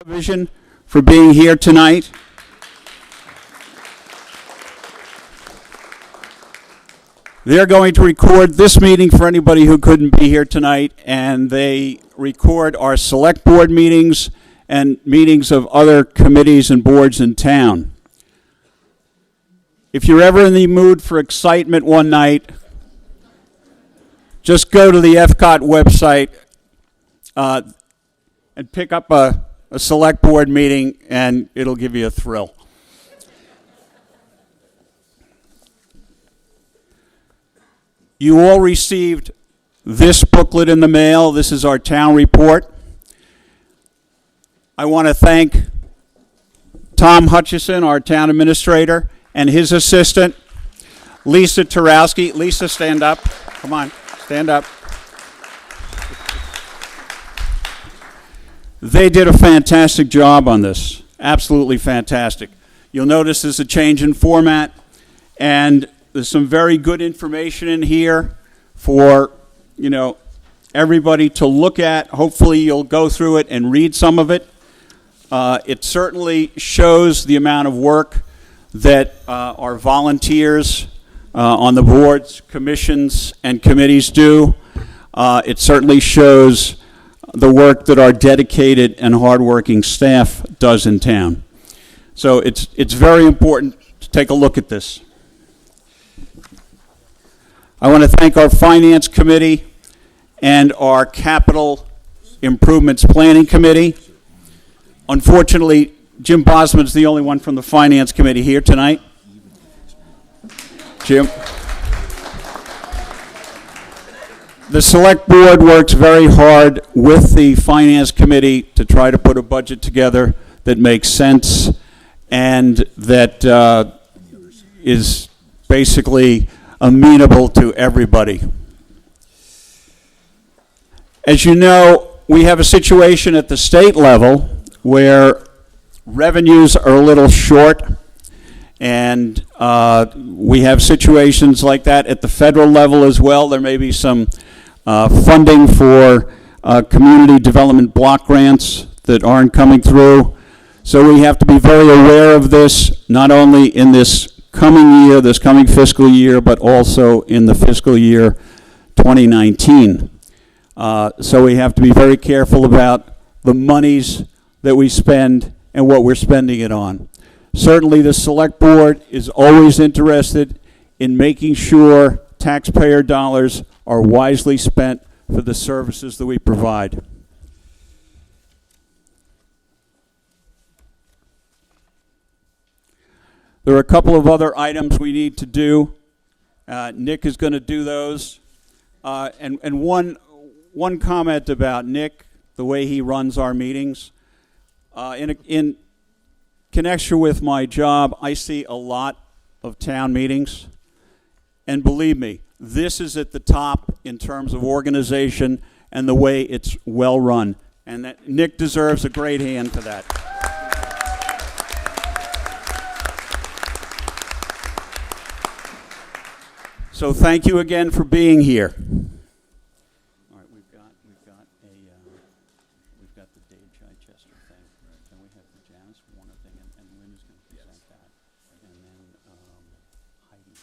Television for being here tonight. They're going to record this meeting for anybody who couldn't be here tonight, and they record our select board meetings and meetings of other committees and boards in town. If you're ever in the mood for excitement one night, just go to the FCOT website and pick up a select board meeting, and it'll give you a thrill. You all received this booklet in the mail. This is our town report. I want to thank Tom Hutchison, our town administrator, and his assistant, Lisa Tarowski. Lisa, stand up. Come on, stand up. They did a fantastic job on this, absolutely fantastic. You'll notice there's a change in format, and there's some very good information in here for, everybody to look at. Hopefully you'll go through it and read some of it. It certainly shows the amount of work that our volunteers on the boards, commissions, and committees do. It certainly shows the work that our dedicated and hardworking staff does in town. So it's very important to take a look at this. I want to thank our Finance Committee and our Capital Improvements Planning Committee. Unfortunately, Jim Bosman is the only one from the Finance Committee here tonight. Jim. The Select Board works very hard with the Finance Committee to try to put a budget together that makes sense and that is basically amenable to everybody. As you know, we have a situation at the state level where revenues are a little short, and we have situations like that at the federal level as well. There may be some funding for community development block grants that aren't coming through. So we have to be very aware of this, not only in this coming year, this coming fiscal year, but also in the fiscal year 2019. So we have to be very careful about the monies that we spend and what we're spending it on. Certainly the Select Board is always interested in making sure taxpayer dollars are wisely spent for the services that we provide. There are a couple of other items we need to do. Nick is going to do those. And one comment about Nick, the way he runs our meetings. In connection with my job, I see a lot of town meetings. And believe me, this is at the top in terms of organization and the way it's well run. And that Nick deserves a great hand for that. So thank you again for being here. All right, we've got the Dave Chichester thing, then we have the Janice Warner thing, and Lynn is going to present that, and then Heidi.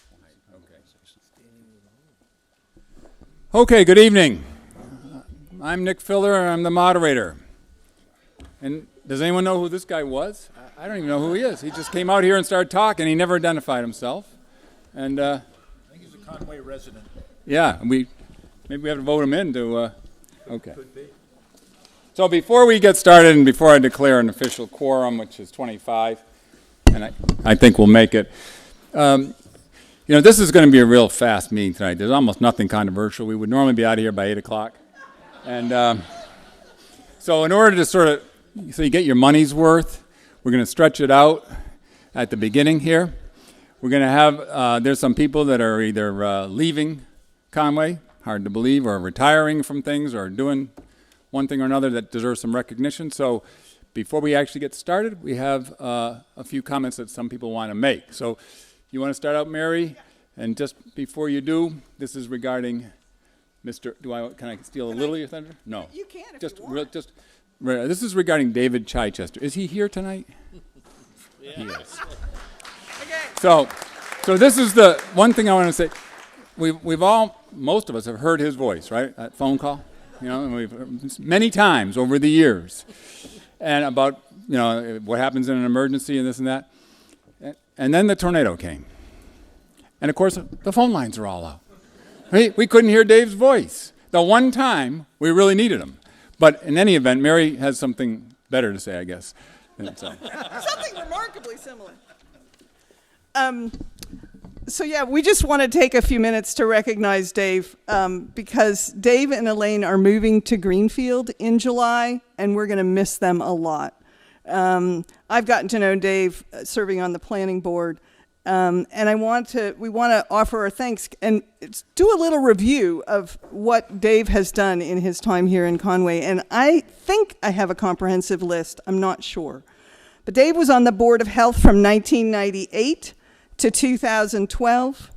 Okay, good evening. I'm Nick Filler, and I'm the moderator. And does anyone know who this guy was? I don't even know who he is. He just came out here and started talking. He never identified himself, and. Conway resident. Yeah, maybe we have to vote him in to, okay. Could be. So before we get started and before I declare an official quorum, which is 25, and I think we'll make it, this is going to be a real fast meeting tonight. There's almost nothing controversial. We would normally be out of here by 8 o'clock. And so in order to so you get your money's worth, we're going to stretch it out at the beginning here. We're going to have, there's some people that are either leaving Conway, hard to believe, or retiring from things, or doing one thing or another that deserves some recognition. So before we actually get started, we have a few comments that some people want to make. So you want to start out, Mary? And just before you do, this is regarding Mr. Can I steal a little of your thunder? No. You can if you want. Just This is regarding David Chichester. Is he here tonight? Yeah. He is. Okay. So this is the one thing I want to say. Most of us have heard his voice, right? That phone call, and we've many times over the years, and about what happens in an emergency and this and that. And then the tornado came, and of course the phone lines are all out. We couldn't hear Dave's voice. The one time we really needed him. But in any event, Mary has something better to say, I guess. Something remarkably similar. We just want to take a few minutes to recognize Dave because Dave and Elaine are moving to Greenfield in July, and we're going to miss them a lot. I've gotten to know Dave serving on the planning board, and we want to offer our thanks and do a little review of what Dave has done in his time here in Conway. And I think I have a comprehensive list. I'm not sure. But Dave was on the Board of Health from 1998 to 2012.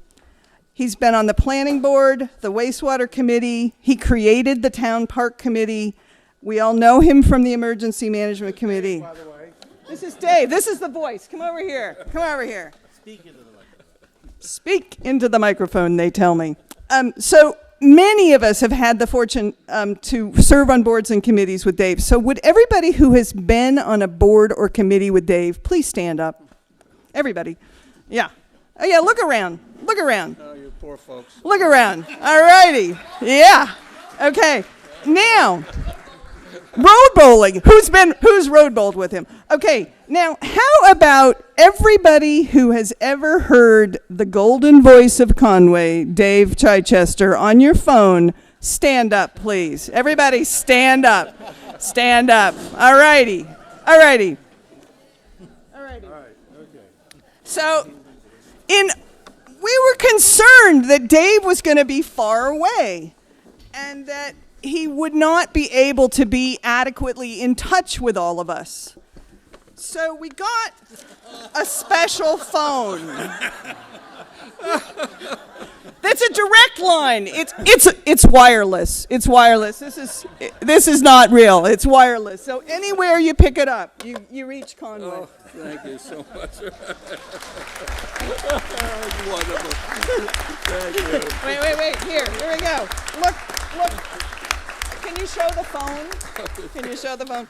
He's been on the planning board, the wastewater committee. He created the town park committee. We all know him from the emergency management committee. By the way, This is Dave. This is the voice. Come over here. Come over here. Speak into the microphone, they tell me. So many of us have had the fortune to serve on boards and committees with Dave. So would everybody who has been on a board or committee with Dave please stand up? Everybody. Yeah. Oh, yeah, look around. Look around. oh, you poor folks. Look around. All righty. Yeah. Okay. Now, road bowling. Who's road bowled with him? Okay. Now, how about everybody who has ever heard the golden voice of Conway, Dave Chichester, on your phone, stand up, please. Everybody stand up. Stand up. All righty. All righty. All righty. All right, okay. So, we were concerned that Dave was going to be far away and that he would not be able to be adequately in touch with all of us. So we got a special phone. That's a direct line. It's wireless. It's wireless. This is not real. It's wireless. So anywhere you pick it up, you reach Conway. Oh, thank you so much. Oh, wonderful. Thank you. Wait. Here we go. Look. Can you show the phone? Can you show the phone?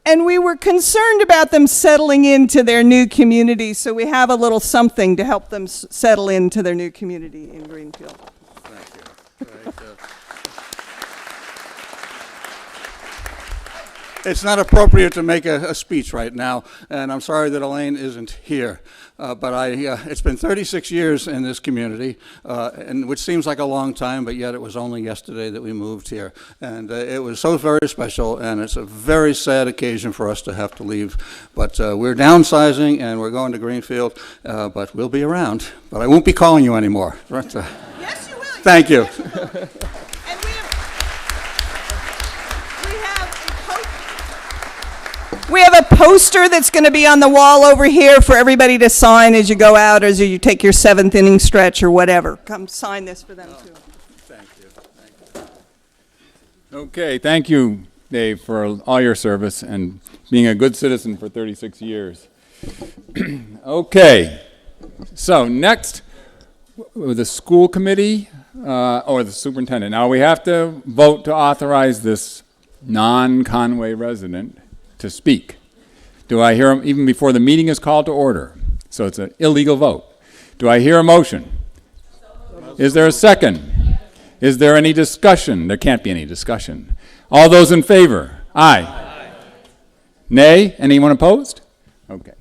And we were concerned about them settling into their new community, so we have a little something to help them settle into their new community in Greenfield. Thank you. Thank you. It's not appropriate to make a speech right now, and I'm sorry that Elaine isn't here. But it's been 36 years in this community, and which seems like a long time, but yet it was only yesterday that we moved here. And it was so very special, and it's a very sad occasion for us to have to leave. But we're downsizing, and we're going to Greenfield, but we'll be around. But I won't be calling you anymore. Right, Yes, you will. Thank you. Yes, you will. And we have a poster that's going to be on the wall over here for everybody to sign as you go out, or as you take your seventh inning stretch or whatever. Come sign this for them too. Thank you. Okay, thank you, Dave, for all your service and being a good citizen for 36 years. Okay, so next, the school committee or the superintendent. Now we have to vote to authorize this non-Conway resident to speak. Do I hear him even before the meeting is called to order? So it's an illegal vote. Do I hear a motion? Is there a second? Is there any discussion? There can't be any discussion. All those in favor? Aye. Aye. Nay? Anyone opposed? Okay.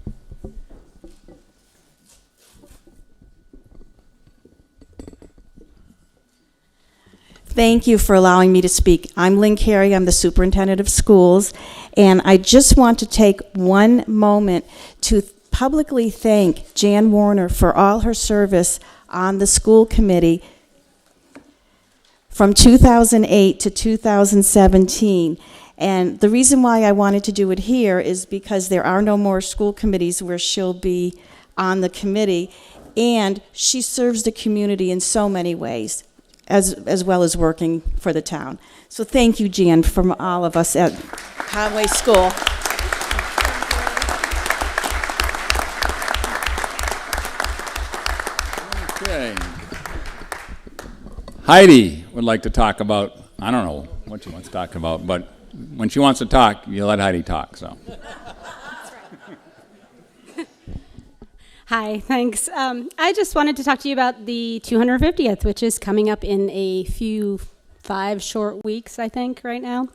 Thank you for allowing me to speak. I'm Lynn Carey. I'm the superintendent of schools, and I just want to take one moment to publicly thank Jan Warner for all her service on the school committee from 2008 to 2017. And the reason why I wanted to do it here is because there are no more school committees where she'll be on the committee, and she serves the community in so many ways. as well as working for the town. So thank you, Jan, from all of us at Conway School. Okay. Heidi would like to talk about, I don't know what she wants to talk about, but when she wants to talk, you let Heidi talk, so. Hi, thanks. I just wanted to talk to you about the 250th, which is coming up in a few 5 short weeks, I think, right now.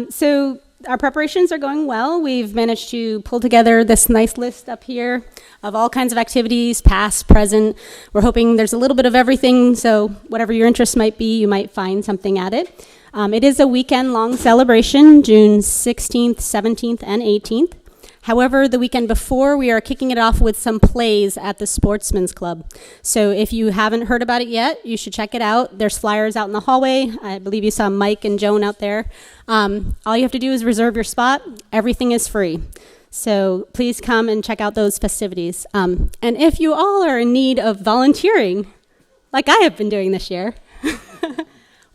So our preparations are going well. We've managed to pull together this nice list up here of all kinds of activities, past, present. We're hoping there's a little bit of everything, so whatever your interest might be, you might find something at it. It is a weekend-long celebration, June 16th, 17th, and 18th. However, the weekend before, we are kicking it off with some plays at the Sportsman's Club. So if you haven't heard about it yet, you should check it out. There's flyers out in the hallway. I believe you saw Mike and Joan out there. All you have to do is reserve your spot. Everything is free. So please come and check out those festivities. And if you all are in need of volunteering, like I have been doing this year,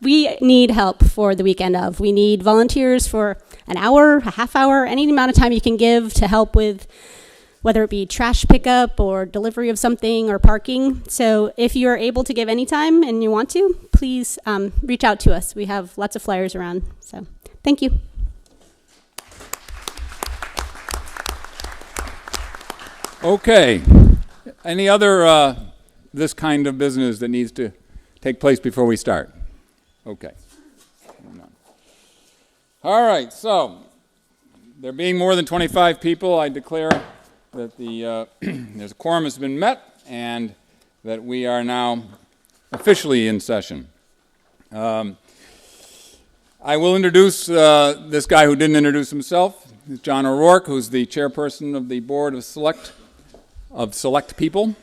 we need help for the weekend of. We need volunteers for an hour, a half hour, any amount of time you can give to help with whether it be trash pickup or delivery of something or parking. So if you're able to give any time and you want to, please reach out to us. We have lots of flyers around. So thank you. Okay. Any other this kind of business that needs to take place before we start? Okay. All right, so there being more than 25 people, I declare that the there's a quorum has been met and that we are now officially in session. I will introduce this guy who didn't introduce himself, John O'Rourke, who's the chairperson of the board of select people,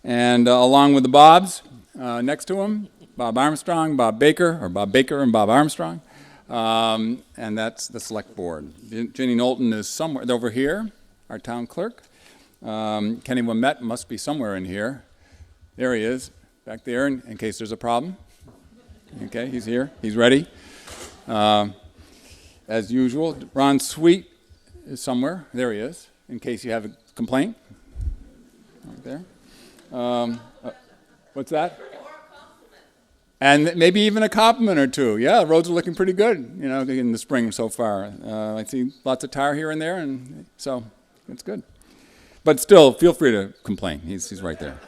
and along with the Bobs next to him, Bob Armstrong, Bob Baker, or Bob Baker and Bob Armstrong. And that's the select board. Ginny Knowlton is somewhere over here, our town clerk. Kenny Wimet must be somewhere in here. There he is, back there, in case there's a problem. Okay, he's here, he's ready. As usual, Ron Sweet is somewhere. There he is, in case you have a complaint. Right there. What's that? And maybe even a compliment or two. Yeah, the roads are looking pretty good, you know, in the spring so far. I see lots of tar here and there, and so it's good. But still, feel free to complain. He's right there.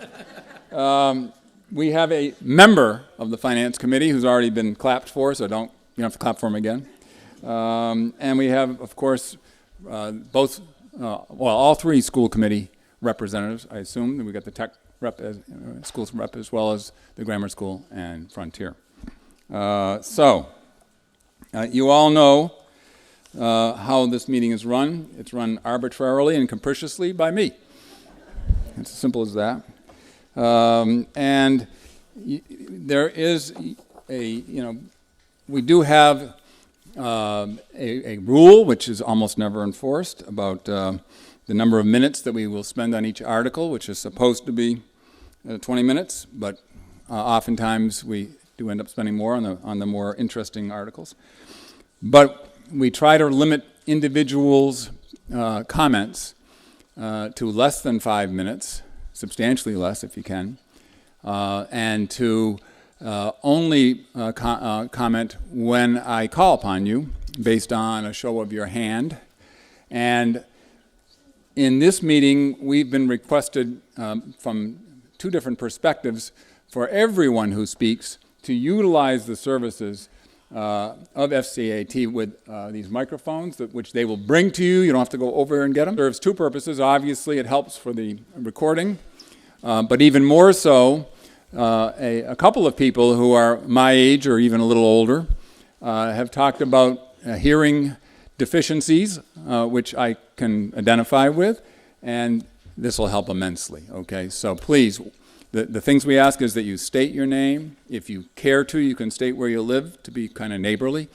We have a member of the Finance Committee who's already been clapped for, so you don't have to clap for him again. And we have, of course, all 3 school committee representatives, I assume. We got the tech rep, schools rep, as well as the grammar school and Frontier. You all know how this meeting is run. It's run arbitrarily and capriciously by me. It's as simple as that. And there is we do have a rule, which is almost never enforced, about the number of minutes that we will spend on each article, which is supposed to be 20 minutes, but oftentimes we do end up spending more on the more interesting articles. But we try to limit individuals' comments to less than 5 minutes, substantially less if you can, and to only comment when I call upon you based on a show of your hand. And in this meeting, we've been requested from 2 different perspectives for everyone who speaks to utilize the services of FCAT with these microphones, which they will bring to you. You don't have to go over and get them. It serves 2 purposes. Obviously, it helps for the recording, but even more so, a couple of people who are my age or even a little older have talked about hearing deficiencies, which I can identify with, and this will help immensely, okay? So please, the things we ask is that you state your name. If you care to, you can state where you live to be kind of neighborly,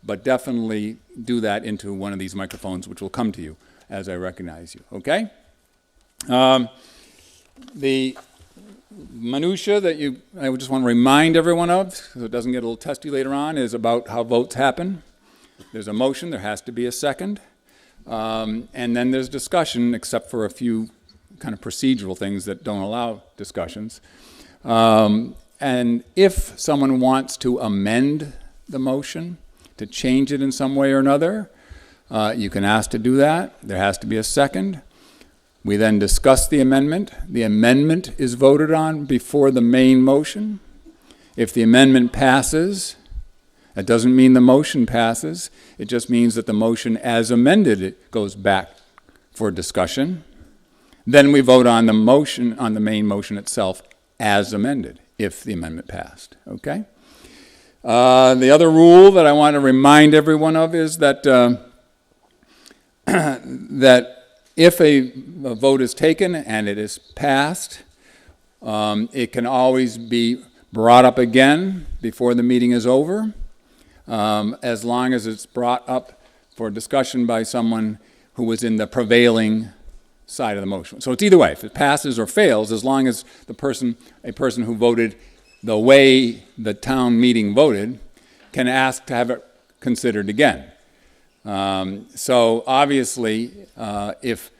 but definitely do that into one of these microphones, which will come to you as I recognize you, okay? The minutia that I would just want to remind everyone of, so it doesn't get a little testy later on, is about how votes happen. There's a motion, there has to be a second, and then there's discussion, except for a few kind of procedural things that don't allow discussions. And if someone wants to amend the motion, to change it in some way or another, you can ask to do that. There has to be a second. We then discuss the amendment. The amendment is voted on before the main motion. If the amendment passes, that doesn't mean the motion passes. It just means that the motion as amended it goes back for discussion. Then we vote on the motion, on the main motion itself as amended, if the amendment passed, okay? The other rule that I want to remind everyone of is that that if a vote is taken and it is passed, it can always be brought up again before the meeting is over, as long as it's brought up for discussion by someone who was in the prevailing side of the motion. So it's either way, if it passes or fails, as long as a person who voted the way the town meeting voted can ask to have it considered again. So obviously, if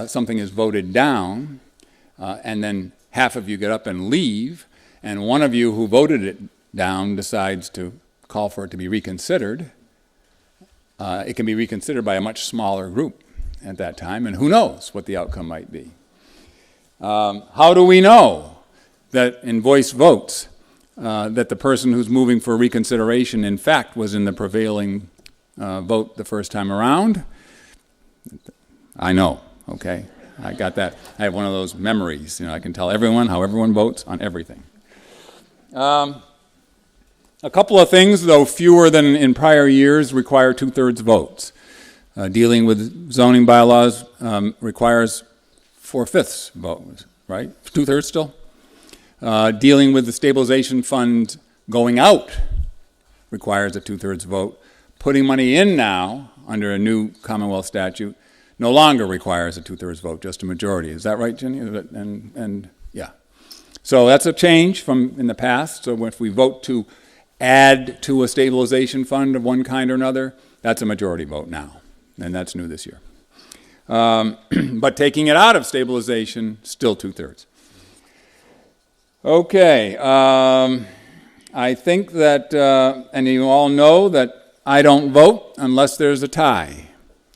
something is voted down, and then half of you get up and leave, and one of you who voted it down decides to call for it to be reconsidered, it can be reconsidered by a much smaller group at that time, and who knows what the outcome might be. How do we know that in voice votes that the person who's moving for reconsideration in fact was in the prevailing vote the first time around? I know, okay? I got that. I have one of those memories. You know, I can tell everyone how everyone votes on everything. A couple of things, though fewer than in prior years, require 2/3 votes. Dealing with zoning bylaws requires 4/5 votes, right? 2/3 still? Dealing with the stabilization fund going out requires a 2/3 vote. Putting money in now, under a new Commonwealth statute, no longer requires a 2/3 vote, just a majority. Is that right, Jenny? And yeah. So that's a change from in the past. So if we vote to add to a stabilization fund of one kind or another, that's a majority vote now. And that's new this year. But taking it out of stabilization, still 2/3. Okay. I think that, and you all know that I don't vote unless there's a tie,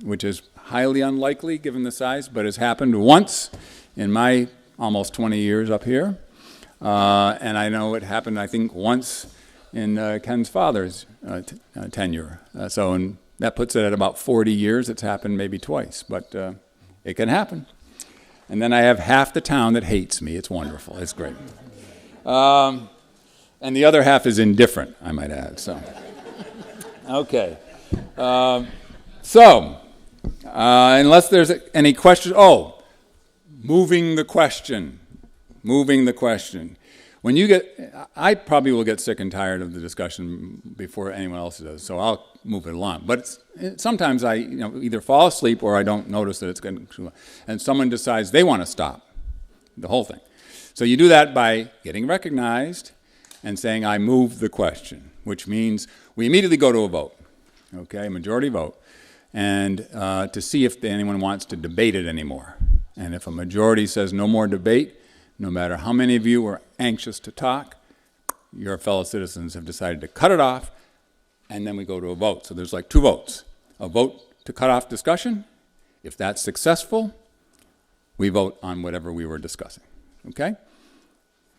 which is highly unlikely given the size, but has happened once in my almost 20 years up here. And I know it happened, I think, once in Ken's father's tenure. And that puts it at about 40 years. It's happened maybe twice, but it can happen. And then I have half the town that hates me. It's wonderful. It's great. And the other half is indifferent, I might add. So, okay. Unless there's any questions, moving the question. When you get, I probably will get sick and tired of the discussion before anyone else does, so I'll move it along. But sometimes I either fall asleep or I don't notice that it's getting too long. And someone decides they want to stop the whole thing. So you do that by getting recognized and saying, I move the question, which means we immediately go to a vote, okay, majority vote, and to see if anyone wants to debate it anymore. And if a majority says no more debate, no matter how many of you are anxious to talk, your fellow citizens have decided to cut it off, and then we go to a vote. So there's like 2 votes. A vote to cut off discussion. If that's successful, we vote on whatever we were discussing. Okay?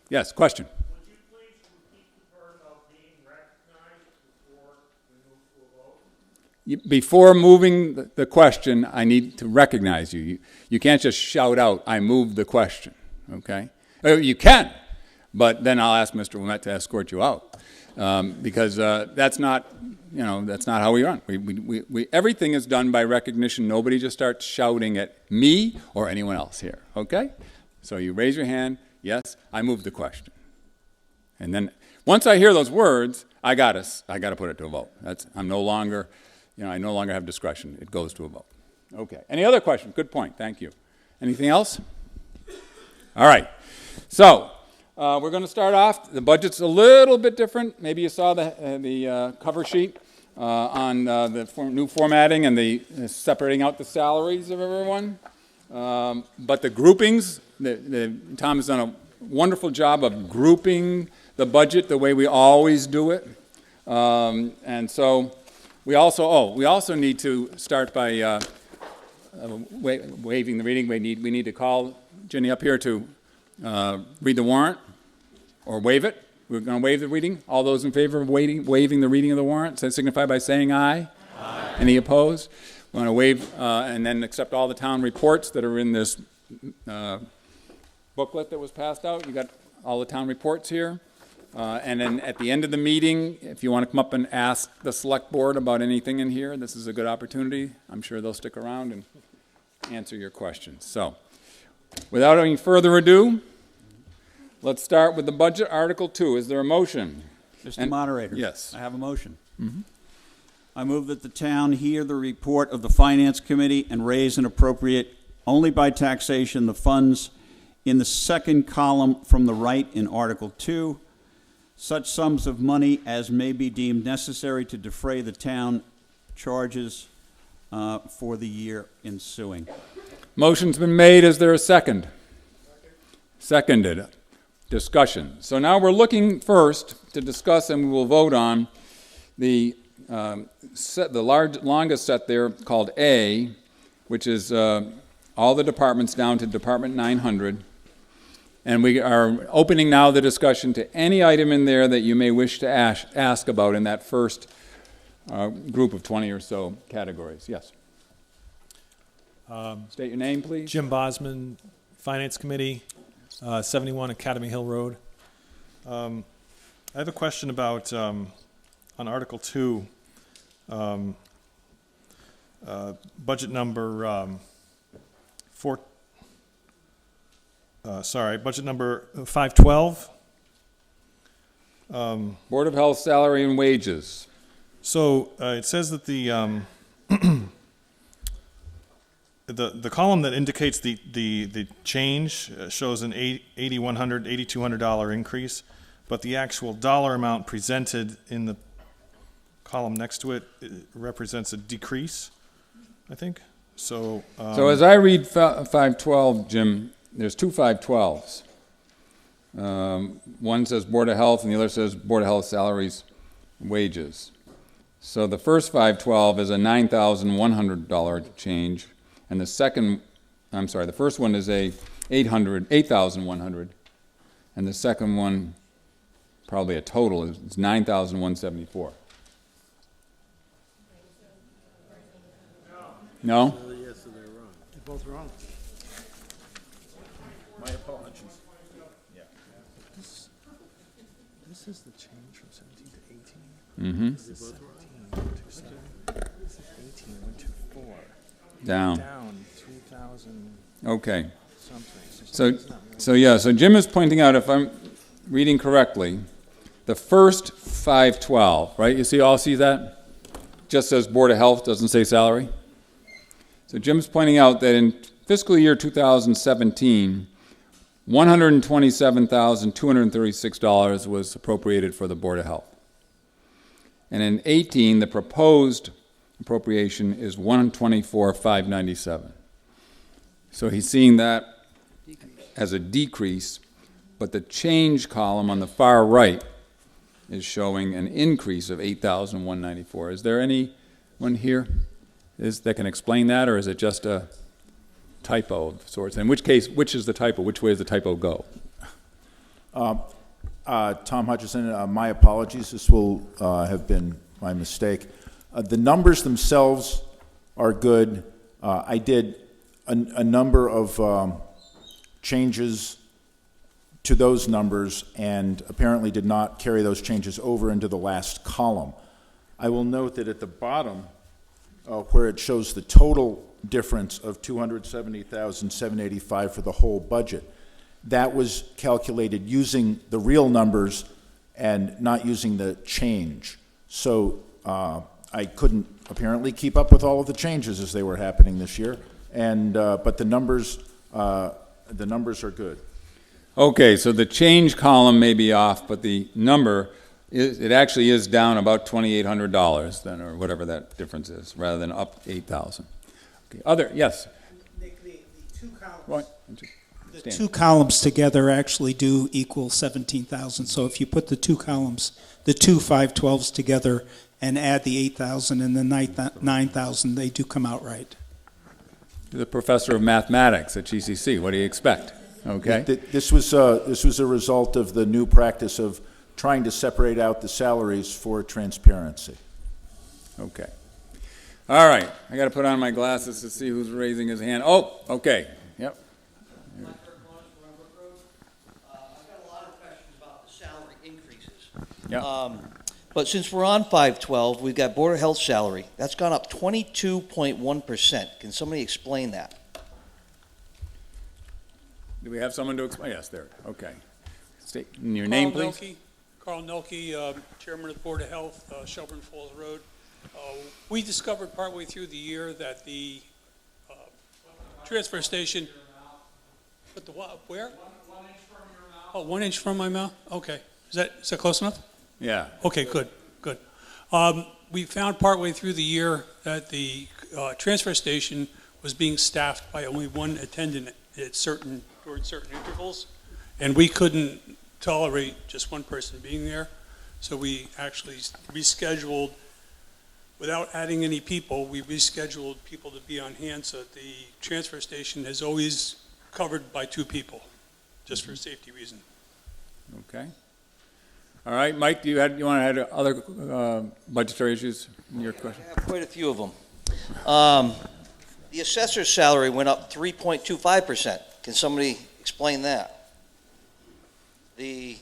Yes, question? Would you please repeat the part about being recognized before we move to a vote? Before moving the question, I need to recognize you. You can't just shout out, I move the question. Okay? You can, but then I'll ask Mr. Wilmette to escort you out, because that's not how we run. We everything is done by recognition. Nobody just starts shouting at me or anyone else here. Okay? So you raise your hand. Yes, I move the question, and then once I hear those words, I got to put it to a vote. I no longer have discretion. It goes to a vote. Okay. Any other questions? Good point. Thank you. Anything else? All right. So, we're going to start off. The budget's a little bit different. Maybe you saw the cover sheet on the new formatting and the separating out the salaries of everyone. But the groupings, Tom has done a wonderful job of grouping the budget the way we always do it. And so we also need to start by waiving the reading. We need to call Jenny up here to read the warrant or waive it. We're going to waive the reading. All those in favor of waiving the reading of the warrant, signify by saying aye. Aye. Any opposed? We're going to waive and then accept all the town reports that are in this booklet that was passed out. You got all the town reports here. And then at the end of the meeting, if you want to come up and ask the select board about anything in here, this is a good opportunity. I'm sure they'll stick around and answer your questions. So, without any further ado, let's start with the budget, Article 2. Is there a motion? Mr. Moderator. Yes. I have a motion. I move that the town hear the report of the Finance Committee and raise and appropriate only by taxation the funds in the second column from the right in Article 2, such sums of money as may be deemed necessary to defray the town charges for the year ensuing. Motion's been made. Is there a second? Seconded. Discussion. So now we're looking first to discuss, and we will vote on the longest set there called A, which is all the departments down to Department 900. And we are opening now the discussion to any item in there that you may wish to ask about in that first group of 20 or so categories. Yes. State your name, please. Jim Bosman, Finance Committee, 71 Academy Hill Road. I have a question about, on Article 2, budget number budget number 512. Board of Health salary and wages. So it says that the column that indicates the change shows an $8,100, $8,200 increase, but the actual dollar amount presented in the column next to it represents a decrease, I think. So as I read 512, Jim, there's two 512s. One says Board of Health and the other says Board of Health salaries and wages. So the first 512 is a $9,100 change, and the first one is a $8,100, and the second one, probably a total, is $9,174. No? Yes, so they're wrong. They're both wrong. my apologies. Yeah. This is the change from 17 to 18. Mm-hmm. This is 17 to 7. This is 18 went to 4. Down. Down 3,000 Okay. something. So Jim is pointing out, if I'm reading correctly, the first 512, right? You see, all see that? Just says Board of Health, doesn't say salary. So Jim's pointing out that in fiscal year 2017, $127,236 was appropriated for the Board of Health. And in 18, the proposed appropriation is $124,597. So he's seeing that as a decrease, but the change column on the far right is showing an increase of $8,194. Is there anyone here that can explain that, or is it just a typo of sorts? In which case, which is the typo? Which way does the typo go? Tom Hutchison, my apologies. This will have been my mistake. The numbers themselves are good. I did a number of changes to those numbers and apparently did not carry those changes over into the last column. I will note that at the bottom, where it shows the total difference of $270,785 for the whole budget, that was calculated using the real numbers and not using the change. So I couldn't apparently keep up with all of the changes as they were happening this year, and but the numbers are good. Okay, so the change column may be off, but the number, it actually is down about $2,800 then, or whatever that difference is, rather than up 8,000. Okay, other, yes? Nick, the two columns. What? The two columns together actually do equal 17,000. So if you put the two columns, the two 512s together and add the 8,000 and the 9,000, they do come out right. You're the professor of mathematics at GCC. What do you expect? Okay. This was a result of the new practice of trying to separate out the salaries for transparency. Okay. All right. I got to put on my glasses to see who's raising his hand. Oh, okay. Yep. I've got a lot of questions about the salary increases. Yep. But since we're on 512, we've got Board of Health salary. That's gone up 22.1%. Can somebody explain that? Do we have someone to explain? Yes, there. Okay. State your name, please. Carl Nelke, Chairman of the Board of Health, Shelburne Falls Road. We discovered partway through the year that the transfer station, but the what, where? 1 inch from your mouth. Oh, 1 inch from my mouth? Okay. Is that close enough? Yeah. Okay, good. We found partway through the year that the transfer station was being staffed by only one attendant at during certain intervals, and we couldn't tolerate just one person being there, so we actually rescheduled, without adding any people, we rescheduled people to be on hand, so that the transfer station is always covered by 2 people, just for safety reason. Okay. All right, Mike, you want to add other budgetary issues in your question? I have quite a few of them. The assessor's salary went up 3.25%. Can somebody explain that? Do you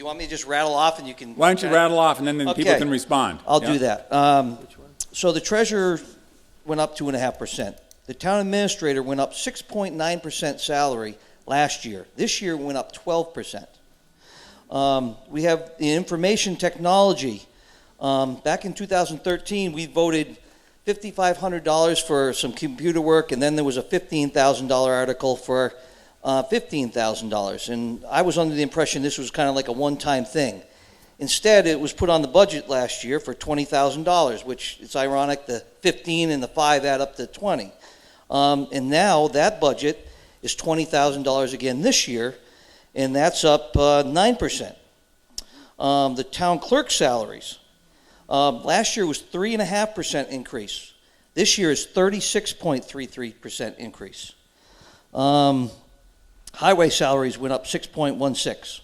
want me to just rattle off and you can... Why don't you rattle off and then Okay. people can respond? I'll do that. So the treasurer went up 2.5%. The town administrator went up 6.9% salary last year. This year went up 12%. We have the information technology. Back in 2013, we voted $5,500 for some computer work, and then there was a $15,000 article for $15,000. And I was under the impression this was kind of like a one-time thing. Instead, it was put on the budget last year for $20,000, which it's ironic the 15 and the 5 add up to 20. And now that budget is $20,000 again this year, and that's up 9%. The town clerk salaries. Last year was 3.5% increase. This year is 36.33% increase. Highway salaries went up 6.16.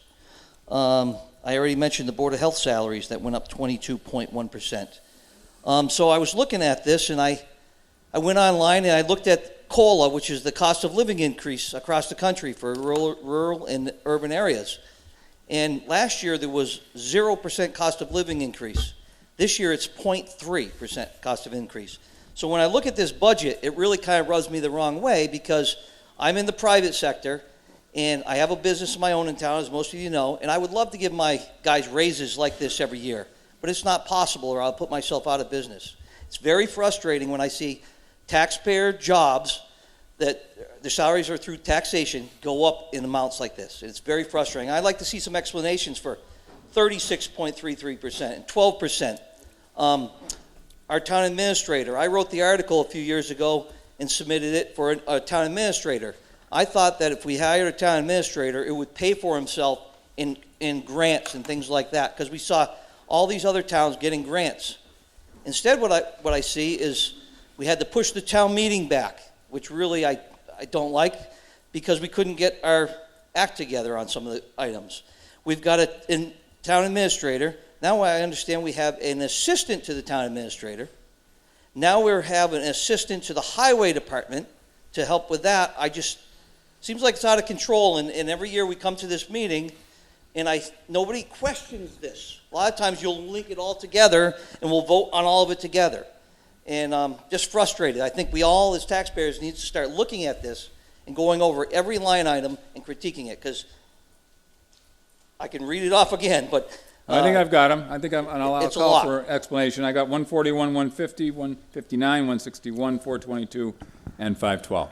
I already mentioned the Board of Health salaries that went up 22.1%. So I was looking at this, and I went online and I looked at COLA, which is the cost of living increase across the country for rural and urban areas. And last year there was 0% cost of living increase. This year it's 0.3% cost of increase. So when I look at this budget, it really kind of rubs me the wrong way, because I'm in the private sector and I have a business of my own in town, as most of you know, and I would love to give my guys raises like this every year, but it's not possible, or I'll put myself out of business. It's very frustrating when I see taxpayer jobs that the salaries are through taxation go up in amounts like this. It's very frustrating. I'd like to see some explanations for 36.33% and 12%. Our town administrator, I wrote the article a few years ago and submitted it for a town administrator. I thought that if we hired a town administrator, it would pay for himself in grants and things like that, because we saw all these other towns getting grants. Instead, what I see is we had to push the town meeting back, which really I don't like, because we couldn't get our act together on some of the items. We've got a town administrator. Now I understand we have an assistant to the town administrator. Now we have an assistant to the highway department to help with that. Seems like it's out of control, and every year we come to this meeting and nobody questions this. A lot of times you'll link it all together and we'll vote on all of it together. And just frustrated. I think we all as taxpayers need to start looking at this and going over every line item and critiquing it, because I can read it off again, but I think I've got them. I think and I'll it's a call lot. for explanation. I got 141, 150, 159, 161, 422, and 512.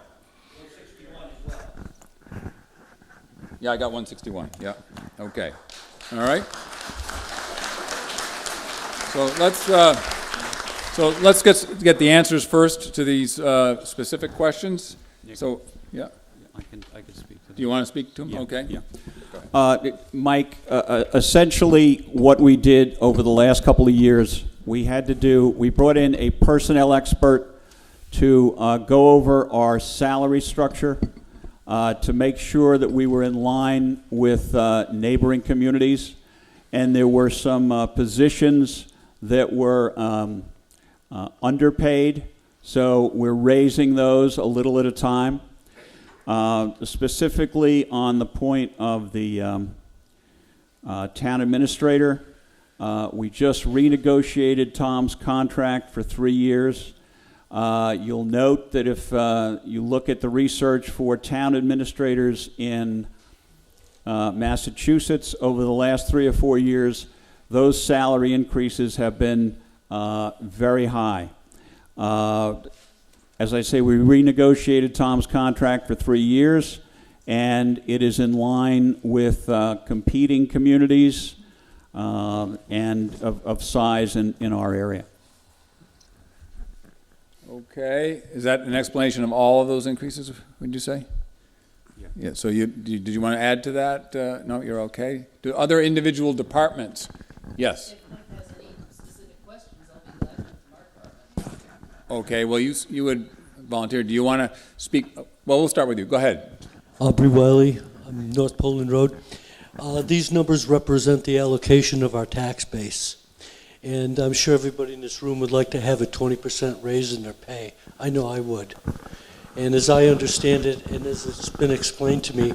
Yeah, I got 161. Yeah. Okay. All right. So let's get the answers first to these specific questions. So, yeah. I can speak to that. Do you want to speak to them? Yeah, Okay. yeah. Mike, essentially what we did over the last couple of years, we brought in a personnel expert to go over our salary structure, to make sure that we were in line with neighboring communities. And there were some positions that were underpaid, so we're raising those a little at a time. Specifically on the point of the town administrator, we just renegotiated Tom's contract for 3 years. You'll note that if you look at the research for town administrators in Massachusetts over the last 3 or 4 years, those salary increases have been very high. As I say, we renegotiated Tom's contract for 3 years, and it is in line with competing communities and of size in our area. Okay. Is that an explanation of all of those increases, would you say? Yeah. So did you want to add to that? No, you're okay. Do other individual departments? Yes. Okay, well, you would volunteer. Do you want to speak? Well, we'll start with you. Go ahead. Aubrey Wiley, North Poland Road. These numbers represent the allocation of our tax base. And I'm sure everybody in this room would like to have a 20% raise in their pay. I know I would. And as I understand it, and as it's been explained to me,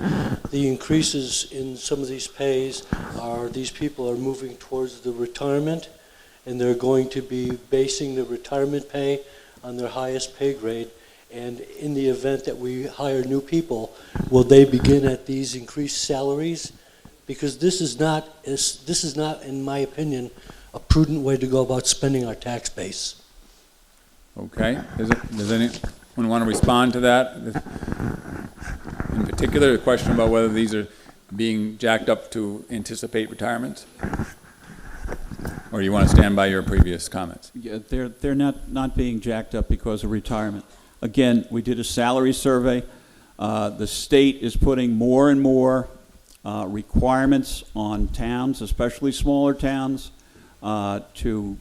the increases in some of these pays are these people are moving towards the retirement, and they're going to be basing the retirement pay on their highest pay grade. And in the event that we hire new people, will they begin at these increased salaries? Because this is not, in my opinion, a prudent way to go about spending our tax base. Okay. Does anyone want to respond to that? In particular, the question about whether these are being jacked up to anticipate retirements? Or do you want to stand by your previous comments? Yeah, they're not being jacked up because of retirement. Again, we did a salary survey. The state is putting more and more requirements on towns, especially smaller towns, to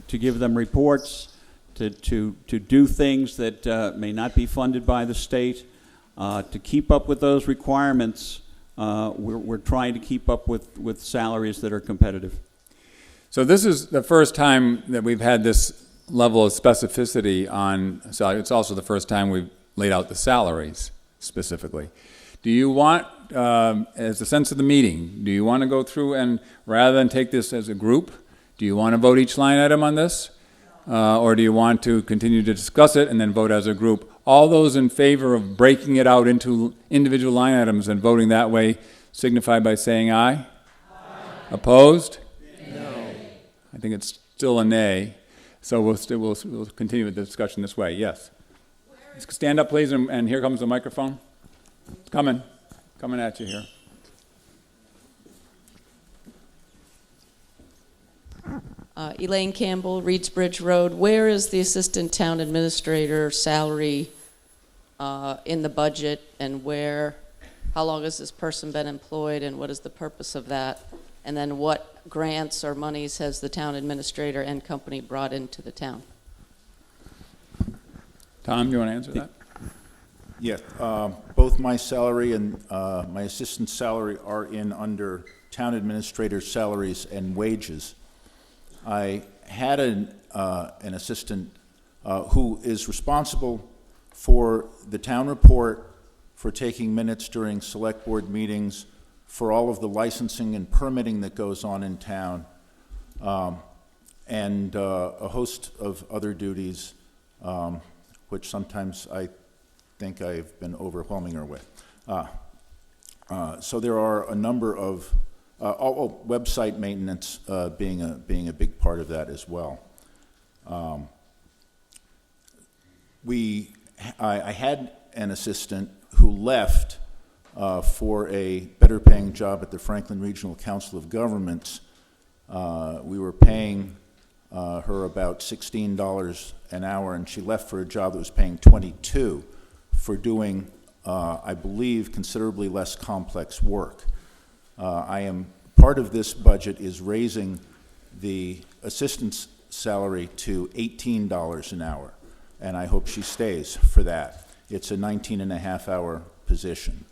give them reports, to do things that may not be funded by the state. To keep up with those requirements, we're trying to keep up with salaries that are competitive. So this is the first time that we've had this level of specificity on salary. It's also the first time we've laid out the salaries specifically. Do you want, as a sense of the meeting, do you want to go through and, rather than take this as a group, do you want to vote each line item on this? Or do you want to continue to discuss it and then vote as a group? All those in favor of breaking it out into individual line items and voting that way signify by saying aye. Aye. Opposed? No. I think it's still a nay. So we'll continue with the discussion this way. Yes. Stand up, please, and here comes the microphone. It's coming at you here. Elaine Campbell, Reedsbridge Road. Where is the assistant town administrator salary in the budget, and how long has this person been employed, and what is the purpose of that? And then what grants or monies has the town administrator and company brought into the town? Tom, do you want to answer that? Yes, both my salary and my assistant's salary are in under town administrator's salaries and wages. I had an assistant who is responsible for the town report, for taking minutes during select board meetings, for all of the licensing and permitting that goes on in town, and a host of other duties, which sometimes I think I've been overwhelming her with. So there are a number of website maintenance being a big part of that as well. I had an assistant who left for a better-paying job at the Franklin Regional Council of Governments. We were paying her about $16 an hour, and she left for a job that was paying $22 for doing, I believe, considerably less complex work. Part of this budget is raising the assistant's salary to $18 an hour, and I hope she stays for that. It's a 19-and-a-half-hour position.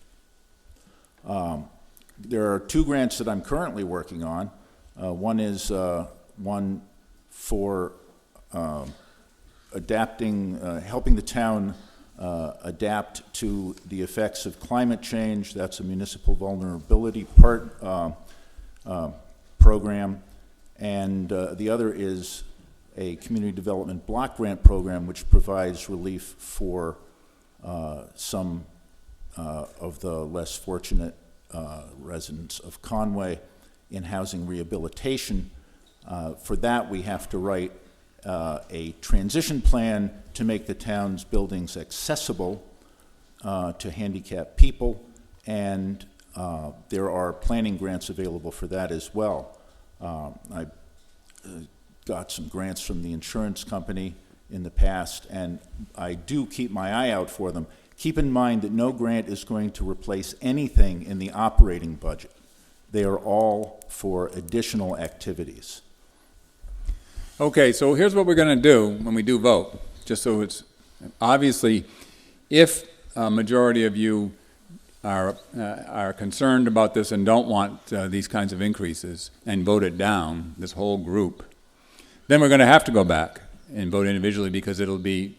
There are 2 grants that I'm currently working on. One is one for helping the town adapt to the effects of climate change. That's a municipal vulnerability program. And the other is a community development block grant program, which provides relief for some of the less fortunate residents of Conway in housing rehabilitation. For that, we have to write a transition plan to make the town's buildings accessible to handicapped people, and there are planning grants available for that as well. I got some grants from the insurance company in the past, and I do keep my eye out for them. Keep in mind that no grant is going to replace anything in the operating budget. They are all for additional activities. Okay, so here's what we're going to do when we do vote, just so it's obviously, if a majority of you are concerned about this and don't want these kinds of increases and vote it down, this whole group, then we're going to have to go back and vote individually, because it'll be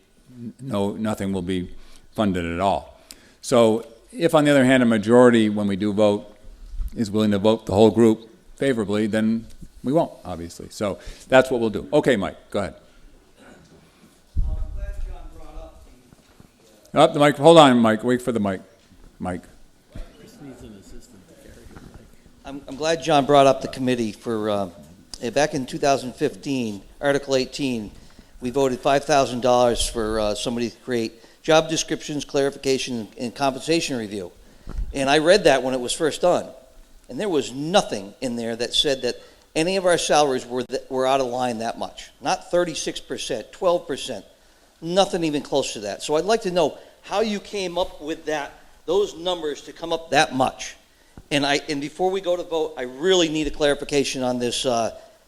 nothing will be funded at all. So if, on the other hand, a majority, when we do vote, is willing to vote the whole group favorably, then we won't, obviously. So that's what we'll do. Okay, Mike, go ahead. I'm glad John brought up The mic. Hold on, Mike. Wait for the mic. Mike. I'm glad John brought up the committee for, back in 2015, Article 18, we voted $5,000 for somebody to create job descriptions, clarification, and compensation review. And I read that when it was first done. And there was nothing in there that said that any of our salaries were out of line that much. Not 36%, 12%, nothing even close to that. So I'd like to know how you came up with those numbers to come up that much. And before we go to vote, I really need a clarification on this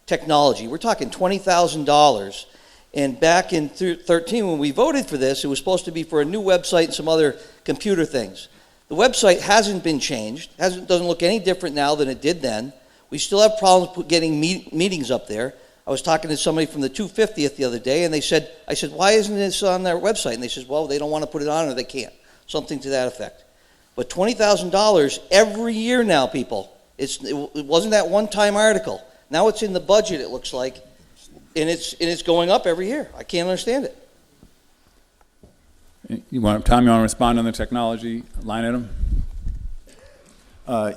technology. We're talking $20,000. And back in 2013, when we voted for this, it was supposed to be for a new website and some other computer things. The website hasn't been changed. Doesn't look any different now than it did then. We still have problems getting meetings up there. I was talking to somebody from the 250th the other day, and I said, why isn't this on their website? And they said, well, they don't want to put it on, or they can't. Something to that effect. But $20,000 every year now, people. It wasn't that one-time article. Now it's in the budget, it looks like, and it's going up every year. I can't understand it. Tom, you want to respond on the technology line item?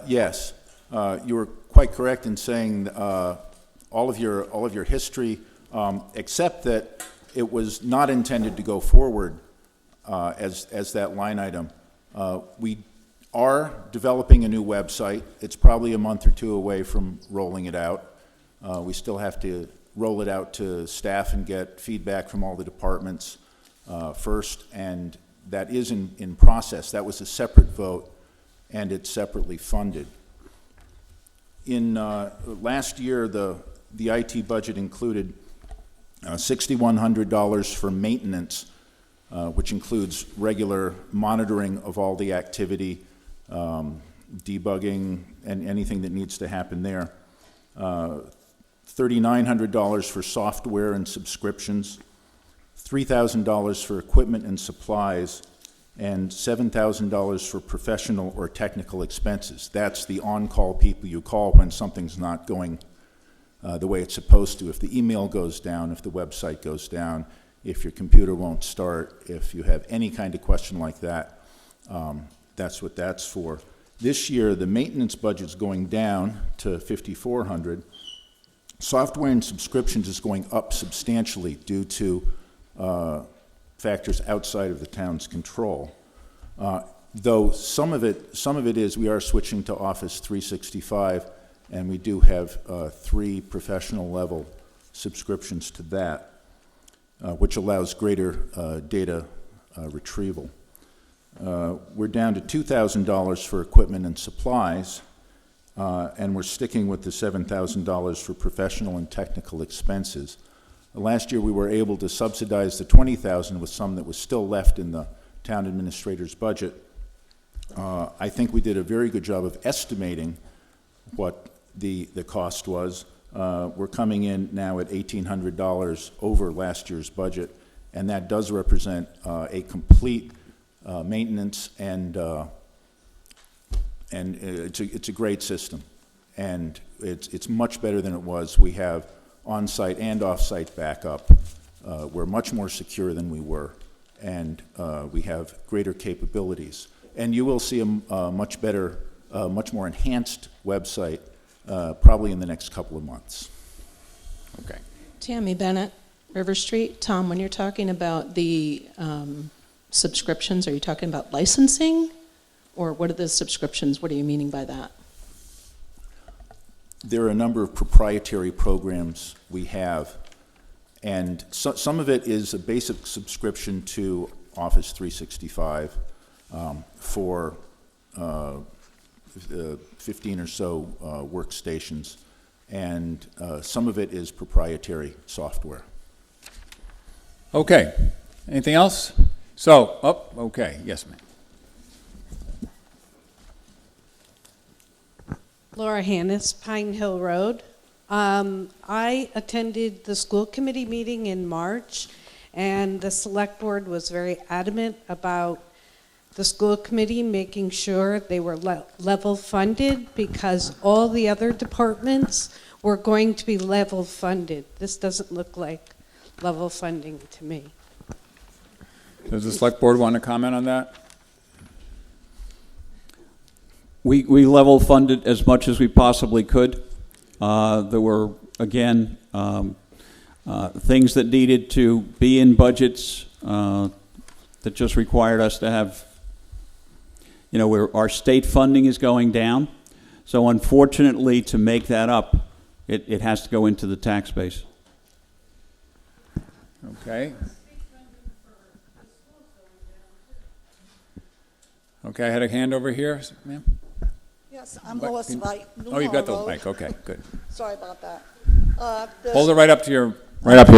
Yes. You were quite correct in saying all of your history, except that it was not intended to go forward as that line item. We are developing a new website. It's probably a month or two away from rolling it out. We still have to roll it out to staff and get feedback from all the departments first, and that is in process. That was a separate vote, and it's separately funded. In last year, the IT budget included $6,100 for maintenance, which includes regular monitoring of all the activity, debugging, and anything that needs to happen there. $3,900 for software and subscriptions, $3,000 for equipment and supplies, and $7,000 for professional or technical expenses. That's the on-call people you call when something's not going the way it's supposed to. If the email goes down, if the website goes down, if your computer won't start, if you have any kind of question like that, that's what that's for. This year, the maintenance budget's going down to $5,400. Software and subscriptions is going up substantially due to factors outside of the town's control. Though some of it is we are switching to Office 365, and we do have 3 professional level subscriptions to that, which allows greater data retrieval. We're down to $2,000 for equipment and supplies, and we're sticking with the $7,000 for professional and technical expenses. Last year, we were able to subsidize the $20,000 with some that was still left in the town administrator's budget. I think we did a very good job of estimating what the cost was. We're coming in now at $1,800 over last year's budget, and that does represent a complete maintenance, and it's a great system, and it's much better than it was. We have on-site and off-site backup. We're much more secure than we were, and we have greater capabilities. And you will see a much better, much more enhanced website probably in the next couple of months. Okay. Tammy Bennett, River Street. Tom, when you're talking about the subscriptions, are you talking about licensing? Or what are the subscriptions? What are you meaning by that? There are a number of proprietary programs we have, and some of it is a basic subscription to Office 365 for 15 or so workstations, and some of it is proprietary software. Okay. Anything else? So, okay. Yes, ma'am. Laura Hannes, Pine Hill Road. I attended the school committee meeting in March, and the select board was very adamant about the school committee making sure they were level funded, because all the other departments were going to be level funded. This doesn't look like level funding to me. Does the select board want to comment on that? We level funded as much as we possibly could. There were, again, things that needed to be in budgets that just required us to have, where our state funding is going down. So unfortunately, to make that up, it has to go into the tax base. Okay. Okay, I had a hand over here, ma'am. Yes, I'm Lois White. Oh, you got the mic. Okay, good. Sorry about that. Hold it right up here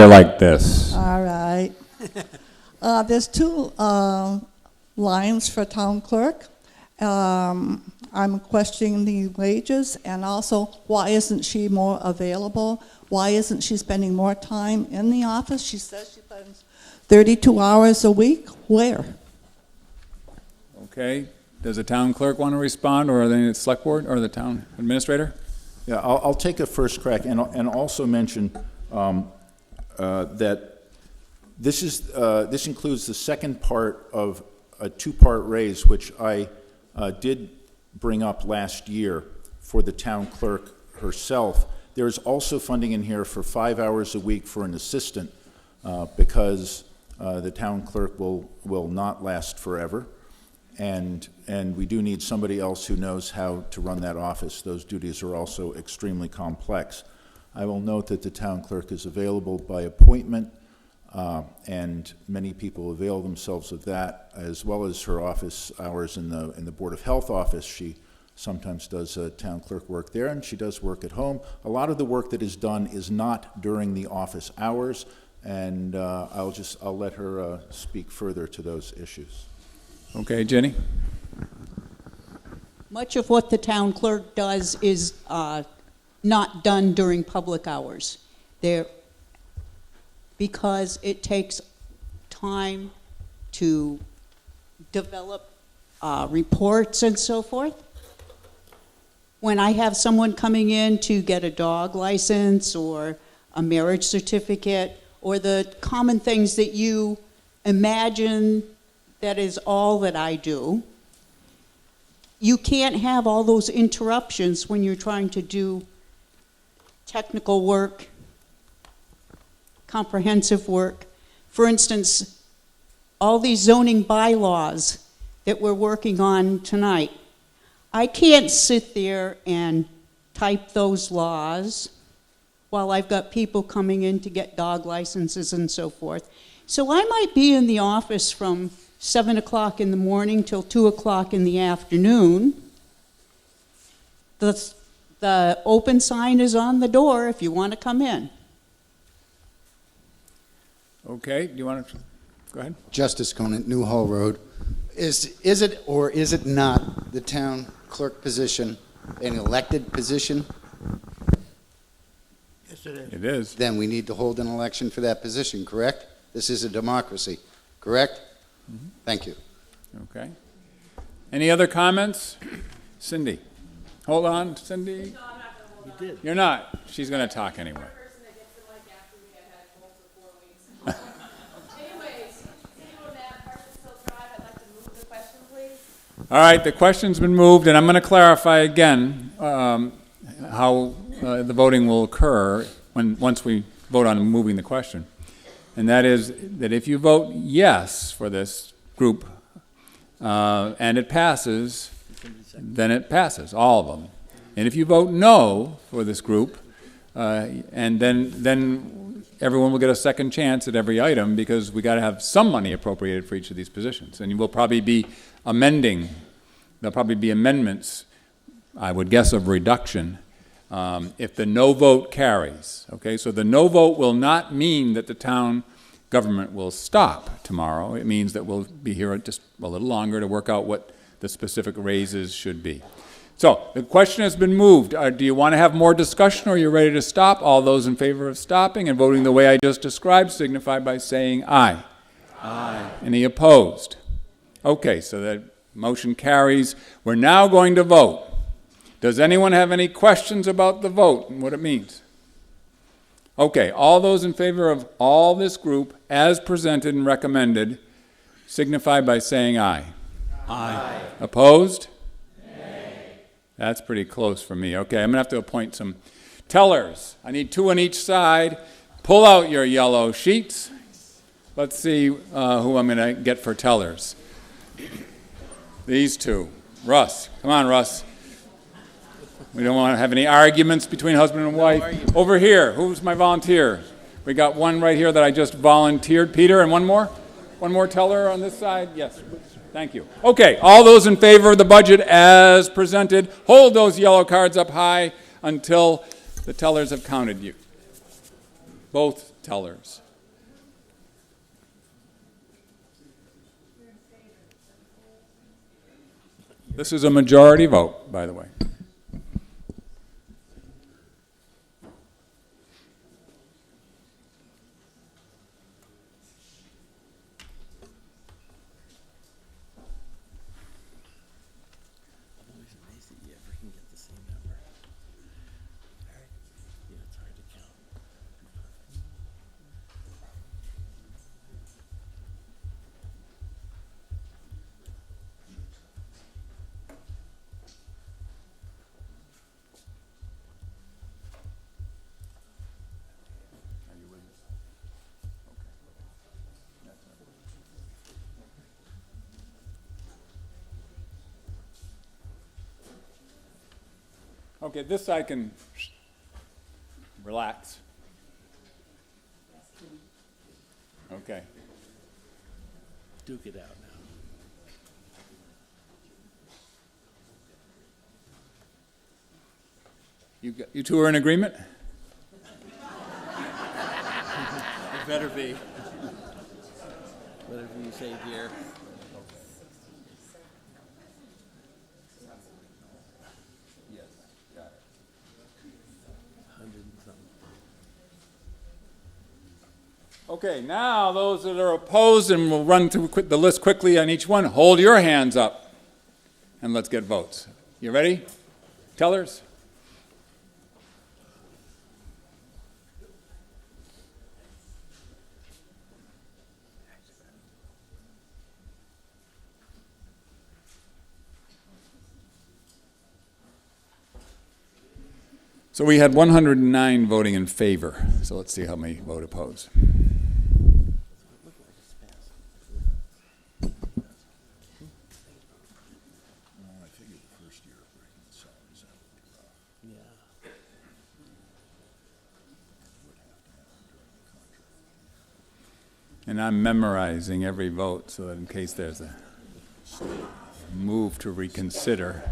like this. All right. There's 2 lines for town clerk. I'm questioning the wages, and also why isn't she more available? Why isn't she spending more time in the office? She says she spends 32 hours a week. Where? Okay. Does the town clerk want to respond, or the select board, or the town administrator? Yeah, I'll take a first crack, and also mention that this includes the second part of a 2-part raise, which I did bring up last year for the town clerk herself. There's also funding in here for 5 hours a week for an assistant, because the town clerk will not last forever. And we do need somebody else who knows how to run that office. Those duties are also extremely complex. I will note that the town clerk is available by appointment, and many people avail themselves of that, as well as her office hours in the Board of Health office. She sometimes does town clerk work there, and she does work at home. A lot of the work that is done is not during the office hours, and I'll let her speak further to those issues. Okay, Jenny? Much of what the town clerk does is not done during public hours. Because it takes time to develop reports and so forth. When I have someone coming in to get a dog license or a marriage certificate, or the common things that you imagine that is all that I do, you can't have all those interruptions when you're trying to do technical work, comprehensive work. For instance, all these zoning bylaws that we're working on tonight. I can't sit there and type those laws while I've got people coming in to get dog licenses and so forth. So I might be in the office from 7 o'clock in the morning till 2 o'clock in the afternoon. The open sign is on the door if you want to come in. Okay, do you want to go ahead? Justice Conant, New Hall Road. Is it or is it not the town clerk position an elected position? Yes, it is. It is. Then we need to hold an election for that position, correct? This is a democracy, correct? Mm-hmm. Thank you. Okay. Any other comments? Cindy. Hold on, Cindy. You did. You're not. She's going to talk anyway. All right, the question's been moved, and I'm going to clarify again how the voting will occur once we vote on moving the question. And that is that if you vote yes for this group and it passes, then it passes, all of them. And if you vote no for this group, and then everyone will get a second chance at every item because we got to have some money appropriated for each of these positions. And you will probably be amending, there'll probably be amendments, I would guess, of reduction if the no vote carries. Okay, so the no vote will not mean that the town government will stop tomorrow. It means that we'll be here just a little longer to work out what the specific raises should be. So the question has been moved. Do you want to have more discussion, or are you ready to stop? All those in favor of stopping and voting the way I just described signify by saying aye. Aye. Any opposed? Okay, so that motion carries. We're now going to vote. Does anyone have any questions about the vote and what it means? Okay, all those in favor of all this group as presented and recommended signify by saying aye. Aye. Opposed? Nay. That's pretty close for me. Okay, I'm going to have to appoint some tellers. I need 2 on each side. Pull out your yellow sheets. Let's see who I'm going to get for tellers. These two. Russ. Come on, Russ. We don't want to have any arguments between husband and wife. Over here. Who's my volunteer? We got one right here that I just volunteered. Peter, and one more? One more teller on this side? Yes. Thank you. Okay, all those in favor of the budget as presented, hold those yellow cards up high until the tellers have counted you. Both tellers. This is a majority vote, by the way. Okay, this side can relax. Okay. Duke it out now. You two are in agreement? It better be. Whatever you say, dear. Okay, now those that are opposed, and we'll run through the list quickly on each one, hold your hands up and let's get votes. You ready? Tellers? So we had 109 voting in favor. So let's see how many vote opposed. And I'm memorizing every vote so that in case there's a move to reconsider.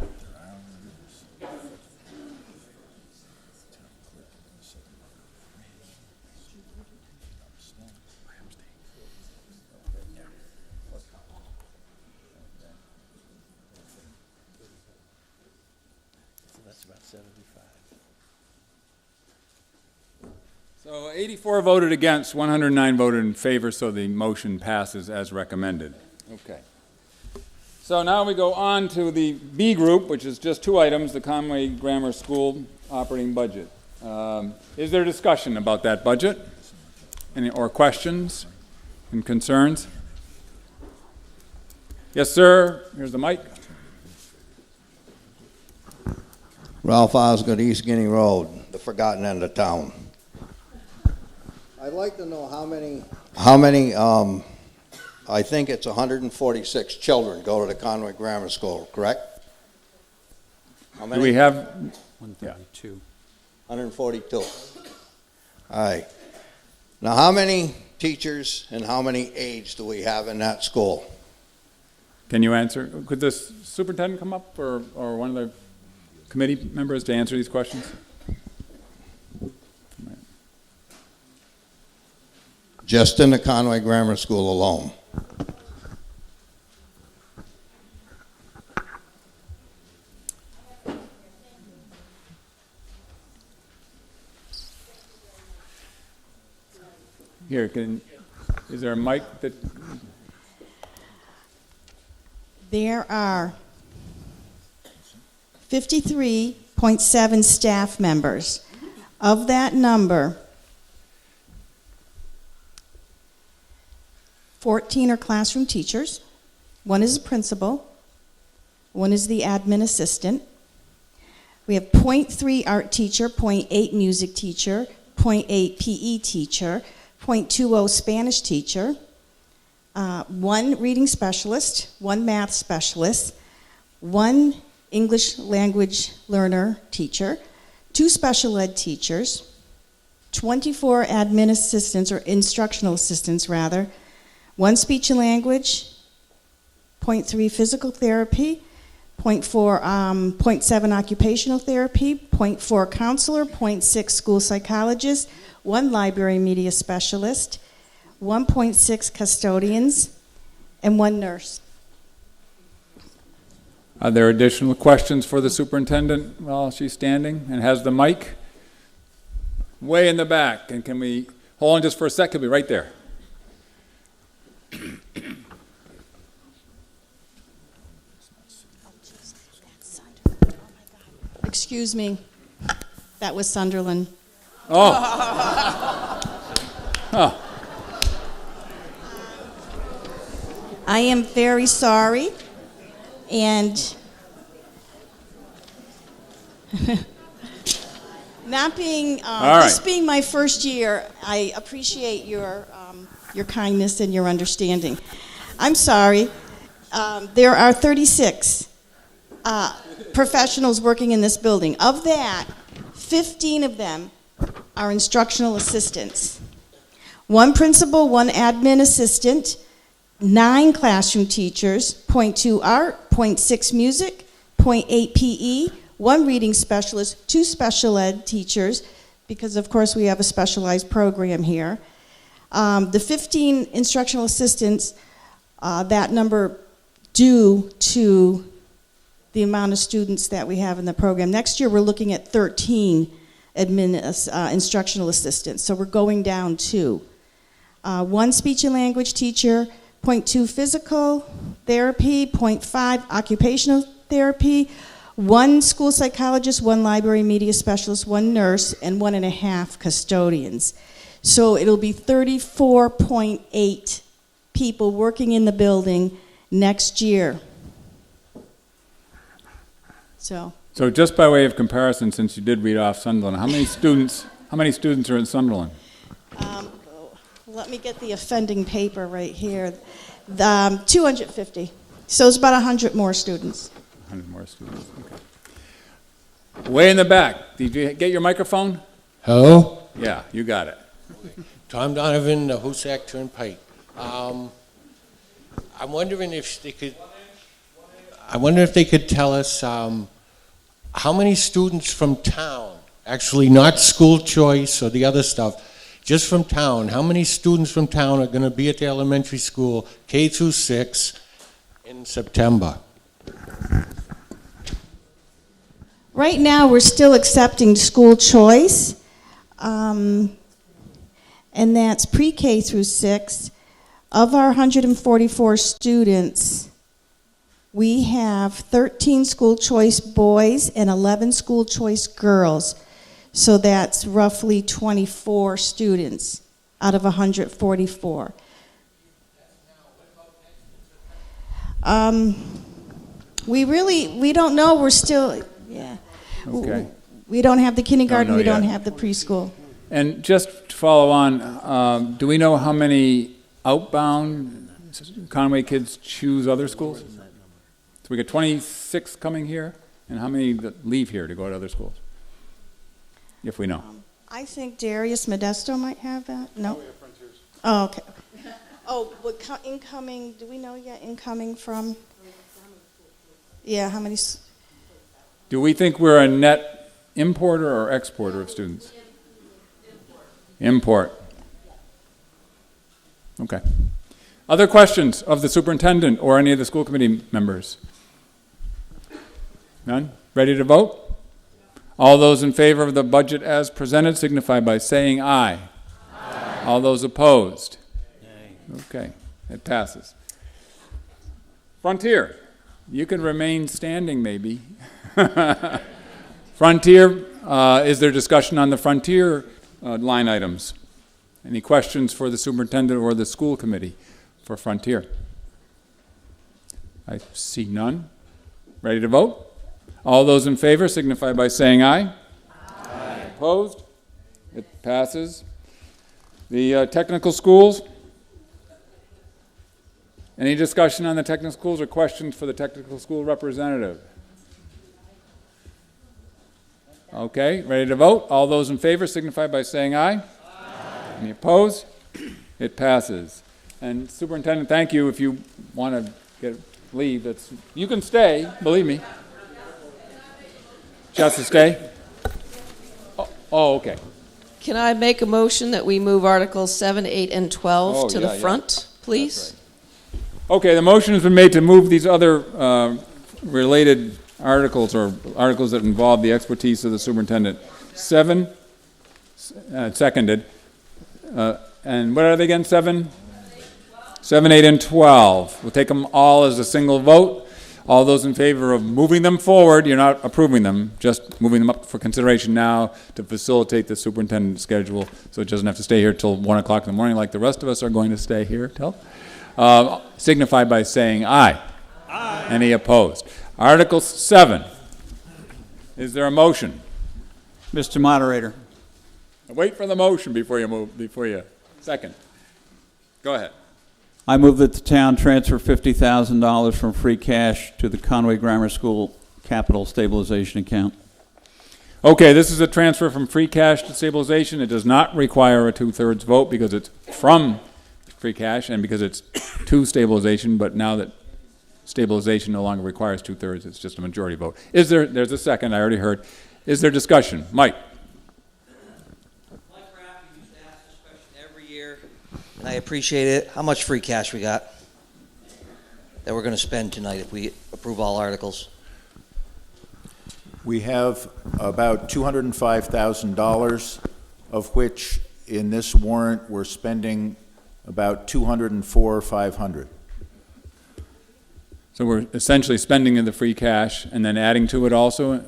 That's about 75. So 84 voted against, 109 voted in favor, so the motion passes as recommended. Okay. So now we go on to the B group, which is just two items, the Conway Grammar School operating budget. Is there discussion about that budget? Any or questions and concerns? Yes, sir. Here's the mic. Ralph Osgood, East Guinea Road, the forgotten end of town. I'd like to know how many, I think it's 146 children go to the Conway Grammar School, correct? How many? Do we have 132. 142. All right. Now, how many teachers and how many aides do we have in that school? Can you answer? Could the superintendent come up or one of the committee members to answer these questions? Just in the Conway Grammar School alone. Here, is there a mic that? There are 53.7 staff members. Of that number, 14 are classroom teachers, one is a principal, one is the admin assistant. We have 0.3 art teacher, 0.8 music teacher, 0.8 PE teacher, 0.20 Spanish teacher, one reading specialist, one math specialist, one English language learner teacher, 2 special ed teachers, 24 admin assistants, or instructional assistants rather, 1 speech and language, 0.3 physical therapy, 0.7 occupational therapy, 0.4 counselor, 0.6 school psychologist, 1 library media specialist, 1.6 custodians, and 1 nurse. Are there additional questions for the superintendent while she's standing and has the mic? Way in the back. And can we hold on just for a second? Be right there. Excuse me, that was Sunderland. Oh. Huh. I am very sorry, and not being this being my first year, I appreciate your kindness and your understanding. I'm sorry. There are 36 professionals working in this building. Of that, 15 of them are instructional assistants. 1 principal, 1 admin assistant, 9 classroom teachers, 0.2 art, 0.6 music, 0.8 PE, 1 reading specialist, 2 special ed teachers, because of course we have a specialized program here. The 15 instructional assistants, that number due to the amount of students that we have in the program. Next year we're looking at 13 instructional assistants, so we're going down 2. 1 speech and language teacher, 0.2 physical therapy, 0.5 occupational therapy, 1 school psychologist, 1 library media specialist, 1 nurse, and 1.5 custodians. So it'll be 34.8 people working in the building next year. So just by way of comparison, since you did read off Sunderland, how many students are in Sunderland? Let me get the offending paper right here. 250. So it's about 100 more students. 100 more students, okay. Way in the back, did you get your microphone? Hello? Yeah, you got it. Tom Donovan, the Hoosac Turnpike. I'm wondering if they could. I wonder if they could tell us how many students from town, actually not school choice or the other stuff, just from town. How many students from town are going to be at the elementary school K through 6 in September? Right now, we're still accepting school choice, and that's pre-K through 6. Of our 144 students, we have 13 school choice boys and 11 school choice girls. So that's roughly 24 students out of 144. We don't know. We're still, yeah. Okay. We don't have the kindergarten, Don't know we don't yet. have the preschool. And just to follow on, do we know how many outbound Conway kids choose other schools? So we got 26 coming here, and how many that leave here to go to other schools? If we know. I think Darius Modesto might have that. No? Oh, okay. Oh, what incoming, do we know yet incoming from? Yeah, how many? Do we think we're a net importer or exporter of students? Import. Okay. Other questions of the superintendent or any of the school committee members? None? Ready to vote? All those in favor of the budget as presented signify by saying aye. Aye. All those opposed? Nay. Okay, it passes. Frontier. You can remain standing, maybe. Frontier, is there discussion on the Frontier line items? Any questions for the superintendent or the school committee for Frontier? I see none. Ready to vote? All those in favor signify by saying aye. Aye. Opposed? It passes. The technical schools? Any discussion on the technical schools or questions for the technical school representative? Okay, ready to vote? All those in favor signify by saying aye. Aye. Any opposed? It passes. And Superintendent, thank you. If you want to leave, you can stay, believe me. Just to stay? Oh, okay. Can I make a motion that we move Articles 7, 8, and 12 to the front, please? Okay, the motion has been made to move these other related articles or articles that involve the expertise of the superintendent. 7, seconded. And what are they again? 7, 8, and 12. We'll take them all as a single vote. All those in favor of moving them forward, you're not approving them, just moving them up for consideration now to facilitate the superintendent's schedule so it doesn't have to stay here till 1 o'clock in the morning like the rest of us are going to stay here till. Signify by saying aye. Aye. Any opposed? Article 7. Is there a motion? Mr. Moderator. Wait for the motion before you second. Go ahead. I move that the town transfer $50,000 from free cash to the Conway Grammar School capital stabilization account. Okay, this is a transfer from free cash to stabilization. It does not require a 2/3 vote because it's from free cash and because it's to stabilization, but now that stabilization no longer requires 2/3, it's just a majority vote. There's a second, I already heard. Is there discussion? Mike? And I appreciate it. How much free cash we got that we're going to spend tonight if we approve all articles? We have about $205,000, of which in this warrant we're spending about $204,500. So we're essentially spending in the free cash and then adding to it also,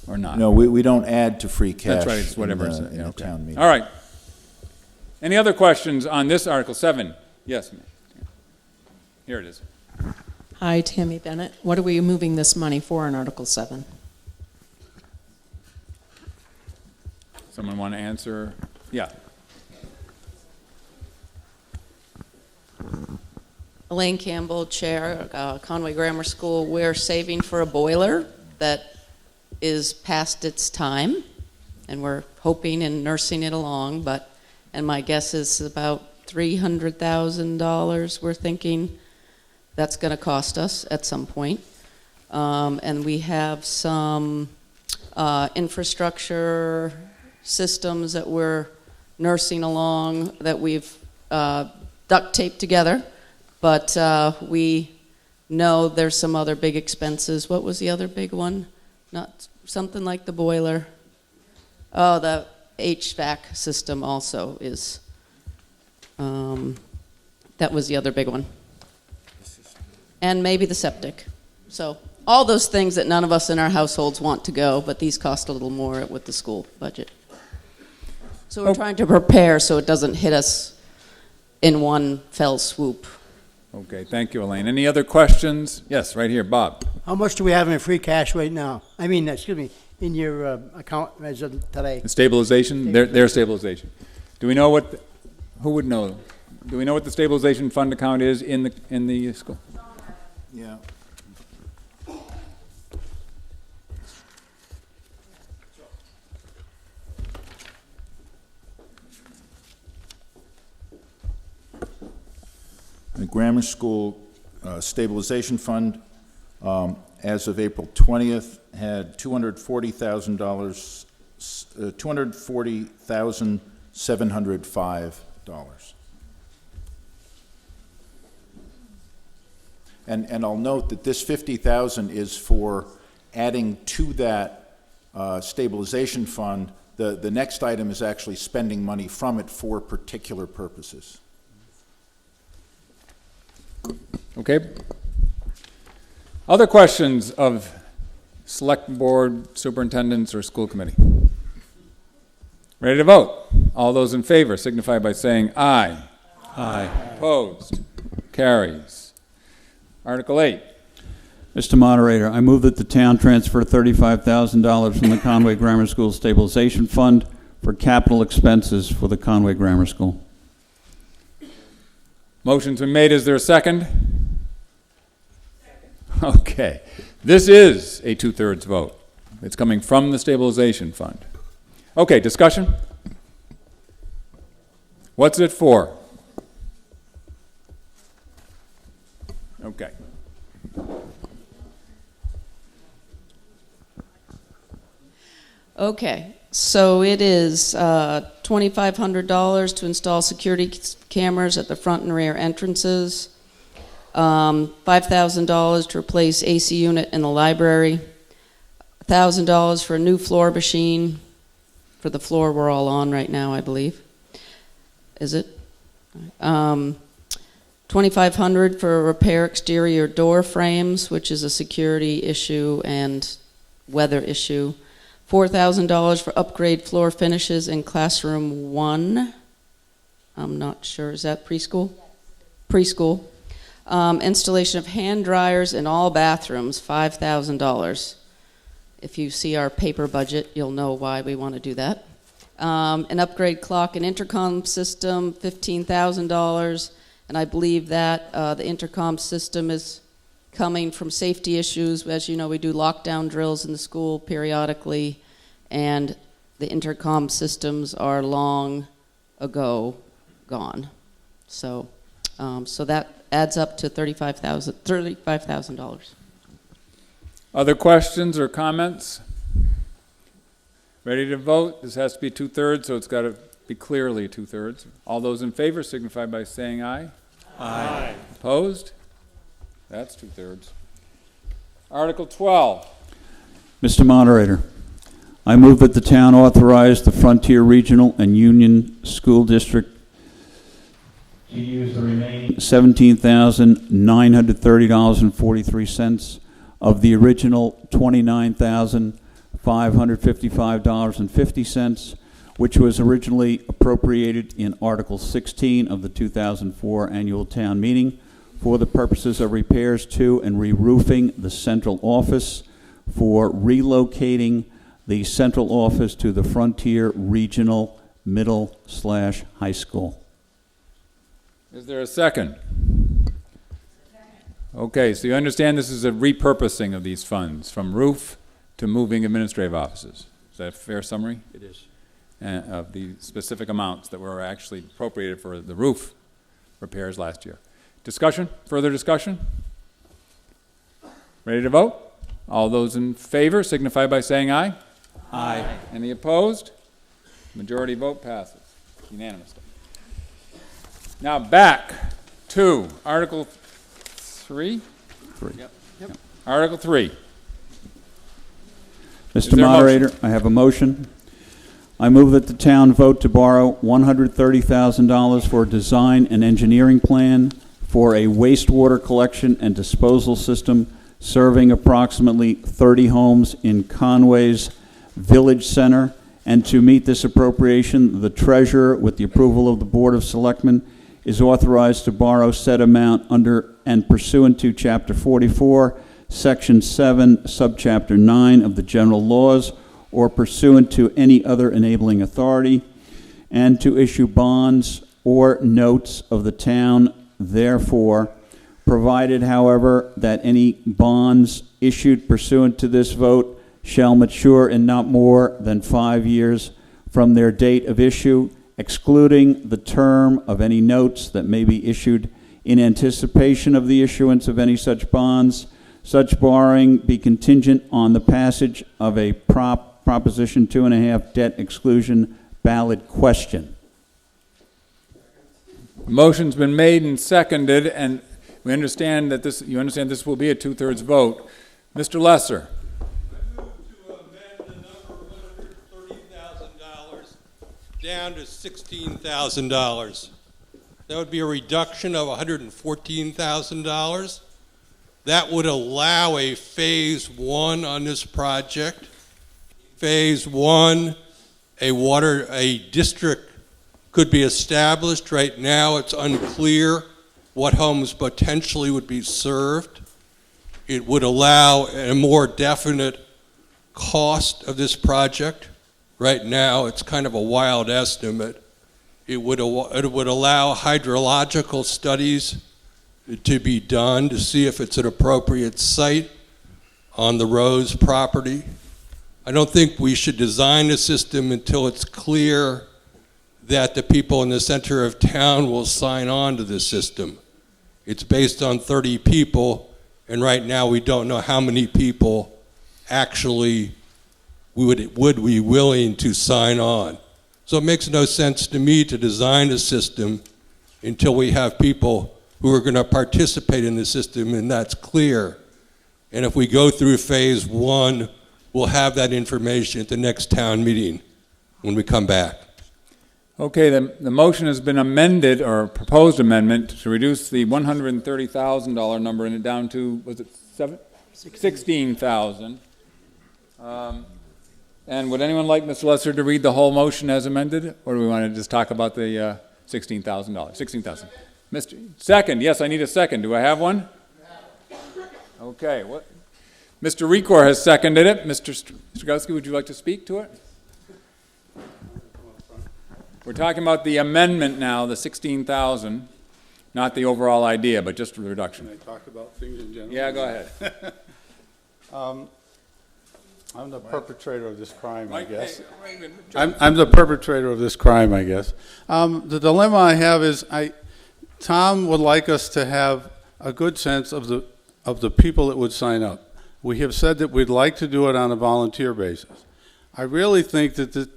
or not? No, we don't add to free cash. That's right, it's whatever in it's the okay. town meeting. All right. Any other questions on this Article 7? Yes, ma'am. Here it is. Hi, Tammy Bennett. What are we moving this money for in Article 7? Someone want to answer? Yeah. Elaine Campbell, Chair, Conway Grammar School. We're saving for a boiler that is past its time, and we're hoping and nursing it along, and my guess is about $300,000 we're thinking that's going to cost us at some point. And we have some infrastructure systems that we're nursing along that we've duct taped together, but we know there's some other big expenses. What was the other big one? Not something like the boiler. Oh, the HVAC system also is, that was the other big one. And maybe the septic. So all those things that none of us in our households want to go, but these cost a little more with the school budget. So we're trying to prepare so it doesn't hit us in one fell swoop. Okay, thank you, Elaine. Any other questions? Yes, right here, Bob. How much do we have in free cash right now? I mean, excuse me, in your account as of today? The stabilization, their stabilization. Do we know what, who would know? Do we know what the stabilization fund account is in the school? Yeah. The grammar school stabilization fund, as of April 20th, had $240,000, $240,705. And I'll note that this $50,000 is for adding to that stabilization fund. The next item is actually spending money from it for particular purposes. Okay. Other questions of select board, superintendents, or school committee? Ready to vote? All those in favor signify by saying aye. Aye. Opposed? Carries. Article 8. Mr. Moderator, I move that the town transfer $35,000 from the Conway Grammar School Stabilization Fund for capital expenses for the Conway Grammar School. Motion's been made. Is there a second? Okay. This is a 2/3 vote. It's coming from the stabilization fund. Okay, discussion? What's it for? Okay. Okay, so it is $2,500 to install security cameras at the front and rear entrances, $5,000 to replace AC unit in the library, $1,000 for a new floor machine for the floor we're all on right now, I believe. Is it? $2,500 for repair exterior door frames, which is a security issue and weather issue. $4,000 for upgrade floor finishes in classroom 1. I'm not sure, is that preschool? Preschool. Installation of hand dryers in all bathrooms, $5,000. If you see our paper budget, you'll know why we want to do that. An upgrade clock and intercom system, $15,000. And I believe that the intercom system is coming from safety issues. As you know, we do lockdown drills in the school periodically, and the intercom systems are long ago gone. So, so that adds up to $35,000. Other questions or comments? Ready to vote? This has to be 2/3, so it's got to be clearly 2/3. All those in favor signify by saying aye. Aye. Opposed? That's 2/3. Article 12. Mr. Moderator, I move that the town authorize the Frontier Regional and Union School District to use the remaining $17,930.43 of the original $29,555.50, which was originally appropriated in Article 16 of the 2004 annual town meeting for the purposes of repairs to and re-roofing the central office, for relocating the central office to the Frontier Regional Middle/High School. Is there a second? Okay, so you understand this is a repurposing of these funds from roof to moving administrative offices. Is that a fair summary? It is. Of the specific amounts that were actually appropriated for the roof repairs last year. Discussion? Further discussion? Ready to vote? All those in favor signify by saying aye. Aye. Any opposed? Majority vote passes unanimously. Now back to Article 3. Yep. Article 3. Is Mr. there a Moderator, motion? I have a motion. I move that the town vote to borrow $130,000 for a design and engineering plan for a wastewater collection and disposal system serving approximately 30 homes in Conway's Village Center, and to meet this appropriation, the treasurer, with the approval of the Board of Selectmen, is authorized to borrow said amount under and pursuant to Chapter 44, Section 7, Subchapter 9 of the General Laws, or pursuant to any other enabling authority, and to issue bonds or notes of the town therefore, provided, however, that any bonds issued pursuant to this vote shall mature in not more than 5 years from their date of issue, excluding the term of any notes that may be issued in anticipation of the issuance of any such bonds. Such borrowing be contingent on the passage of a Proposition 2.5 debt exclusion ballot question. Motion's been made and seconded, and we understand that this will be a 2/3 vote. Mr. Lesser. Down to $16,000. That would be a reduction of $114,000. That would allow a phase 1 on this project. Phase 1, a district could be established. Right now it's unclear what homes potentially would be served. It would allow a more definite cost of this project. Right now, it's kind of a wild estimate. It would allow hydrological studies to be done to see if it's an appropriate site on the Rose property. I don't think we should design a system until it's clear that the people in the center of town will sign on to this system. It's based on 30 people, and right now we don't know how many people actually would be willing to sign on. So it makes no sense to me to design a system until we have people who are going to participate in the system, and that's clear. And if we go through phase 1, we'll have that information at the next town meeting when we come back. Okay, the motion has been amended, or proposed amendment, to reduce the $130,000 number and it down to, was it 16,000. And would anyone like Mr. Lesser to read the whole motion as amended, or do we want to just talk about the $16,000? 16,000. Mr. Second, yes, I need a second. Do I have one? Okay. What? Mr. Recor has seconded it. Mr. Strugowski, would you like to speak to it? We're talking about the amendment now, the 16,000, not the overall idea, but just the reduction. Can I talk about things in general? Yeah, go ahead. I'm the perpetrator of this crime, I guess. Hey, I'm the perpetrator of this crime, I guess. The dilemma I have is Tom would like us to have a good sense of the people that would sign up. We have said that we'd like to do it on a volunteer basis. I really think that the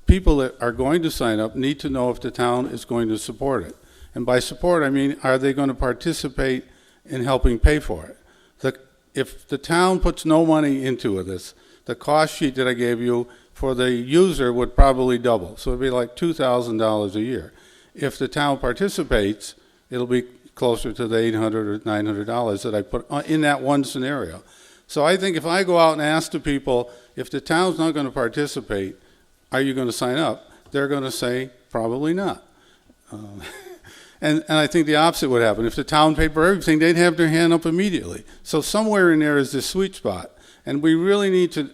people that are going to sign up need to know if the town is going to support it. And by support, I mean, are they going to participate in helping pay for it? If the town puts no money into this, the cost sheet that I gave you for the user would probably double. So it'd be like $2,000 a year. If the town participates, it'll be closer to the $800 or $900 that I put in that one scenario. So I think if I go out and ask the people, if the town's not going to participate, are you going to sign up? They're going to say, probably not. And I think the opposite would happen. If the town paid for everything, they'd have their hand up immediately. So somewhere in there is this sweet spot. And we really need to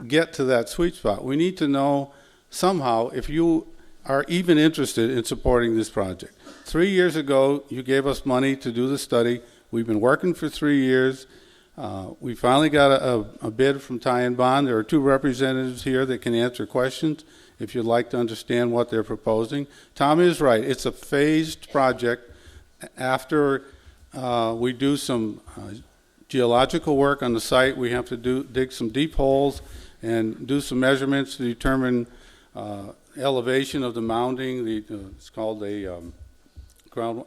get to that sweet spot. We need to know somehow if you are even interested in supporting this project. 3 years ago, you gave us money to do the study. We've been working for 3 years. We finally got a bid from Ty and Bond. There are 2 representatives here that can answer questions if you'd like to understand what they're proposing. Tom is right. It's a phased project. after we do some geological work on the site, we have to dig some deep holes and do some measurements to determine elevation of the mounding. It's called a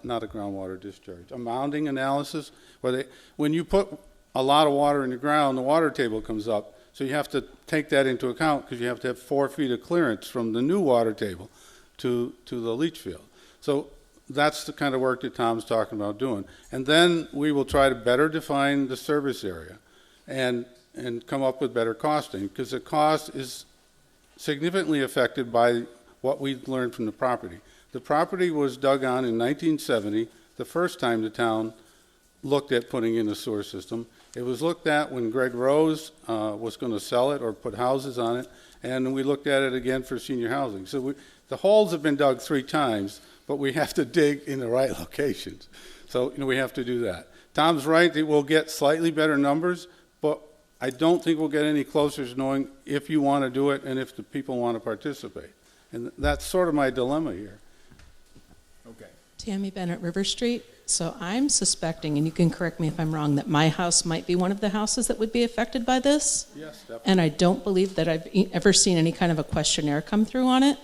not a groundwater discharge, a mounding analysis, where when you put a lot of water in the ground, the water table comes up. So you have to take that into account because you have to have 4 feet of clearance from the new water table to the leach field. So that's the kind of work that Tom's talking about doing. And then we will try to better define the service area and come up with better costing, because the cost is significantly affected by what we learned from the property. The property was dug on in 1970, the first time the town looked at putting in a sewer system. It was looked at when Greg Rose was going to sell it or put houses on it, and we looked at it again for senior housing. So the holes have been dug 3 times, but we have to dig in the right locations. So we have to do that. Tom's right, that we'll get slightly better numbers, but I don't think we'll get any closer to knowing if you want to do it and if the people want to participate. And that's sort of my dilemma here. Okay. Tammy Bennett, River Street. So I'm suspecting, and you can correct me if I'm wrong, that my house might be one of the houses that would be affected by this. Yes, definitely. And I don't believe that I've ever seen any kind of a questionnaire come through on it.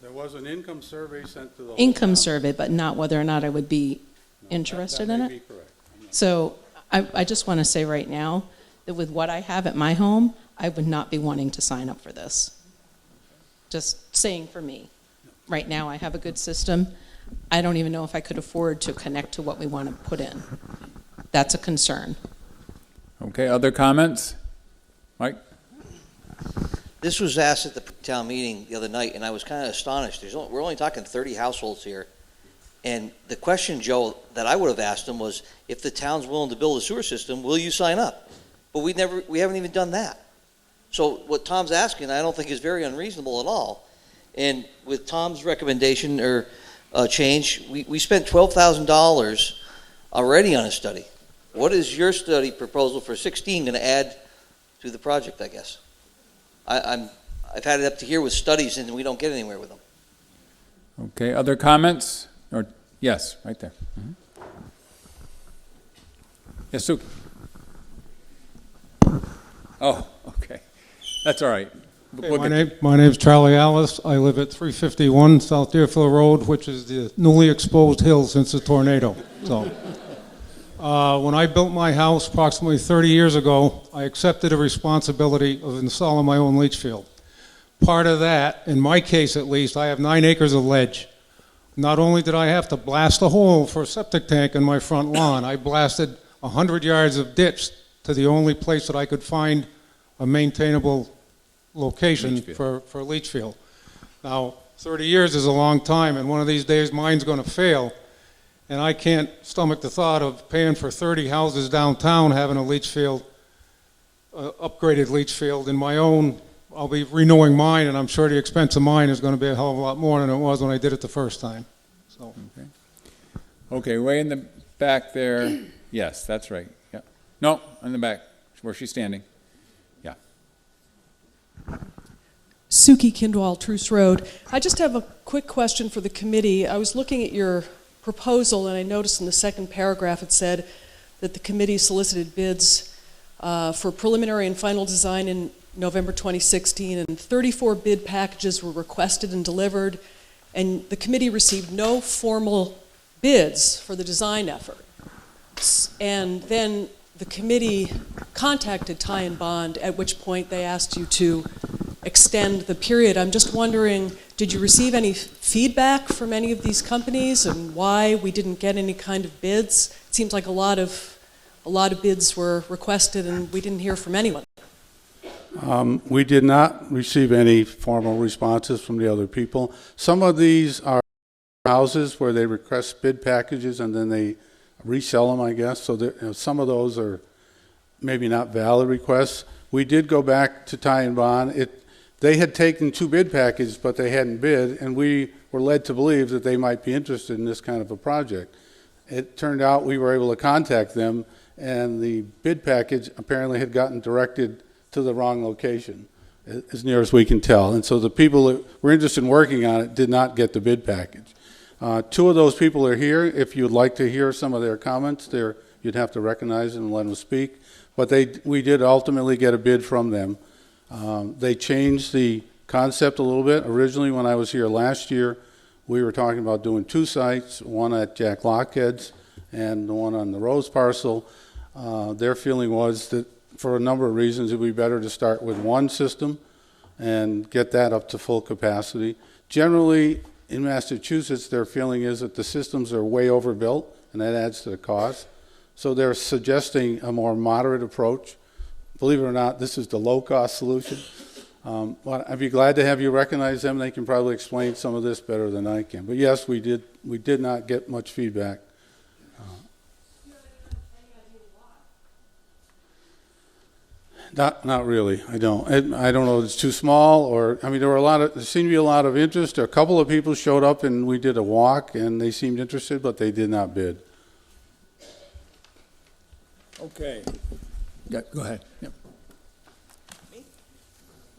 There was an income survey sent to the whole Income town. survey, but not whether or not I would be interested in That it. may be correct. So I just want to say right now that with what I have at my home, I would not be wanting to sign up for this. Just saying for me. Right now, I have a good system. I don't even know if I could afford to connect to what we want to put in. That's a concern. Okay, other comments? Mike? This was asked at the town meeting the other night, and I was kind of astonished. We're only talking 30 households here. And the question, Joe, that I would have asked him was, if the town's willing to build a sewer system, will you sign up? But we haven't even done that. So what Tom's asking, I don't think is very unreasonable at all. And with Tom's recommendation or change, we spent $12,000 already on a study. What is your study proposal for 16 going to add to the project, I guess? I've had it up to here with studies, and we don't get anywhere with them. Okay, other comments? Or yes, right there. Yes, Sue. Oh, okay. That's all right. My name's Charlie Alice. I live at 351 South Deerfield Road, which is the newly exposed hill since the tornado. So, when I built my house approximately 30 years ago, I accepted a responsibility of installing my own leach field. Part of that, in my case at least, I have 9 acres of ledge. Not only did I have to blast a hole for a septic tank in my front lawn, I blasted 100 yards of ditch to the only place that I could find a maintainable location for a leach field. Now, 30 years is a long time, and one of these days mine's going to fail, and I can't stomach the thought of paying for 30 houses downtown having a leach field, upgraded leach field. In my own, I'll be renewing mine, and I'm sure the expense of mine is going to be a hell of a lot more than it was when I did it the first time. So. Okay, way in the back there. Yes, that's right. Yeah. No, in the back, where she's standing. Yeah. Suki Kindwall, Truce Road. I just have a quick question for the committee. I was looking at your proposal, and I noticed in the second paragraph it said that the committee solicited bids for preliminary and final design in November 2016, and 34 bid packages were requested and delivered, and the committee received no formal bids for the design effort. And then the committee contacted Ty and Bond, at which point they asked you to extend the period. I'm just wondering, did you receive any feedback from any of these companies, and why we didn't get any kind of bids? It seems like a lot of bids were requested, and we didn't hear from anyone. We did not receive any formal responses from the other people. Some of these are houses where they request bid packages and then they resell them, I guess. So some of those are maybe not valid requests. We did go back to Ty and Bond. They had taken 2 bid packages, but they hadn't bid, and we were led to believe that they might be interested in this kind of a project. It turned out we were able to contact them, and the bid package apparently had gotten directed to the wrong location, as near as we can tell. And so the people that were interested in working on it did not get the bid package. Two of those people are here. If you'd like to hear some of their comments, you'd have to recognize them and let them speak. But we did ultimately get a bid from them. They changed the concept a little bit. Originally, when I was here last year, we were talking about doing two sites, one at Jack Lockhead's and the one on the Rose parcel. Their feeling was that for a number of reasons, it would be better to start with one system and get that up to full capacity. Generally, in Massachusetts, their feeling is that the systems are way overbuilt, and that adds to the cost. So they're suggesting a more moderate approach. Believe it or not, this is the low-cost solution. But I'd be glad to have you recognize them. They can probably explain some of this better than I can. But yes, we did not get much feedback. Not really. I don't know if it's too small, or I mean, there seemed to be a lot of interest. A couple of people showed up and we did a walk and they seemed interested, but they did not bid. Okay. Yeah, go ahead. Yep.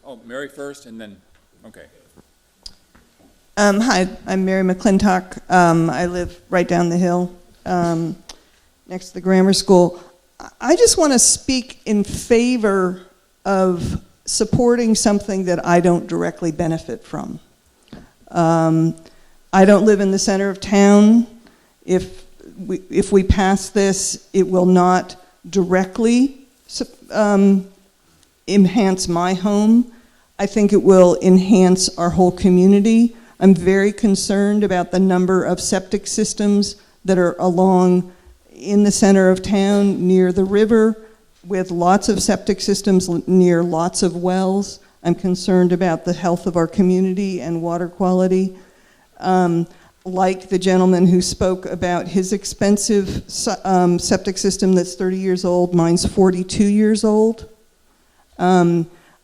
Oh, Mary first, and then, okay. Hi, I'm Mary McClintock. I live right down the hill next to the grammar school. I just want to speak in favor of supporting something that I don't directly benefit from. I don't live in the center of town. If we pass this, it will not directly enhance my home. I think it will enhance our whole community. I'm very concerned about the number of septic systems that are along in the center of town near the river, with lots of septic systems near lots of wells. I'm concerned about the health of our community and water quality. Like the gentleman who spoke about his expensive septic system that's 30 years old, mine's 42 years old.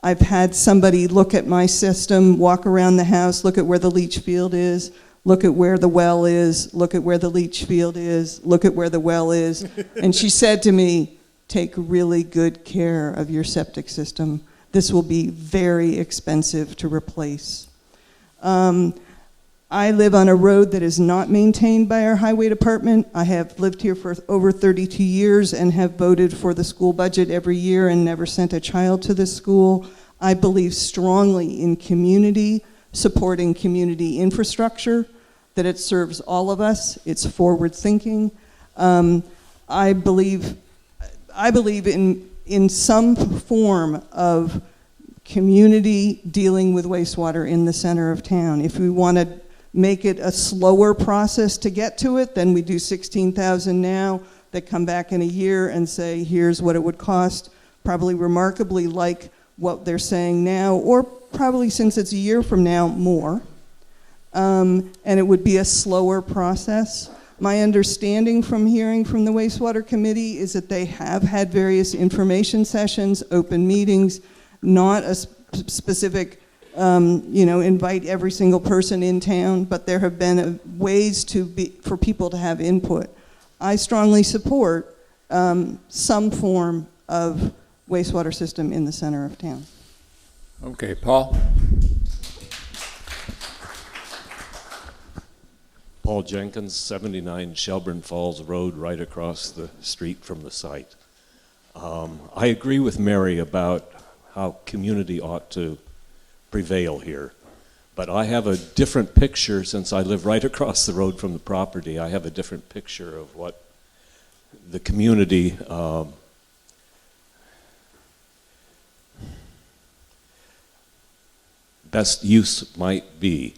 I've had somebody look at my system, walk around the house, look at where the leach field is, look at where the well is, look at where the leach field is, look at where the well is. And she said to me, take really good care of your septic system. This will be very expensive to replace. I live on a road that is not maintained by our highway department. I have lived here for over 32 years and have voted for the school budget every year and never sent a child to this school. I believe strongly in community, supporting community infrastructure, that it serves all of us. It's forward thinking. I believe in some form of community dealing with wastewater in the center of town. If we want to make it a slower process to get to it, then we do 16,000 now. They come back in a year and say, here's what it would cost, probably remarkably like what they're saying now, or probably, since it's a year from now, more. And it would be a slower process. My understanding from hearing from the wastewater committee is that they have had various information sessions, open meetings, not a specific invite every single person in town, but there have been ways for people to have input. I strongly support some form of wastewater system in the center of town. Okay, Paul? Paul Jenkins, 79 Shelburne Falls Road, right across the street from the site. I agree with Mary about how community ought to prevail here. But I have a different picture, since I live right across the road from the property. I have a different picture of what the community best use might be.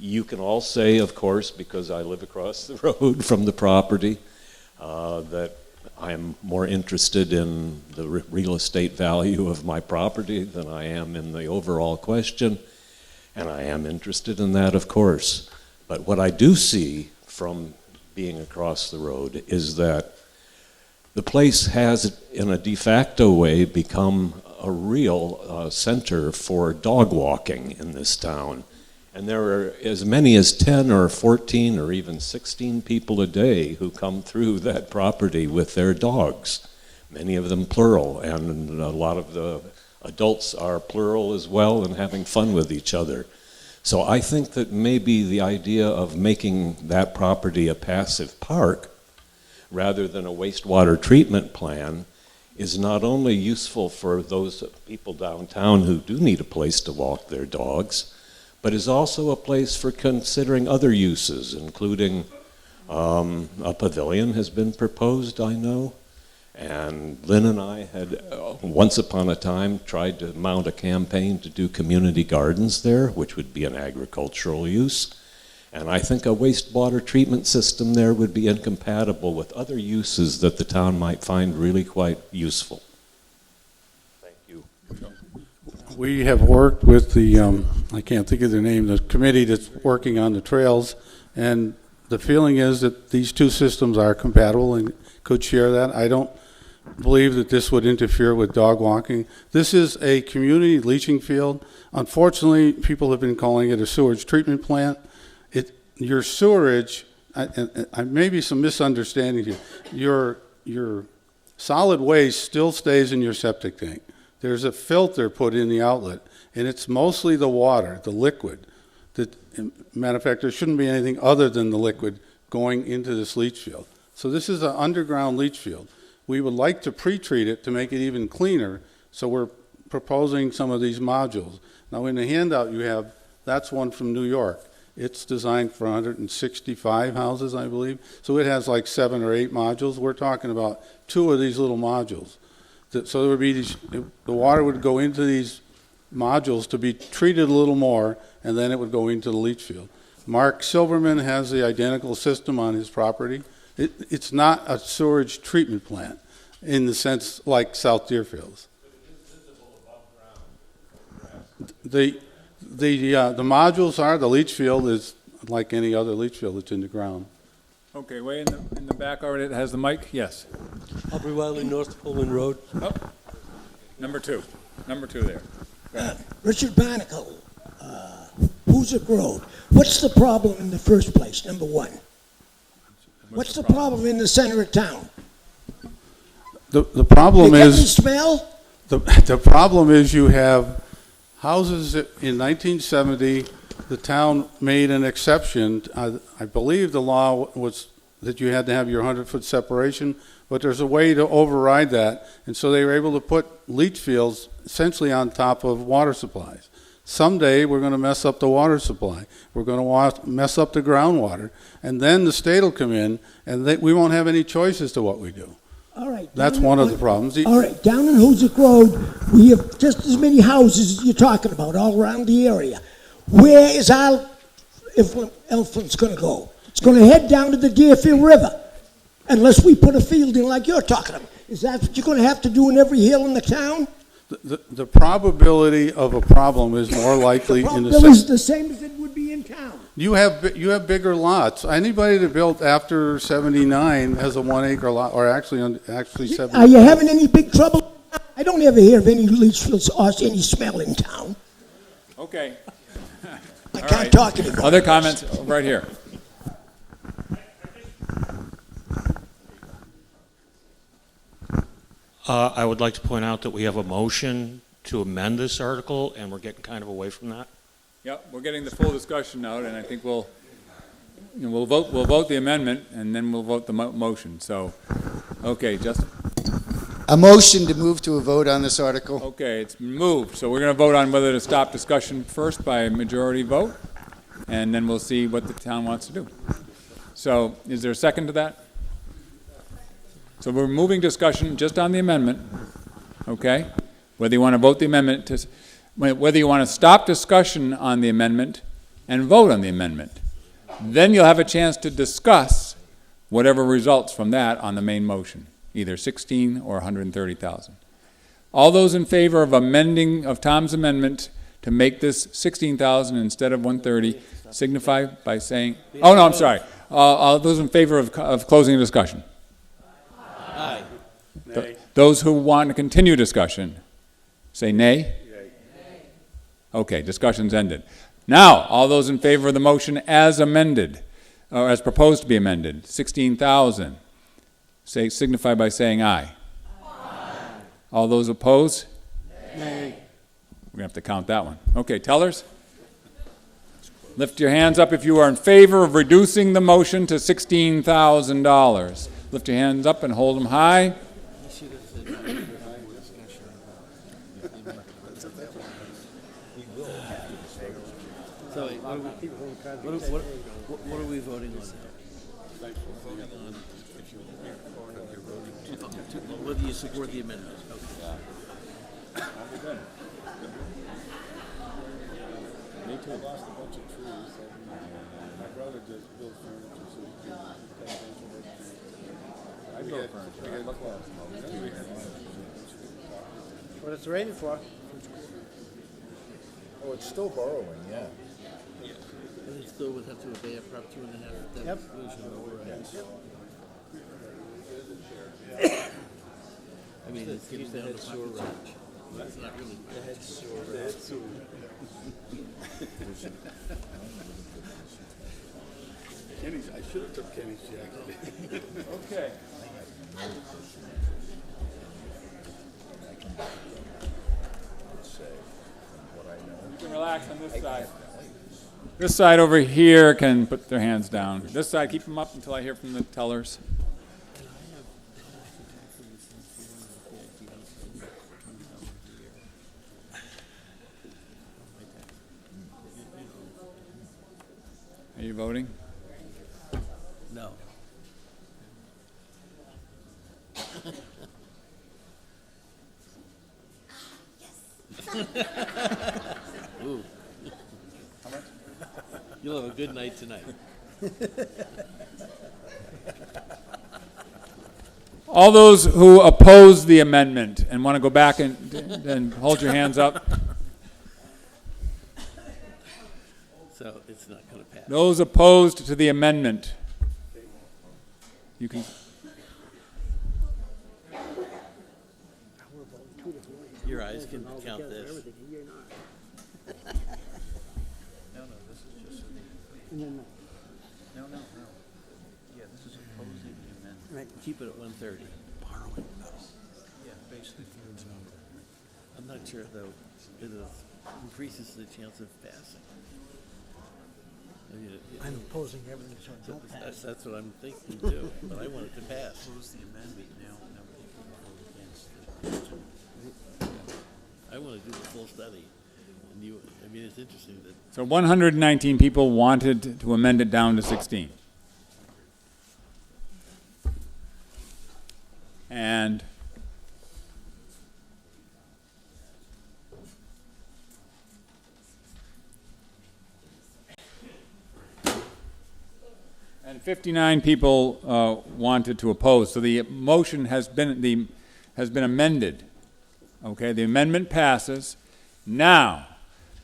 You can all say, of course, because I live across the road from the property, that I'm more interested in the real estate value of my property than I am in the overall question, and I am interested in that, of course. But what I do see from being across the road is that the place has, in a de facto way, become a real center for dog walking in this town. And there are as many as 10 or 14 or even 16 people a day who come through that property with their dogs, many of them plural, and a lot of the adults are plural as well and having fun with each other. So I think that maybe the idea of making that property a passive park rather than a wastewater treatment plan is not only useful for those people downtown who do need a place to walk their dogs, but is also a place for considering other uses, including a pavilion has been proposed, I know. And Lynn and I had, once upon a time, tried to mount a campaign to do community gardens there, which would be an agricultural use. And I think a wastewater treatment system there would be incompatible with other uses that the town might find really quite useful. Thank you. We have worked with the, I can't think of the name, the committee that's working on the trails, and the feeling is that these two systems are compatible and could share that. I don't believe that this would interfere with dog walking. This is a community leaching field. Unfortunately, people have been calling it a sewage treatment plant. Your sewerage, I may be some misunderstanding here. Your solid waste still stays in your septic tank. There's a filter put in the outlet, and it's mostly the water, the liquid. Matter of fact, there shouldn't be anything other than the liquid going into this leach field. So this is an underground leach field. We would like to pre-treat it to make it even cleaner, so we're proposing some of these modules. Now in the handout you have, that's one from New York. It's designed for 165 houses, I believe. So it has like 7 or 8 modules. We're talking about 2 of these little modules. So there would be these, the water would go into these modules to be treated a little more, and then it would go into the leach field. Mark Silverman has the identical system on his property. It's not a sewage treatment plant in the sense like South Deerfield's. The modules are, the leach field is like any other leach field that's in the ground. Okay, way in the back already, it has the mic, yes. Aubrey Wiley, North Poland Road. Oh, number two there. Richard Barnacle, Hoosick Road. What's the problem in the first place, number one? What's the problem in the center of town? The problem You is... getting smell? The problem is you have houses that in 1970, the town made an exception. I believe the law was that you had to have your 100-foot separation, but there's a way to override that, and so they were able to put leach fields essentially on top of water supplies. Someday we're going to mess up the water supply. We're going to mess up the groundwater, and then the state will come in, and we won't have any choice as to what we do. All right. That's one of the problems. All right, down in Hoosick Road, we have just as many houses as you're talking about all around the area. Where is our influence going to go? It's going to head down to the Deerfield River, unless we put a field in like you're talking about. Is that what you're going to have to do in every hill in the town? The probability of a problem is more likely in the... The is the same as it would be in town. You have bigger lots. Anybody that built after 79 has a 1 acre lot, or actually 70. Are you having any big trouble? I don't ever hear of any leach fields or any smell in town. Okay. I can't talk anymore. Other comments right here. I would like to point out that we have a motion to amend this article, and we're getting kind of away from that. Yep, we're getting the full discussion out, and I think we'll vote the amendment, and then we'll vote the motion. So, okay, Justin. A motion to move to a vote on this article. Okay, it's moved. So we're going to vote on whether to stop discussion first by majority vote, and then we'll see what the town wants to do. So, is there a second to that? So we're moving discussion just on the amendment, okay? Whether you want to vote the amendment, whether you want to stop discussion on the amendment and vote on the amendment. Then you'll have a chance to discuss whatever results from that on the main motion, either 16 or 130,000. All those in favor of amending of Tom's amendment to make this 16,000 instead of 130 signify by saying, oh no, I'm sorry. All those in favor of closing the discussion? Aye. Those who want to continue discussion, say nay. Okay, discussion's ended. Now, all those in favor of the motion as amended, or as proposed to be amended, 16,000, signify by saying aye. Aye. All those opposed? Nay. We're going to have to count that one. Okay, tellers? Lift your hands up if you are in favor of reducing the motion to $16,000. Lift your hands up and hold them high. So what are we voting on now? Whether you support the amendment. Okay. Me too. My brother just built furniture, so he can I built furniture. What it's rated for. Oh, it's still borrowing, yeah. And it still would have to obey a Prop 2.5 Yep. exclusion override. I mean, it's getting down to sewer range. That's not really. The head sewer. The head sewer. Kenny's, I should have took Kenny's jacket. Okay. You can relax on this side. This side over here can put their hands down. This side, keep them up until I hear from the tellers. Are you voting? No. Ooh. How much? You'll have a good night tonight. All those who oppose the amendment and want to go back and hold your hands up. So it's not going to pass. Those opposed to the amendment. You can. Your eyes can count this. No. Yeah, this is opposing the amendment. Right, keep it at 130. Borrowing, no. Yeah, basically. I'm not sure, though, it increases the chance of passing. I mean, I'm opposing everything, so I don't pass. That's what I'm thinking, too, but I want it to pass. Oppose the amendment now we can vote against it. I want to do the full study. And you, I mean, it's interesting that. So 119 people wanted to amend it down to 16. And and 59 people wanted to oppose. So the motion has been amended. Okay, the amendment passes. Now,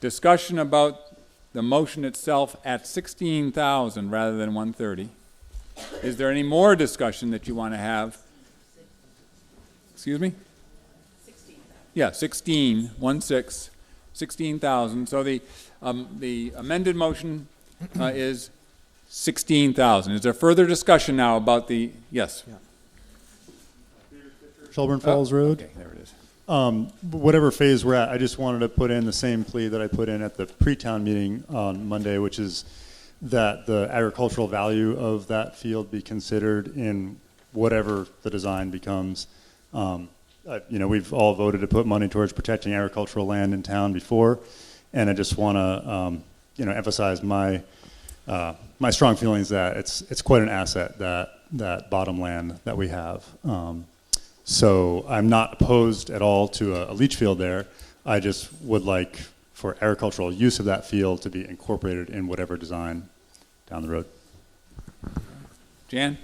discussion about the motion itself at 16,000 rather than 130. Is there any more discussion that you want to have? Excuse me? 16,000. Yeah, 16,000. So the amended motion is 16,000. Is there further discussion now about the, yes? Yeah. Shelburne Falls Road. Okay, there it is. Whatever phase we're at, I just wanted to put in the same plea that I put in at the pre-town meeting on Monday, which is that the agricultural value of that field be considered in whatever the design becomes. We've all voted to put money towards protecting agricultural land in town before, and I just want to, emphasize my strong feelings that it's quite an asset, that bottom land that we have. So I'm not opposed at all to a leach field there. I just would like for agricultural use of that field to be incorporated in whatever design down the road. Jan?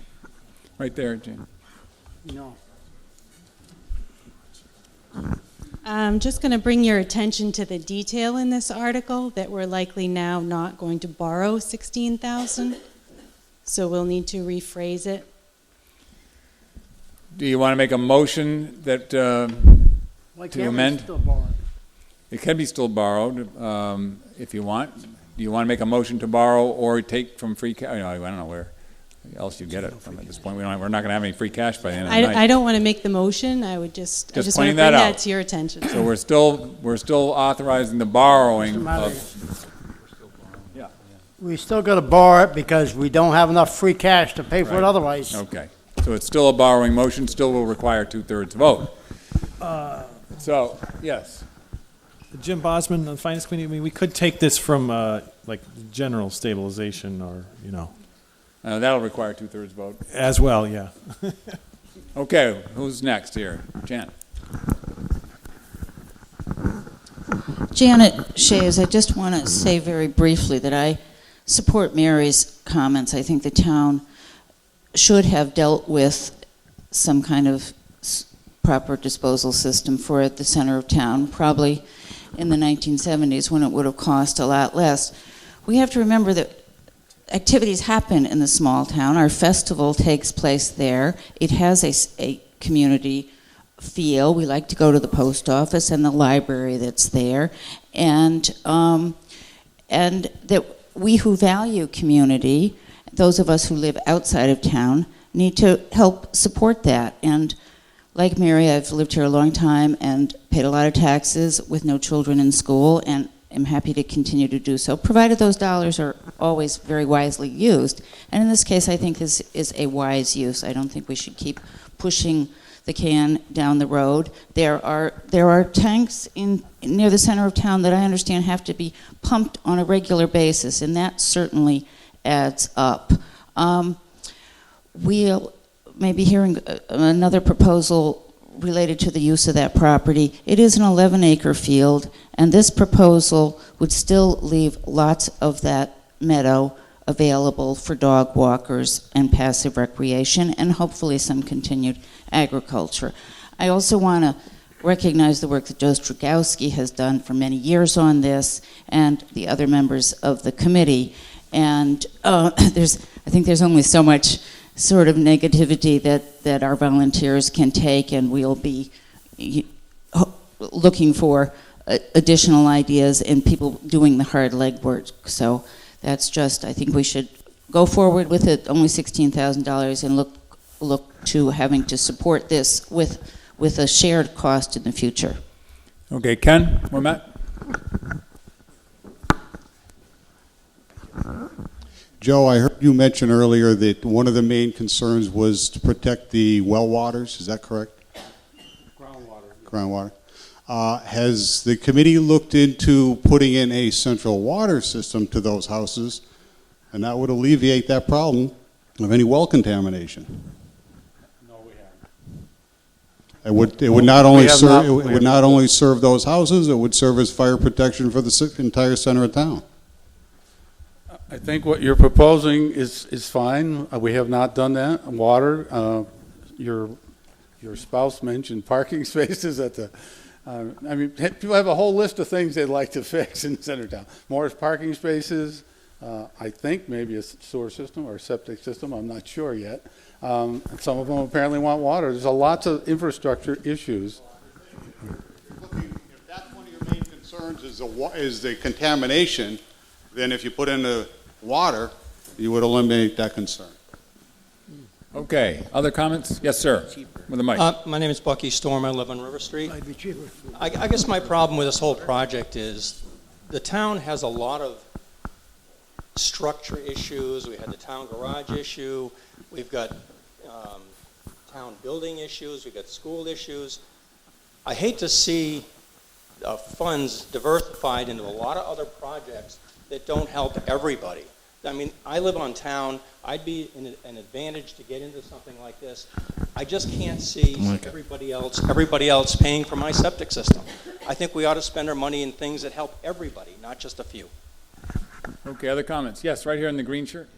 Right there, Jan. No. I'm just going to bring your attention to the detail in this article that we're likely now not going to borrow $16,000. So we'll need to rephrase it. Do you want to make a motion that to amend? Still borrowed? It can be still borrowed if you want. Do you want to make a motion to borrow or take from free cash? I don't know where else you get it from at this point. We're not going to have any free cash by the end of the night. I don't want to make the motion. I just want to bring that to your attention. So we're still authorizing the borrowing of. Yeah. We still got to borrow it because we don't have enough free cash to pay for it Right. otherwise. Okay, so it's still a borrowing motion, still will require 2/3 vote. So, yes. Jim Bosman on the Finance Committee, I mean, we could take this from, like, general stabilization or, you know. That'll require 2/3 vote. As well, yeah. Okay, who's next here? Jan. Janet Shays, I just want to say very briefly that I support Mary's comments. I think the town should have dealt with some kind of proper disposal system for the center of town, probably in the 1970s when it would have cost a lot less. We have to remember that activities happen in the small town. Our festival takes place there. It has a community feel. We like to go to the post office and the library that's there, and that we who value community, those of us who live outside of town, need to help support that. And like Mary, I've lived here a long time and paid a lot of taxes with no children in school, and am happy to continue to do so, provided those dollars are always very wisely used. And in this case, I think this is a wise use. I don't think we should keep pushing the can down the road. There are tanks near the center of town that I understand have to be pumped on a regular basis, and that certainly adds up. We'll maybe hearing another proposal related to the use of that property. It is an 11-acre field, and this proposal would still leave lots of that meadow available for dog walkers and passive recreation, and hopefully some continued agriculture. I also want to recognize the work that Joe Strugowski has done for many years on this, and the other members of the committee. And I think there's only so much sort of negativity that our volunteers can take, and we'll be looking for additional ideas and people doing the hard legwork. So that's just, I think we should go forward with it, only $16,000, and look to having to support this with a shared cost in the future. Okay, Ken, we're met. Joe, I heard you mention earlier that one of the main concerns was to protect the well waters. Is that correct? Groundwater. Has the committee looked into putting in a central water system to those houses, and that would alleviate that problem of any well contamination? No, we haven't. It would not only serve those houses, it would serve as fire protection for the entire center of town. I think what you're proposing is fine. We have not done that. Water, your spouse mentioned parking spaces at the, I mean, people have a whole list of things they'd like to fix in Centertown. More parking spaces, I think maybe a sewer system or a septic system, I'm not sure yet. Some of them apparently want water. There's lots of infrastructure issues. If that's one of your main concerns is the contamination, then if you put in the water, you would eliminate that concern. Okay, other comments? Yes, sir, with the mic. My name is Bucky Storm. I live on River Street. I guess my problem with this whole project is the town has a lot of structure issues. We had the town garage issue. We've got town building issues. We've got school issues. I hate to see funds diversified into a lot of other projects that don't help everybody. I mean, I live on town. I'd be an advantage to get into something like this. I just can't see everybody else paying for my septic system. I think we ought to spend our money in things that help everybody, not just a few. Okay, other comments? Yes, right here in the green shirt.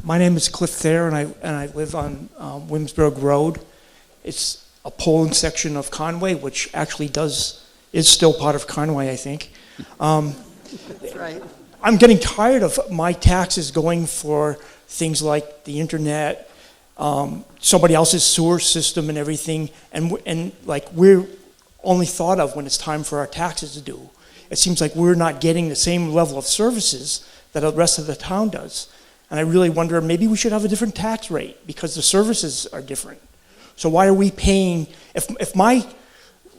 My name is Cliff Thayer, and I live on Williamsburg Road. It's a polling section of Conway, which actually is still part of Conway, I think. That's right. I'm getting tired of my taxes going for things like the internet, somebody else's sewer system and everything, and like we're only thought of when it's time for our taxes to due. It seems like we're not getting the same level of services that the rest of the town does. And I really wonder, maybe we should have a different tax rate because the services are different. So why are we paying, if my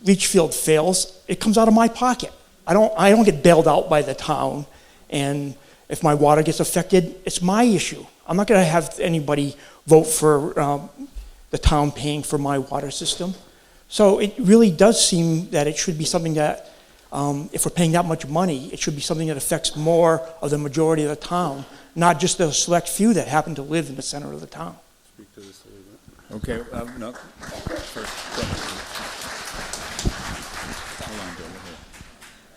leach field fails, it comes out of my pocket. I don't get bailed out by the town, and if my water gets affected, it's my issue. I'm not going to have anybody vote for the town paying for my water system. So it really does seem that it should be something that, if we're paying that much money, it should be something that affects more of the majority of the town, not just the select few that happen to live in the center of the town. Okay, no. First,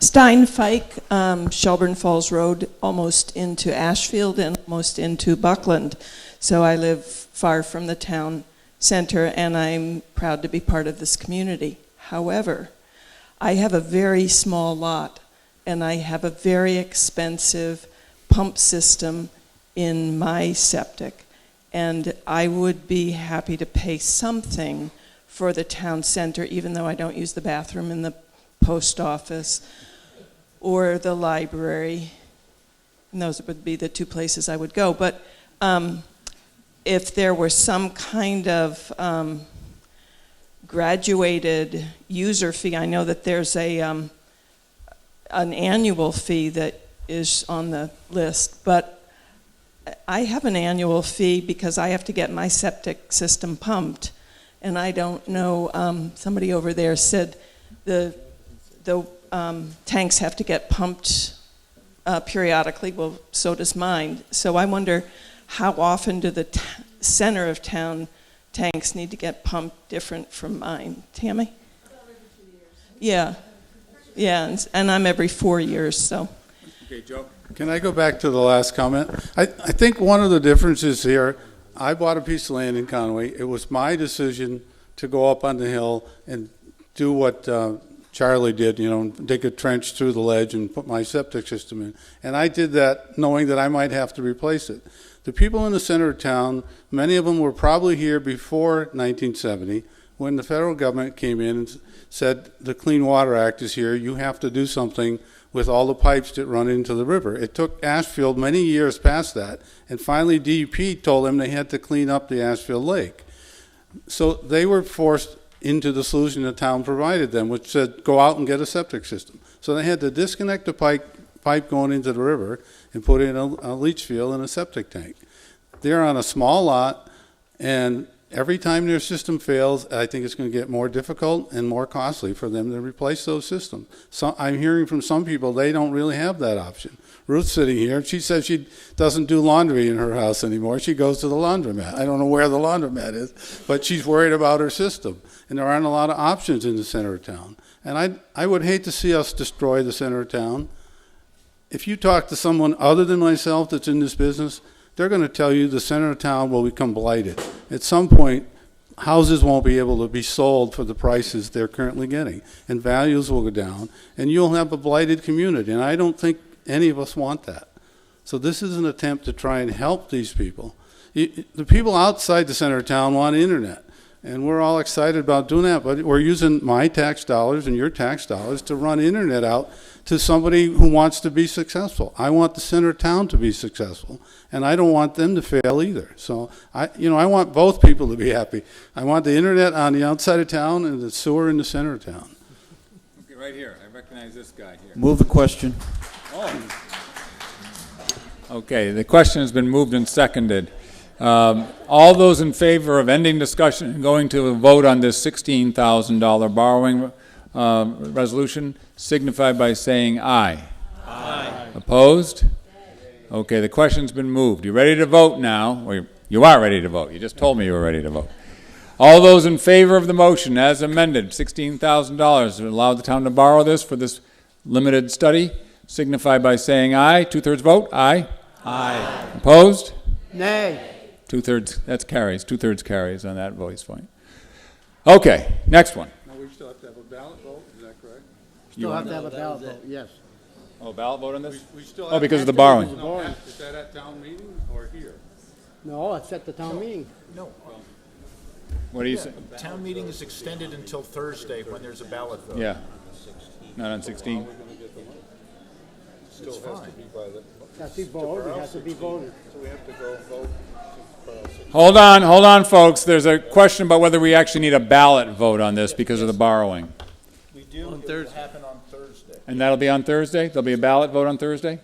Stein Fike, Shelburne Falls Road, almost into Ashfield and almost into Buckland. So I live far from the town center, and I'm proud to be part of this community. However, I have a very small lot, and I have a very expensive pump system in my septic, and I would be happy to pay something for the town center, even though I don't use the bathroom in the post office or the library, and those would be the two places I would go. But if there were some kind of graduated user fee, I know that there's an annual fee that is on the list, but I have an annual fee because I have to get my septic system pumped, and I don't know, somebody over there said the tanks have to get pumped periodically. Well, so does mine. So I wonder, how often do the center of town tanks need to get pumped different from mine? Tammy? About every 2 years. Yeah. Yeah, and I'm every 4 years, so. Okay, Joe? Can I go back to the last comment? I think one of the differences here, I bought a piece of land in Conway. It was my decision to go up on the hill and do what Charlie did, dig a trench through the ledge and put my septic system in. And I did that knowing that I might have to replace it. The people in the center of town, many of them were probably here before 1970, when the federal government came in and said, the Clean Water Act is here, you have to do something with all the pipes that run into the river. It took Ashfield many years past that, and finally DEP told them they had to clean up the Ashfield Lake. So they were forced into the solution the town provided them, which said, go out and get a septic system. So they had to disconnect the pipe going into the river and put in a leach field and a septic tank. They're on a small lot, and every time their system fails, I think it's going to get more difficult and more costly for them to replace those systems. So I'm hearing from some people they don't really have that option. Ruth's sitting here. She says she doesn't do laundry in her house anymore. She goes to the laundromat. I don't know where the laundromat is, but she's worried about her system. And there aren't a lot of options in the center of town. And I would hate to see us destroy the center of town. If you talk to someone other than myself that's in this business, they're going to tell you the center of town will become blighted. At some point, houses won't be able to be sold for the prices they're currently getting, and values will go down, and you'll have a blighted community. And I don't think any of us want that. So this is an attempt to try and help these people. The people outside the center of town want internet, and we're all excited about doing that, but we're using my tax dollars and your tax dollars to run internet out to somebody who wants to be successful. I want the center of town to be successful, and I don't want them to fail either. So I want both people to be happy. I want the internet on the outside of town and the sewer in the center of town. Okay, right here. I recognize this guy here. Move the question. Oh. Okay, the question has been moved and seconded. All those in favor of ending discussion and going to a vote on this $16,000 borrowing resolution signify by saying aye. Aye. Opposed? Okay, the question's been moved. You ready to vote now? Or you are ready to vote. You just told me you were ready to vote. All those in favor of the motion as amended, $16,000 to allow the town to borrow this for this limited study, signify by saying aye. Two-thirds vote? Aye. Aye. Opposed? Nay. Two-thirds, that's carries. Two-thirds carries on that voice point. Okay, next one. Now we still have to have a ballot vote, is that correct? Still have to have a ballot vote, yes. Oh, ballot vote on this? We still Oh, have because of the to- borrowing. No, is that at town meeting or here? No, it's at the town meeting. No. What do you say? Town meeting is extended until Thursday when there's a ballot vote. Yeah. Not on 16. Still has to be by the. Has to be voted, it has to be voted. So we have to go vote. Hold on, folks. There's a question about whether we actually need a ballot vote on this because of the borrowing. We do. It will happen on Thursday. And that'll be on Thursday? There'll be a ballot vote on Thursday?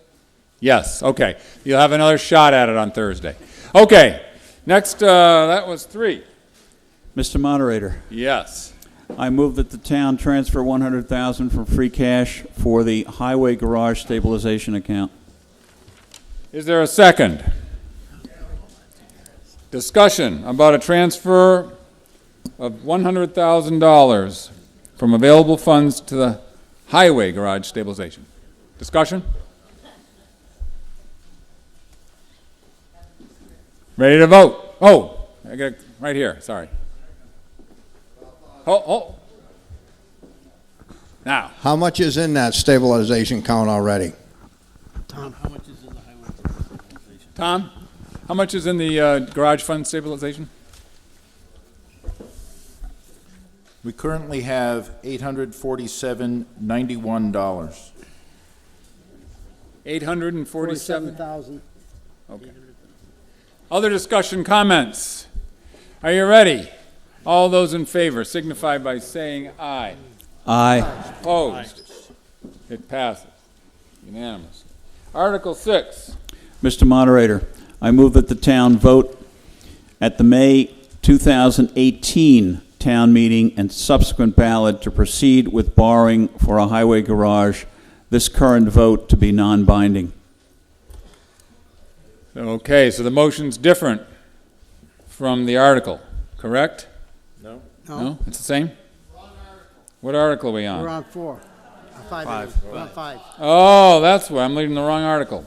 Yes, okay. You'll have another shot at it on Thursday. Okay, next, that was 3. Mr. Moderator, Yes. I move that the town transfer $100,000 from free cash for the highway garage stabilization account. Is there a second? Discussion about a transfer of $100,000 from available funds to the highway garage stabilization. Discussion? Ready to vote? Oh, I got it right here, sorry. Oh. Now. How much is in that stabilization count already? Tom, how much is in the highway stabilization? Tom, how much is in the garage fund stabilization? We currently have $847.91. 847? 47,000. Okay. Other discussion, comments? Are you ready? All those in favor signify by saying aye. Aye. Opposed? It passes. Unanimous. Article 6. Mr. Moderator, I move that the town vote at the May 2018 town meeting and subsequent ballot to proceed with borrowing for a highway garage, this current vote to be non-binding. Okay, so the motion's different from the article, correct? No. No? It's the same? What article are we on? We're on 4. 5. We're on 5. Oh, that's why I'm reading the wrong article.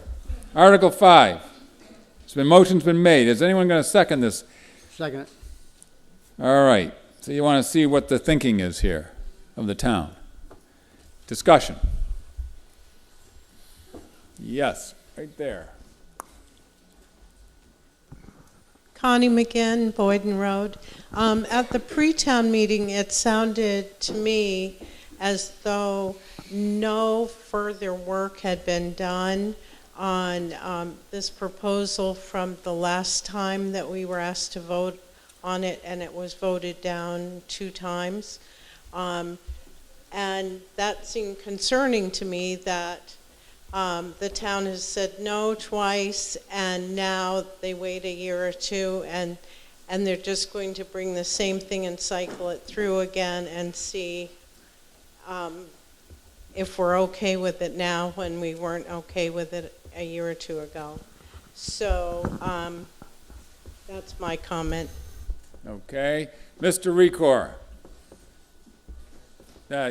Article 5. Motion's been made. Is anyone going to second this? Second it. All right. So you want to see what the thinking is here of the town. Discussion. Yes, right there. Connie McGinn, Boyden Road. At the pre-town meeting, it sounded to me as though no further work had been done on this proposal from the last time that we were asked to vote on it, and it was voted down 2 times. And that seemed concerning to me that the town has said no twice, and now they wait a year or 2, and they're just going to bring the same thing and cycle it through again and see if we're okay with it now when we weren't okay with it a year or 2 ago. So that's my comment. Okay. Mr. Recor. I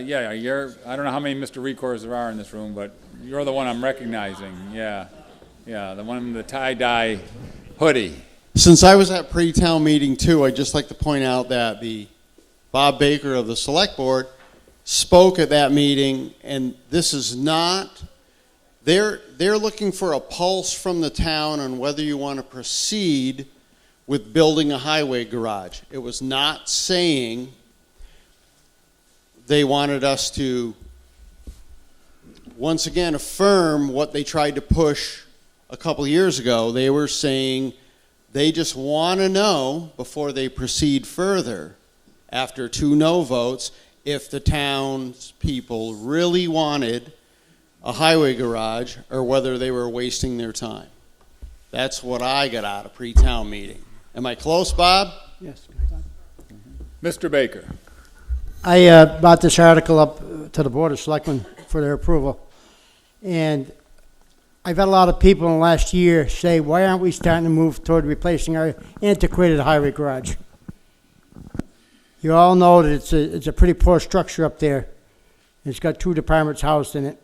don't know how many Mr. Recors there are in this room, but you're the one I'm recognizing. Yeah, the one in the tie-dye hoodie. Since I was at pre-town meeting too, I'd just like to point out that the Bob Baker of the Select Board spoke at that meeting, and this is not, they're looking for a pulse from the town on whether you want to proceed with building a highway garage. It was not saying they wanted us to once again affirm what they tried to push a couple of years ago. They were saying they just want to know before they proceed further, after 2 no votes, if the town's people really wanted a highway garage or whether they were wasting their time. That's what I got out of pre-town meeting. Am I close, Bob? Yes. Mr. Baker. I brought this article up to the Board of Selectmen for their approval. And I've had a lot of people in the last year say, why aren't we starting to move toward replacing our antiquated highway garage? You all know that it's a pretty poor structure up there. It's got 2 departments housed in it.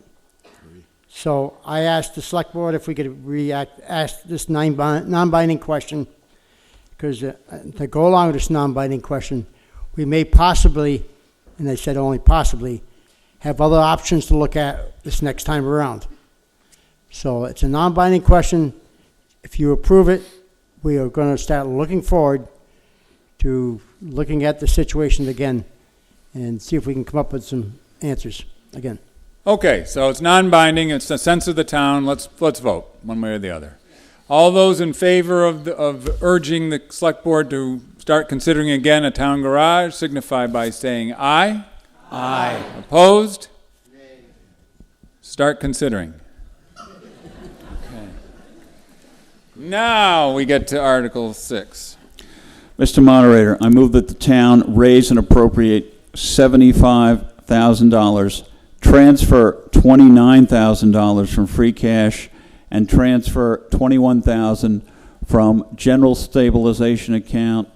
So I asked the Select Board if we could ask this non-binding question, because to go along with this non-binding question, we may possibly, and they said only possibly, have other options to look at this next time around. So it's a non-binding question. If you approve it, we are going to start looking forward to looking at the situation again and see if we can come up with some answers again. Okay, so it's non-binding. It's the sense of the town. Let's vote one way or the other. All those in favor of urging the Select Board to start considering again a town garage signify by saying aye. Aye. Opposed? Nay. start considering. Okay. Now we get to Article 6. Mr. Moderator, I move that the town raise and appropriate $75,000, transfer $29,000 from free cash, and transfer $21,000 from general stabilization account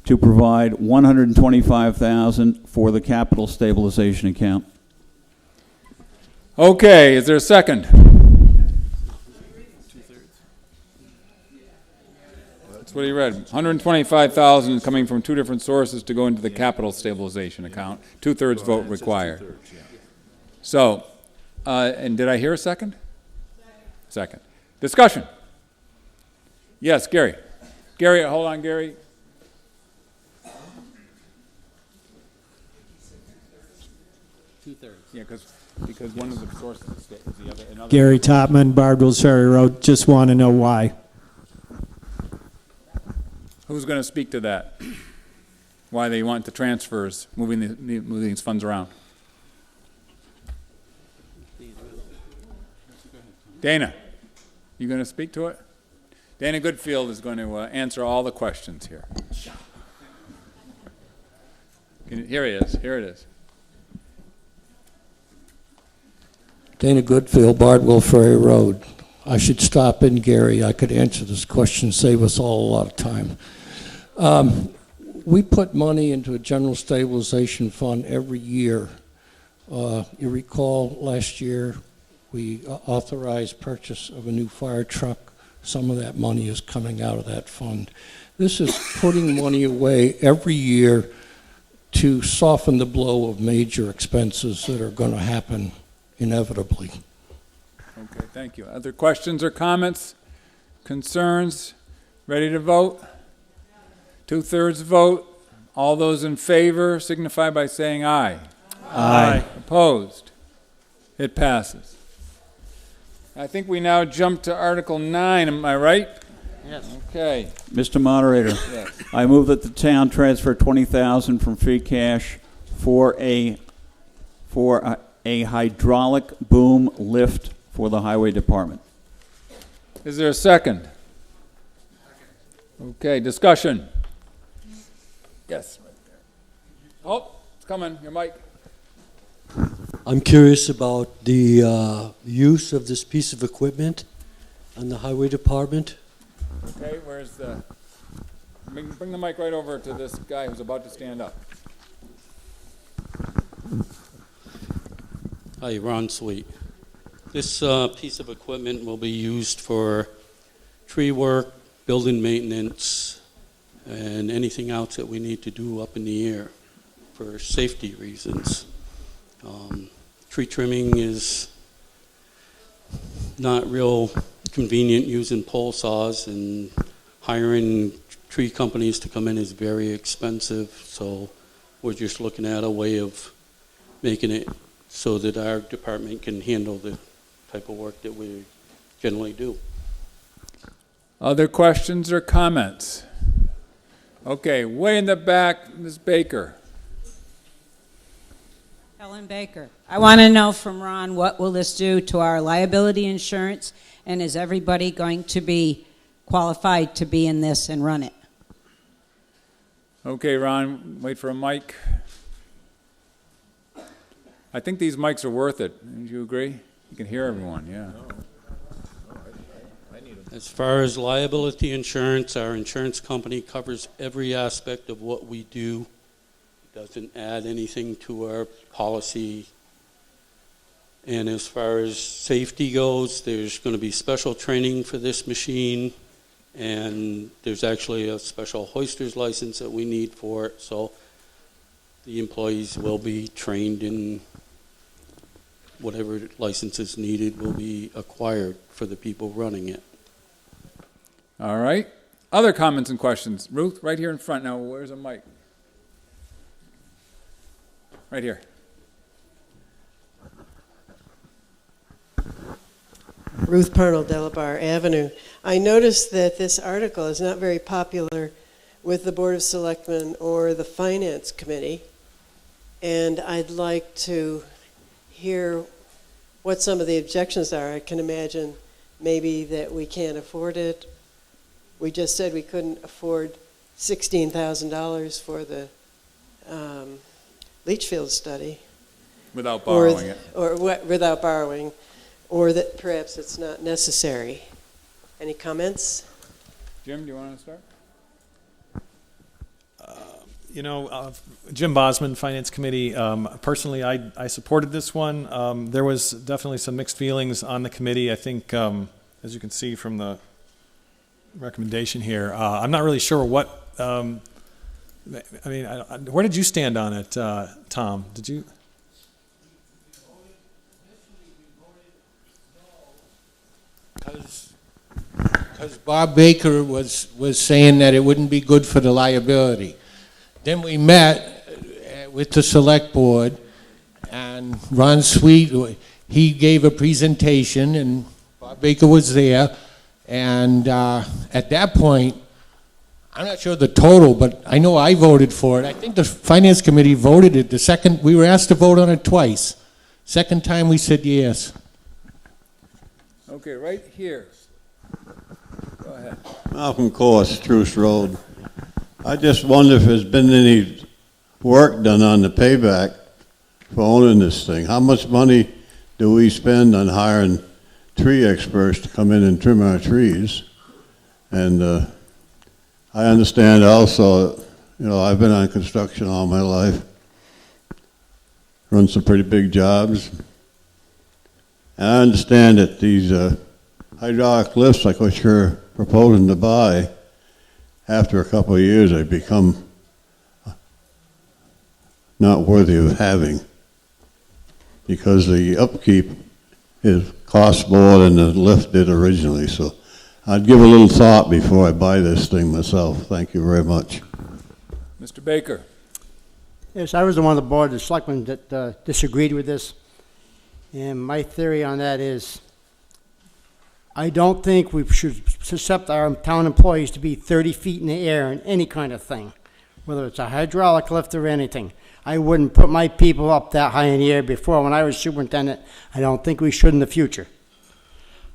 to provide $125,000 for the capital stabilization account. Okay, is there a second? That's what he read. $125,000 coming from two different sources to go into the capital stabilization account. 2/3 vote required. So, and did I hear a second? Second. Discussion. Yes, Gary. Gary, hold on, Gary. Yeah, because one of the sources is the other. Another. Gary Topman, Bardwell's Ferry Road. Just want to know why. Who's going to speak to that? Why they want the transfers, moving these funds around? Dana, you going to speak to it? Dana Goodfield is going to answer all the questions here. Here he is. Here it is. Dana Goodfield, Bardwell Ferry Road. I should stop in, Gary. I could answer this question, save us all a lot of time. We put money into a general stabilization fund every year. You recall last year we authorized purchase of a new fire truck. Some of that money is coming out of that fund. This is putting money away every year to soften the blow of major expenses that are going to happen inevitably. Okay, thank you. Other questions or comments? Concerns? Ready to vote? 2/3 vote. All those in favor signify by saying aye. Aye. Opposed? It passes. I think we now jump to Article 9, am I right? Yes. Okay. Mr. Moderator, Yes. I move that the town transfer $20,000 from free cash for a hydraulic boom lift for the highway department. Is there a second? Okay, discussion. Yes. Right there. Oh, it's coming. Your mic. I'm curious about the use of this piece of equipment on the highway department. Okay, where's the... Bring the mic right over to this guy who's about to stand up. Hi, Ron Sweet. This piece of equipment will be used for tree work, building maintenance, and anything else that we need to do up in the air for safety reasons. Tree trimming is not real convenient using pole saws, and hiring tree companies to come in is very expensive, so we're just looking at a way of making it so that our department can handle the type of work that we generally do. Other questions or comments? Okay, way in the back, Ms. Baker. Helen Baker. I want to know from Ron, what will this do to our liability insurance, and is everybody going to be qualified to be in this and run it? Okay, Ron, wait for a mic. I think these mics are worth it. Do you agree? You can hear everyone, yeah. As far as liability insurance, our insurance company covers every aspect of what we do. It doesn't add anything to our policy. And as far as safety goes, there's going to be special training for this machine, and there's actually a special hoister's license that we need for it, so the employees will be trained in whatever licenses needed will be acquired for the people running it. All right. Other comments and questions? Ruth, right here in front. Now, where's a mic? Right here. Ruth Parnell, Delabar Avenue. I noticed that this article is not very popular with the Board of Selectmen or the Finance Committee, and I'd like to hear what some of the objections are. I can imagine maybe that we can't afford it. We just said we couldn't afford $16,000 for the leach field study. Without borrowing it. Or without borrowing, or that perhaps it's not necessary. Any comments? Jim, do you want to start? Jim Bosman, Finance Committee. Personally, I supported this one. There was definitely some mixed feelings on the committee. I think, as you can see from the recommendation here, I'm not really sure what. Where did you stand on it, Tom? Did you? Because Bob Baker was saying that it wouldn't be good for the liability. Then we met with the select board, and Ron Sweet, he gave a presentation, and Bob Baker was there, and at that point, I'm not sure the total, but I know I voted for it. I think the Finance Committee voted it. The second, we were asked to vote on it twice. Second time we said yes. Okay, right here. Go ahead. Malcolm Course, Truce Road. I just wonder if there's been any work done on the payback for owning this thing. How much money do we spend on hiring tree experts to come in and trim our trees? And I understand also, I've been on construction all my life, run some pretty big jobs. And I understand that these hydraulic lifts, like what you're proposing to buy, after a couple of years, they become not worthy of having, because the upkeep costs more than the lift did originally. So I'd give a little thought before I buy this thing myself. Thank you very much. Mr. Baker. Yes, I was the one on the board of selectmen that disagreed with this. And my theory on that is, I don't think we should accept our town employees to be 30 feet in the air in any kind of thing, whether it's a hydraulic lift or anything. I wouldn't put my people up that high in the air before when I was superintendent. I don't think we should in the future.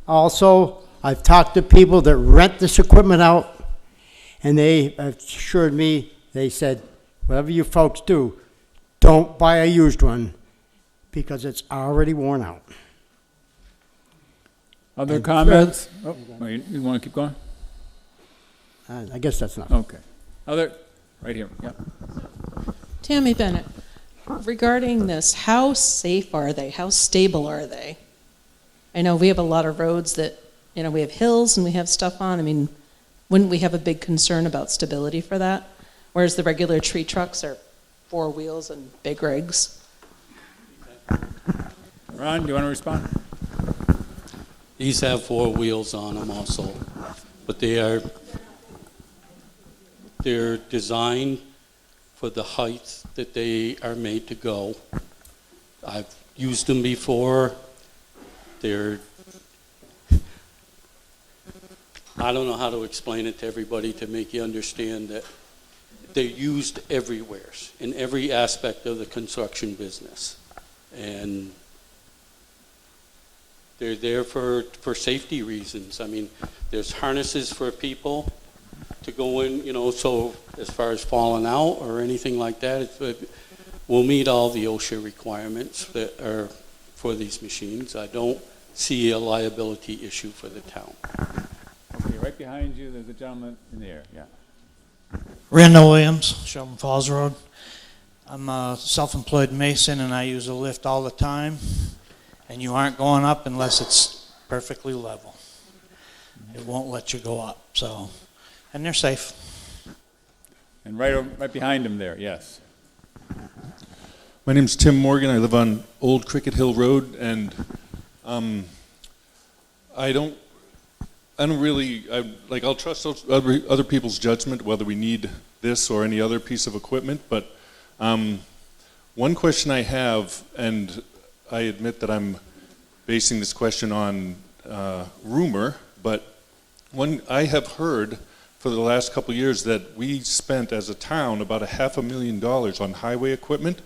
Also, I've talked to people that rent this equipment out, and they assured me, they said, whatever you folks do, don't buy a used one, because it's already worn out. Other comments? You want to keep going? I guess that's enough. Okay. Right here. Yeah. Tammy Bennett, regarding this, how safe are they? How stable are they? I know we have a lot of roads that, we have hills and we have stuff on. Wouldn't we have a big concern about stability for that? Whereas the regular tree trucks are 4 wheels and big rigs. Ron, do you want to respond? These have 4 wheels on them also, but they're designed for the height that they are made to go. I've used them before. I don't know how to explain it to everybody to make you understand that they're used everywhere, in every aspect of the construction business. And they're there for safety reasons. There's harnesses for people to go in, so as far as falling out or anything like that, we'll meet all the OSHA requirements that are for these machines. I don't see a liability issue for the town. Okay, right behind you, there's a gentleman in there. Yeah. Randall Williams, Shelburne Falls Road. I'm a self-employed mason, and I use a lift all the time. And you aren't going up unless it's perfectly level. It won't let you go up. And they're safe. And right behind him there, yes. My name's Tim Morgan. I live on Old Cricket Hill Road, and I'll trust other people's judgment whether we need this or any other piece of equipment. But one question I have, and I admit that I'm basing this question on rumor, but I have heard for the last couple of years that we spent as a town about $500,000 on highway equipment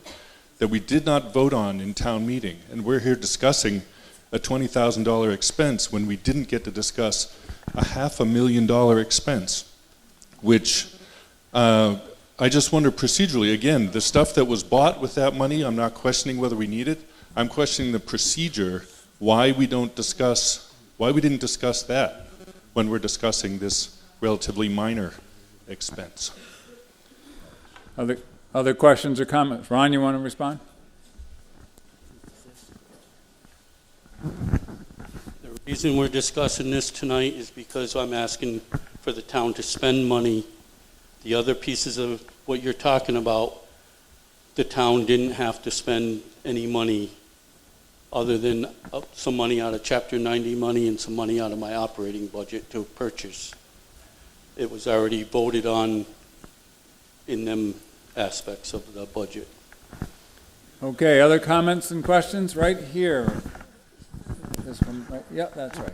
that we did not vote on in town meeting. And we're here discussing a $20,000 expense when we didn't get to discuss a $500,000 expense, which I just wonder procedurally, again, the stuff that was bought with that money, I'm not questioning whether we need it. I'm questioning the procedure, why we didn't discuss that when we're discussing this relatively minor expense. Other questions or comments? Ron, you want to respond? The reason we're discussing this tonight is because I'm asking for the town to spend money. The other pieces of what you're talking about, the town didn't have to spend any money other than some money out of Chapter 90 money and some money out of my operating budget to purchase. It was already voted on in them aspects of the budget. Okay, other comments and questions? Right here. This one, right? Yeah, that's right.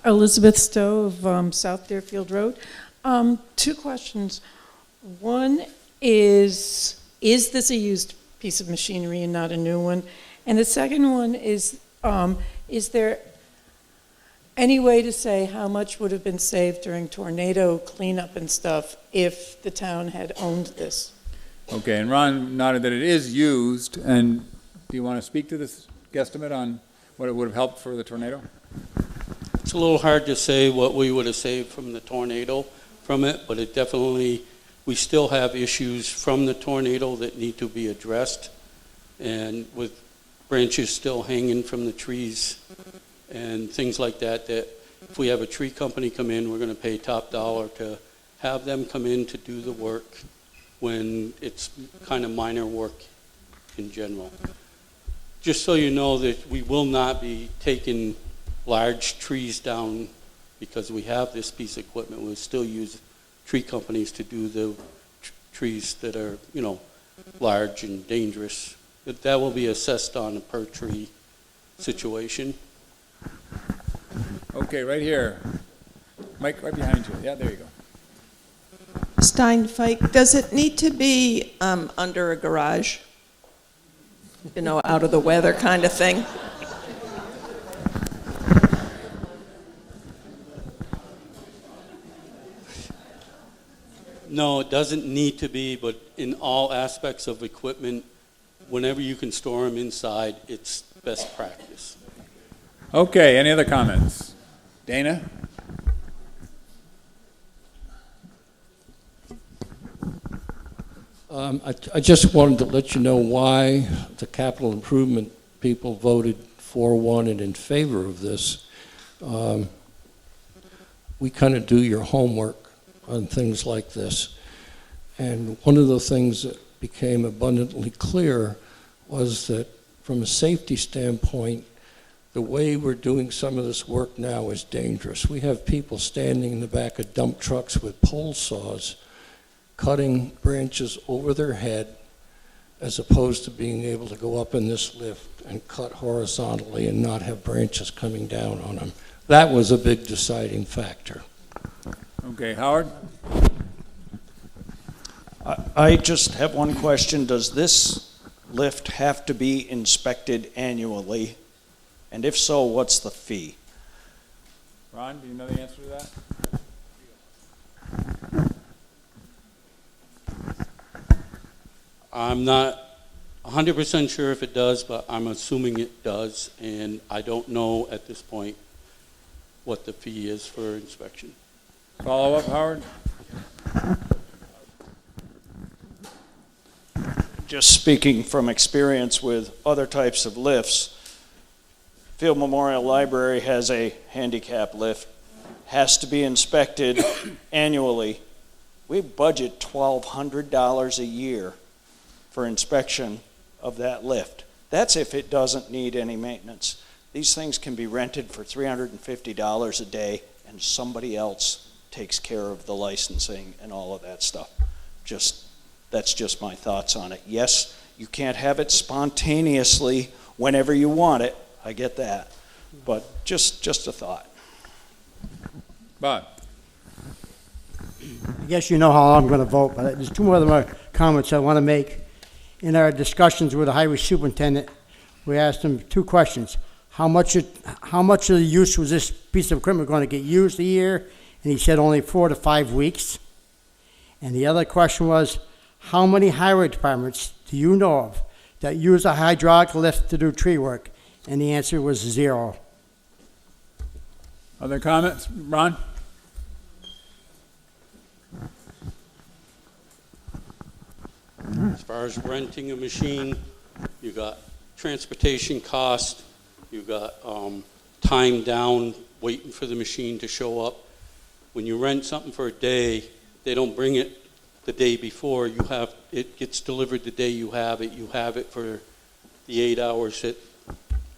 Elizabeth Stowe of South Deerfield Road. 2 questions. One is this a used piece of machinery and not a new one? And the second one is there any way to say how much would have been saved during tornado cleanup and stuff if the town had owned this? Okay, and Ron nodded that it is used, and do you want to speak to this guesstimate on what it would have helped for the tornado? It's a little hard to say what we would have saved from the tornado from it, but it definitely, we still have issues from the tornado that need to be addressed, and with branches still hanging from the trees and things like that, that if we have a tree company come in, we're going to pay top dollar to have them come in to do the work when it's kind of minor work in general. Just so you know that we will not be taking large trees down because we have this piece of equipment. We'll still use tree companies to do the trees that are, you know, large and dangerous. That will be assessed on a per tree situation. Okay, right here. Mike, right behind you. Yeah, there you go. Steinfike, does it need to be under a garage? You know, out of the weather kind of thing? No, it doesn't need to be, but in all aspects of equipment, whenever you can store them inside, it's best practice. Okay, any other comments? Dana? I just wanted to let you know why the capital improvement people voted 4-1 and in favor of this. We kind of do your homework on things like this. And one of the things that became abundantly clear was that from a safety standpoint, the way we're doing some of this work now is dangerous. We have people standing in the back of dump trucks with pole saws cutting branches over their head as opposed to being able to go up in this lift and cut horizontally and not have branches coming down on them. That was a big deciding factor. Okay, Howard? I just have one question. Does this lift have to be inspected annually? And if so, what's the fee? Ron, do you know the answer to that? I'm not 100% sure if it does, but I'm assuming it does, and I don't know at this point what the fee is for inspection. Follow up, Howard? Just speaking from experience with other types of lifts, Field Memorial Library has a handicap lift, has to be inspected annually. We budget $1,200 a year for inspection of that lift. That's if it doesn't need any maintenance. These things can be rented for $350 a day, and somebody else takes care of the licensing and all of that stuff. That's just my thoughts on it. Yes, you can't have it spontaneously whenever you want it. I get that. But just a thought. Bob? I guess you know how I'm going to vote, but there's 2 more comments I want to make. In our discussions with the highway superintendent, We asked him 2 questions. How much of the use was this piece of equipment going to get used a year? And he said only 4 to 5 weeks. And the other question was, how many highway departments do you know of that use a hydraulic lift to do tree work? And the answer was 0. Other comments? Ron? As far as renting a machine, you got transportation cost, you got time down waiting for the machine to show up. When you rent something for a day, they don't bring it the day before. It gets delivered the day you have it. You have it for the 8 hours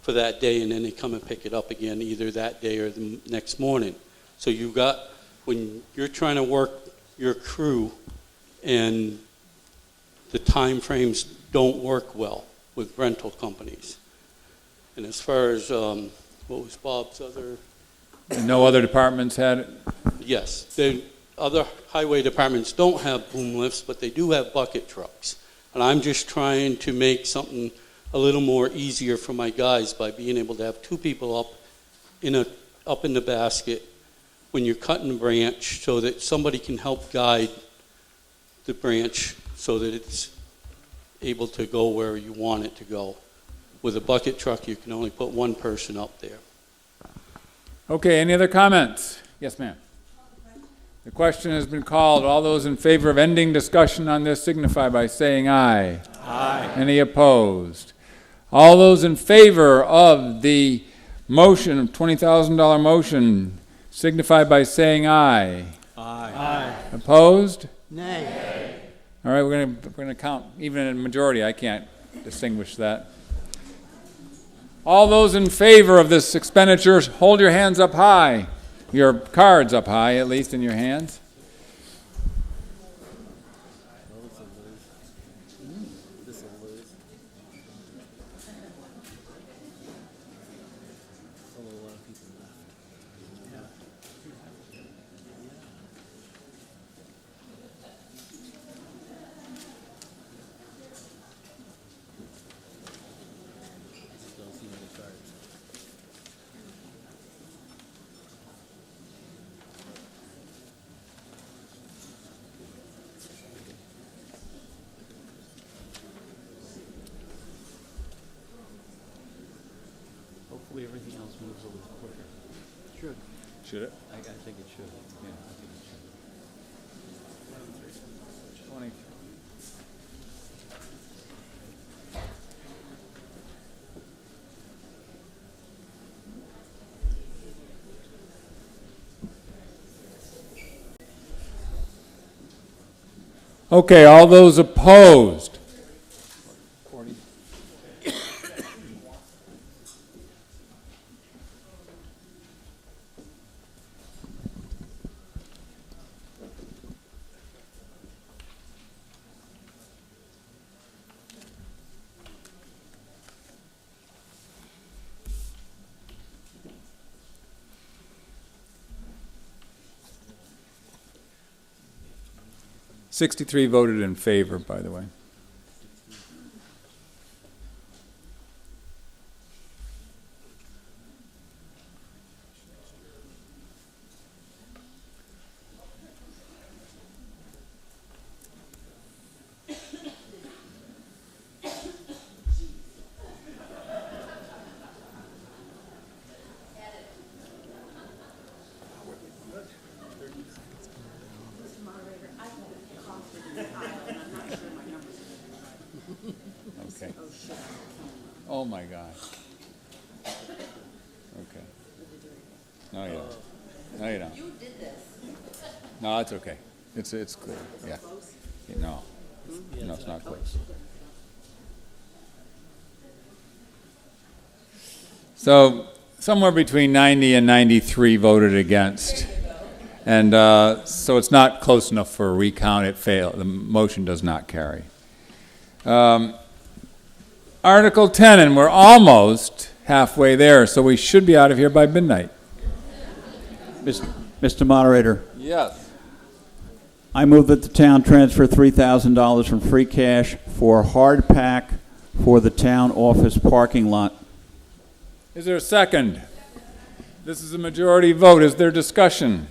for that day, and then they come and pick it up again either that day or the next morning. So you got, when you're trying to work your crew and the time frames don't work well with rental companies. And as far as, what was Bob's other? No other departments had it? Yes, the other highway departments don't have boom lifts, but they do have bucket trucks. And I'm just trying to make something a little more easier for my guys by being able to have 2 people up in the basket when you're cutting a branch, so that somebody can help guide the branch so that it's able to go where you want it to go. With a bucket truck, you can only put 1 person up there. Okay, any other comments? Yes, ma'am. The question has been called. All those in favor of ending discussion on this signify by saying aye. Aye. Any opposed? All those in favor of the motion, $20,000 motion, signify by saying aye. Aye. Aye. Opposed? Nay. All right, we're gonna count. Even in a majority, I can't distinguish that. All those in favor of this expenditure, hold your hands up high. Your cards up high, at least in your hands. Hopefully everything else moves a little quicker. Should it? I think it should. Yeah, I think it should. 20. Okay, all those opposed? 40. $63 voted in favor, by the way. Okay. Oh my God. Okay. No, you don't. No, you don't. You did this. No, it's okay. It's clear. Yeah. No. No, it's not close. So somewhere between 90 and 93 voted against. And so it's not close enough for a recount. It failed. The motion does not carry. Article 10, and we're almost halfway there, so we should be out of here by midnight. Mr. Moderator, Yes. I move that the town transfer $3,000 from free cash for hard pack for the town office parking lot. Is there a second? This is a majority vote. Is there discussion?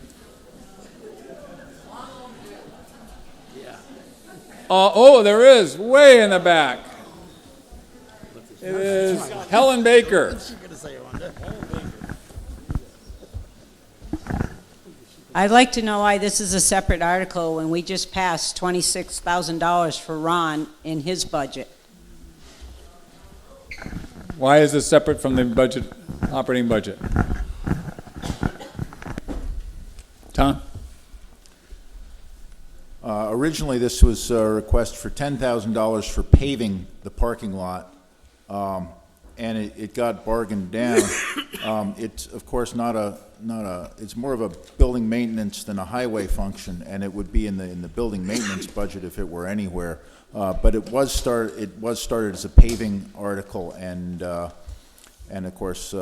Oh, there is, way in the back. It is Helen Baker. I'd like to know why this is a separate article when we just passed $26,000 for Ron in his budget. Why is this separate from the budget, operating budget? Tom? Originally, this was a request for $10,000 for paving the parking lot, and it got bargained down. It's of course it's more of a building maintenance than a highway function, and it would be in the building maintenance budget if it were anywhere. But it was started as a paving article, and of course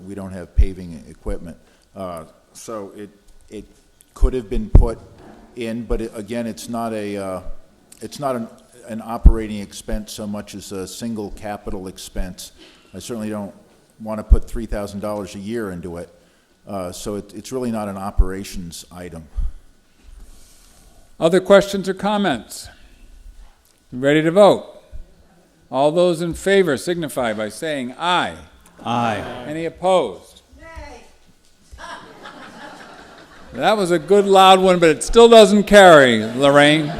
we don't have paving equipment, so it could have been put in, but again, it's not an operating expense so much as a single capital expense. I certainly don't want to put $3,000 a year into it, so it's really not an operations item. Other questions or comments? Ready to vote? All those in favor signify by saying aye. Aye. Any opposed? That was a good loud one, but it still doesn't carry, Lorraine.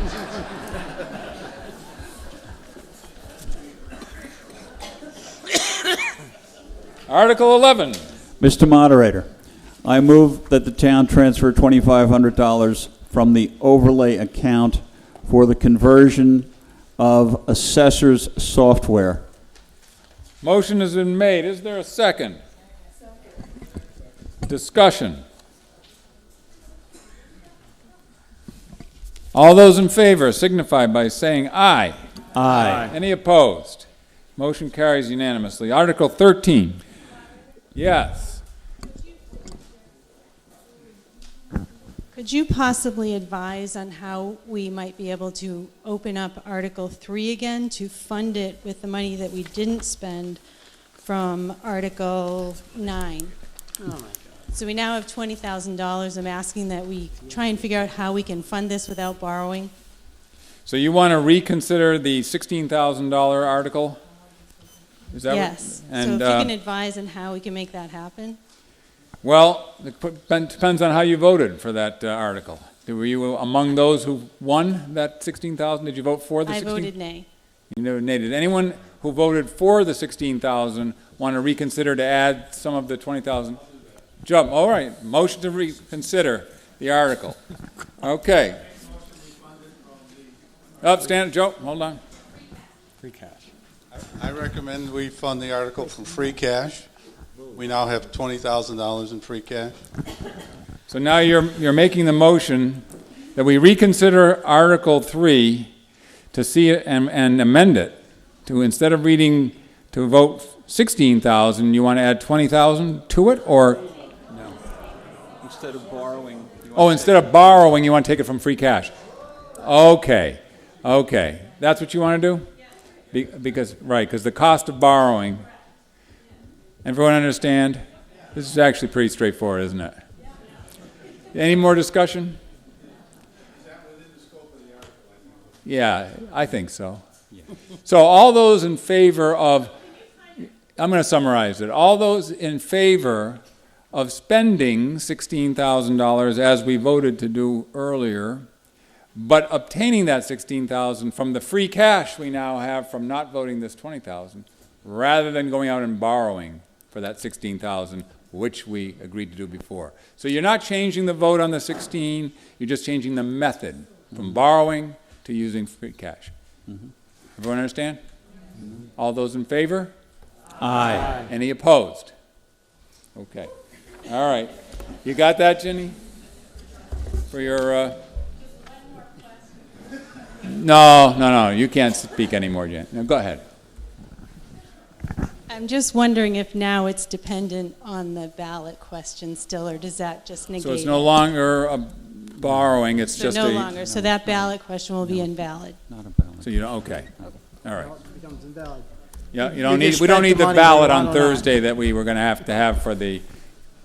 Article 11. Mr. Moderator, I move that the town transfer $2,500 from the overlay account for the conversion of assessor's software. Motion has been made. Is there a second? Discussion. All those in favor signify by saying aye. Aye. Any opposed? Motion carries unanimously. Article 13. Yes. Could you possibly advise on how we might be able to open up Article 3 again to fund it with the money that we didn't spend from Article 9? Oh my God. So we now have $20,000. I'm asking that we try and figure out how we can fund this without borrowing. So you want to reconsider the $16,000 article? Is that yes. What, and, so if you can advise on how we can make that happen. Well, it depends on how you voted for that article. Were you among those who won that $16,000? Did you vote for the $16,000? I voted nay. You voted nay. Did anyone who voted for the $16,000 want to reconsider to add some of the $20,000? Jump. All right. Motion to reconsider the article. Okay. Up, stand, Joe. Hold on. Free cash. I recommend we fund the article from free cash. We now have $20,000 in free cash. So now you're making the motion that we reconsider Article 3 to see it and amend it to, instead of reading to vote 16,000, you want to add 20,000 to it, or? No. Instead of borrowing. Oh, instead of borrowing, you want to take it from free cash. Okay. Okay. That's what you want to do? Because the cost of borrowing, everyone understand? This is actually pretty straightforward, isn't it? Any more discussion? Is that within the scope of the article? Yeah, I think so. So all those in favor of, I'm going to summarize it, all those in favor of spending $16,000 as we voted to do earlier, but obtaining that $16,000 from the free cash we now have from not voting this $20,000, rather than going out and borrowing for that $16,000, which we agreed to do before. So you're not changing the vote on the 16, you're just changing the method from borrowing to using free cash. Everyone understand? All those in favor? Aye. Any opposed? Okay. All right. You got that, Ginny? For your, No, you can't speak anymore, Jen. No, go ahead. I'm just wondering if now it's dependent on the ballot question still, or does that just negate it? So it's no longer a borrowing, it's just no a... longer. So that ballot question will be invalid. Not a ballot. So you don't, okay. All right. It becomes invalid. Yeah, You you don't can need, we don't spend need the the money ballot you on want or not. Thursday that we were going to have for the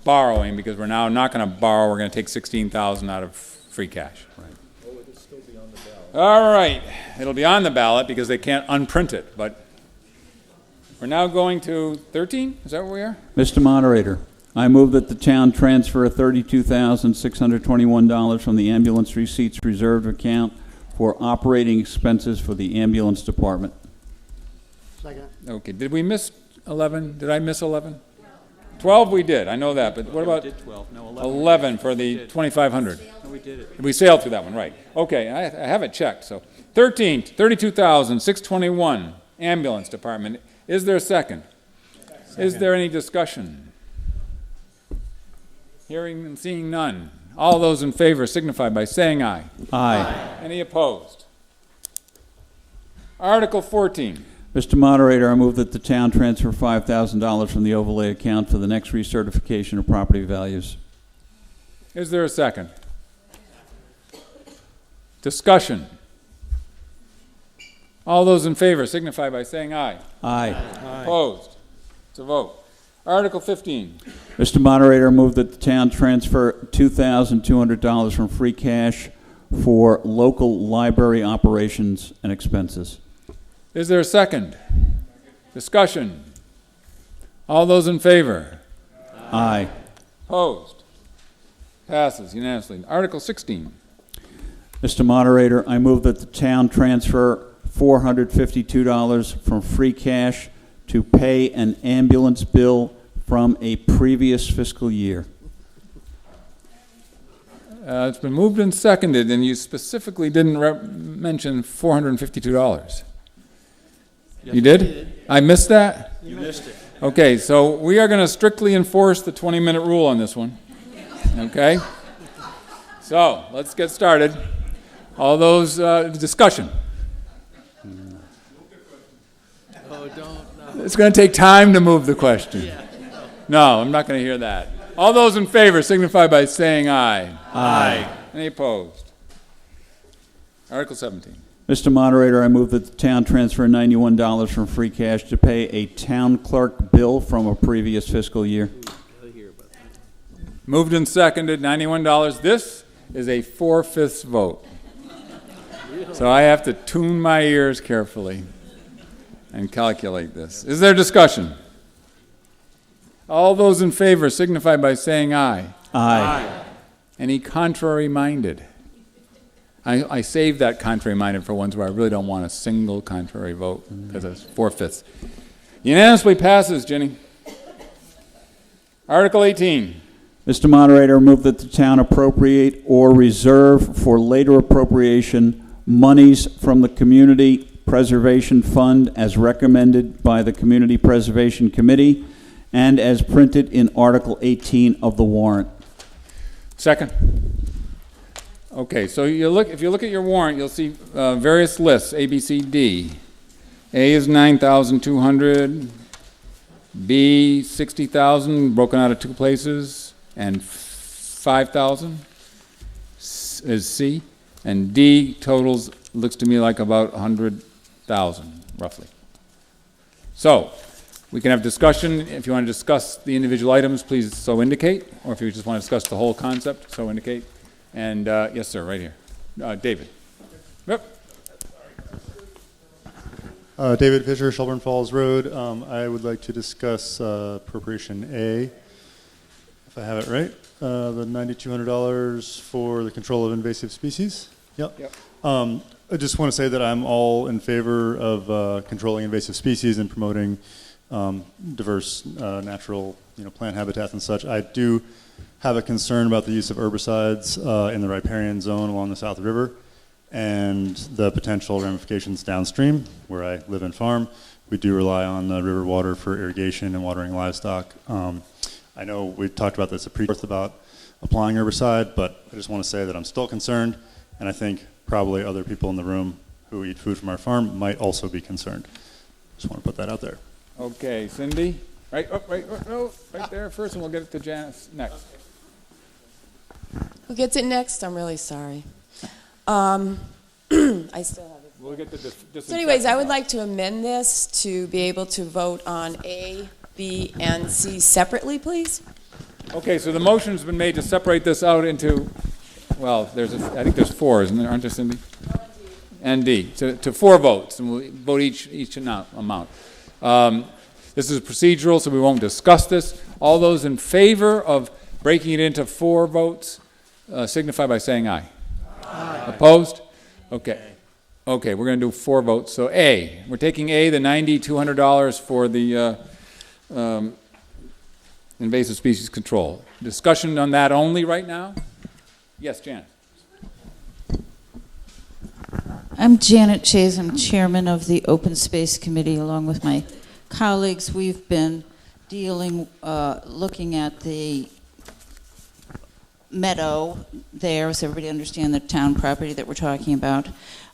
borrowing, because we're now not going to borrow, we're going to take 16,000 out of free cash. All right, it'll be on the ballot because they can't unprint it, but we're now going to 13, is that where we are? Mr. Moderator, I move that the town transfer $32,621 from the ambulance receipts reserve account for operating expenses for the ambulance department. Second. Okay, did we miss 11? Did I miss 11? 12 we did, I know that, but what about 11 for the 2,500? No, we did it. We sailed through that one, right. Okay, I have it checked, so 13, 32,621, ambulance department. Is there a second? Is there any discussion? Hearing and seeing none. All those in favor signify by saying aye. Aye. Any opposed? Article 14. Mr. Moderator, I move that the town transfer $5,000 from the overlay account for the next recertification of property values. Is there a second? Discussion. All those in favor signify by saying aye. Aye. Opposed? It's a vote. Article 15. Mr. Moderator, I move that the town transfer $2,200 from free cash for local library operations and expenses. Is there a second? Discussion. All those in favor? Aye. Opposed? Passes unanimously. Article 16. Mr. Moderator, I move that the town transfer $452 from free cash to pay an ambulance bill from a previous fiscal year. It's been moved and seconded, and you specifically didn't mention $452. You did? I missed that? You missed it. Okay, so we are going to strictly enforce the 20-minute rule on this one. Okay? So, let's get started. All those, discussion. It's going to take time to move the question. No, I'm not going to hear that. All those in favor signify by saying aye. Aye. Any opposed? Article 17. Mr. Moderator, I move that the town transfer $91 from free cash to pay a town clerk bill from a previous fiscal year. Moved and seconded, $91. This is a 4/5 vote. So I have to tune my ears carefully and calculate this. Is there discussion? All those in favor signify by saying aye. Aye. Any contrary minded? I saved that contrary minded for ones where I really don't want a single contrary vote, because it's 4/5. Unanimously passes, Jenny. Article 18. Mr. Moderator, I move that the town appropriate or reserve for later appropriation monies from the Community Preservation Fund as recommended by the Community Preservation Committee and as printed in Article 18 of the warrant. Second. Okay, so if you look at your warrant, you'll see various lists, A, B, C, D. A is 9,200, B 60,000, broken out of two places, and 5,000 is C, and D totals, looks to me like about 100,000, roughly. So, we can have discussion. If you want to discuss the individual items, please so indicate, or if you just want to discuss the whole concept, so indicate. And yes, sir, right here. David. Yep. David Fisher, Shelburne Falls Road. I would like to discuss appropriation A, if I have it right. The $9,200 for the control of invasive species. Yep. I just want to say that I'm all in favor of controlling invasive species and promoting diverse natural, plant habitats and such. I do have a concern about the use of herbicides in the riparian zone along the South River and the potential ramifications downstream where I live and farm. We do rely on the river water for irrigation and watering livestock. I know we talked about this about applying herbicide, but I just want to say that I'm still concerned, and I think probably other people in the room who eat food from our farm might also be concerned. Just want to put that out there. Okay, Cindy. Right there first, and we'll get it to Janice next. Who gets it next? I'm really sorry. I still have it We'll get the So anyways, I would like to amend this to be able to vote on A, B, and C separately, please. Okay, so the motion's been made to separate this out into, well, I think there's four, isn't there, aren't there, Cindy? And D, to 4 votes, and we'll vote each amount. This is procedural, so we won't discuss this. All those in favor of breaking it into 4 votes, signify by saying aye. Aye. Opposed? Okay. Okay, we're going to do 4 votes. So A, we're taking A, the $200 for the invasive species control. Discussion on that only right now? Yes, Janet. I'm Janet Chase. I'm chairman of the Open Space Committee. Along with my colleagues, we've been looking at the meadow there, so everybody understand the town property that we're talking about,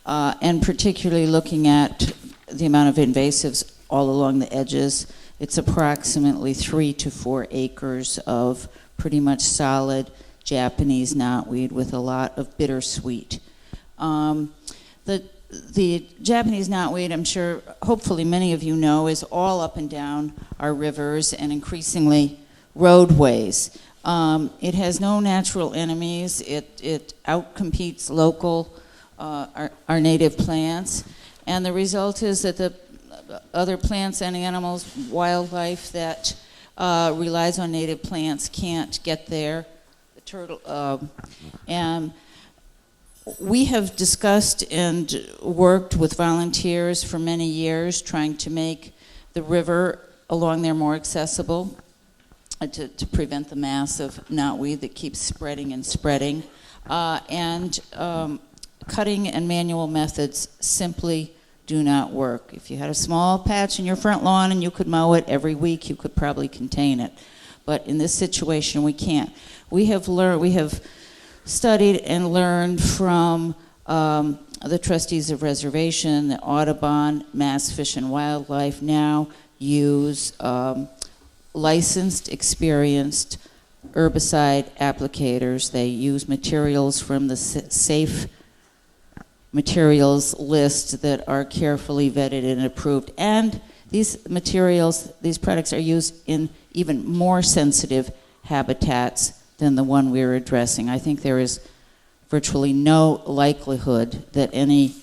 and particularly looking at the amount of invasives all along the edges. It's approximately 3 to 4 acres of pretty much solid Japanese knotweed with a lot of bittersweet. The Japanese knotweed, I'm sure, hopefully many of you know, is all up and down our rivers and increasingly roadways. It has no natural enemies. It outcompetes local, our native plants, and the result is that the other plants and animals, wildlife that relies on native plants can't get there. The turtle, and we have discussed and worked with volunteers for many years trying to make the river along there more accessible to prevent the mass of knotweed that keeps spreading and spreading. Cutting and manual methods simply do not work. If you had a small patch in your front lawn and you could mow it every week, you could probably contain it. But in this situation, we can't. We have studied and learned from the trustees of reservation, the Audubon, Mass Fish and Wildlife now use licensed, experienced herbicide applicators. They use materials from the safe materials list that are carefully vetted and approved. And these materials, these products are used in even more sensitive habitats than the one we're addressing. I think there is virtually no likelihood that any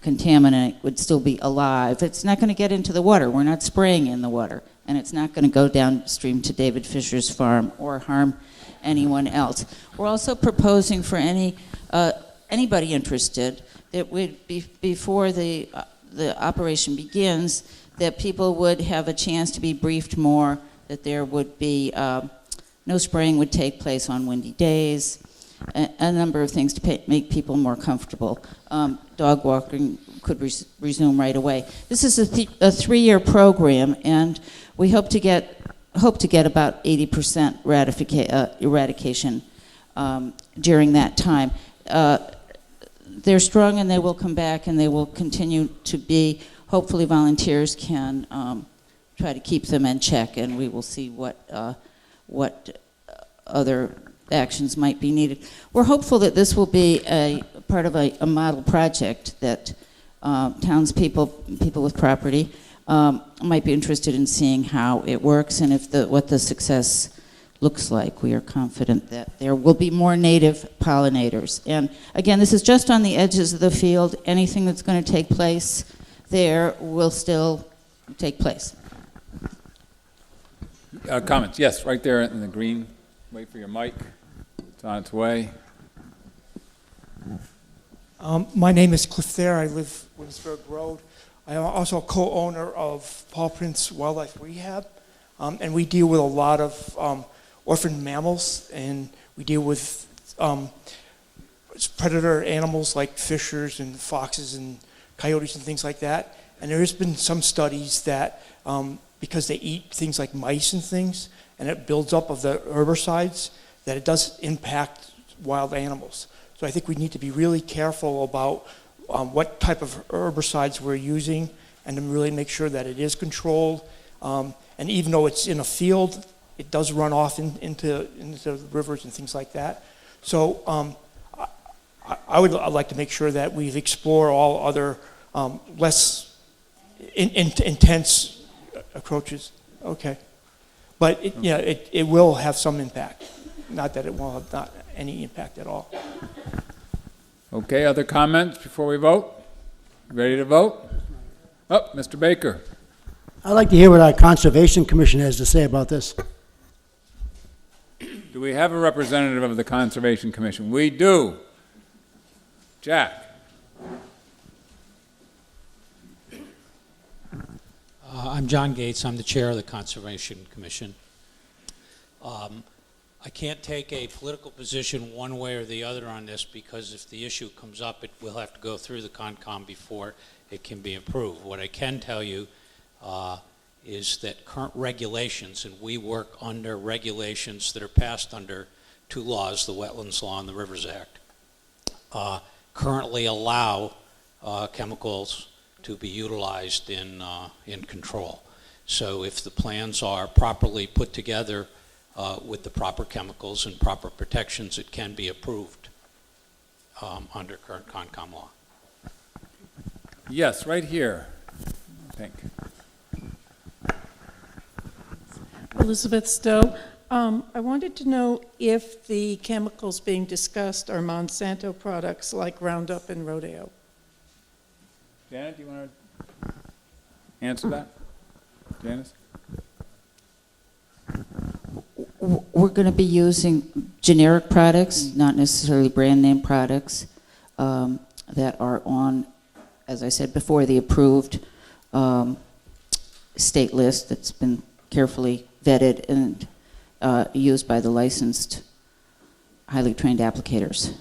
contaminant would still be alive. It's not going to get into the water. We're not spraying in the water. And it's not going to go downstream to David Fisher's farm or harm anyone else. We're also proposing for anybody interested that would be, before the operation begins, that people would have a chance to be briefed more, that there would be no spraying would take place on windy days, a number of things to make people more comfortable. Dog walking could resume right away. This is a 3-year program, and we hope to get about 80% eradication during that time. They're strong, and they will come back, and they will continue to be. Hopefully, volunteers can try to keep them in check, and we will see what other actions might be needed. We're hopeful that this will be a part of a model project that townspeople, people with property, might be interested in seeing how it works and what the success looks like. We are confident that there will be more native pollinators. And again, this is just on the edges of the field. Anything that's going to take place there will still take place. Comments? Yes, right there in the green. Wait for your mic. It's on its way. My name is Cliff Thayer. I live Williamsburg Road. I am also a co-owner of Paw Prince Wildlife Rehab, and we deal with a lot of orphaned mammals, and we deal with predator animals like fishers and foxes and coyotes and things like that. And there has been some studies that because they eat things like mice and things, and it builds up of the herbicides, that it does impact wild animals. So I think we need to be really careful about what type of herbicides we're using, and to really make sure that it is controlled. And even though it's in a field, it does run off into rivers and things like that. So I would like to make sure that we explore all other less intense approaches. Okay. But it will have some impact. Not that it will have not any impact at all. Okay, other comments before we vote? Ready to vote? Oh, Mr. Baker. I'd like to hear what our Conservation Commission has to say about this. Do we have a representative of the Conservation Commission? We do. Jack. I'm John Gates. I'm the chair of the Conservation Commission. I can't take a political position one way or the other on this because if the issue comes up, it will have to go through the Concom before it can be approved. What I can tell you is that current regulations, and we work under regulations that are passed under two laws, the Wetlands Law and the Rivers Act, currently allow chemicals to be utilized in control. So if the plans are properly put together with the proper chemicals and proper protections, it can be approved under current Concom law. Yes, right here, I think. Elizabeth Stowe. I wanted to know if the chemicals being discussed are Monsanto products like Roundup and Rodeo. Janet, do you want to answer that? Janice? We're going to be using generic products, not necessarily brand name products, that are on, as I said before, the approved state list that's been carefully vetted and used by the licensed, highly trained applicators.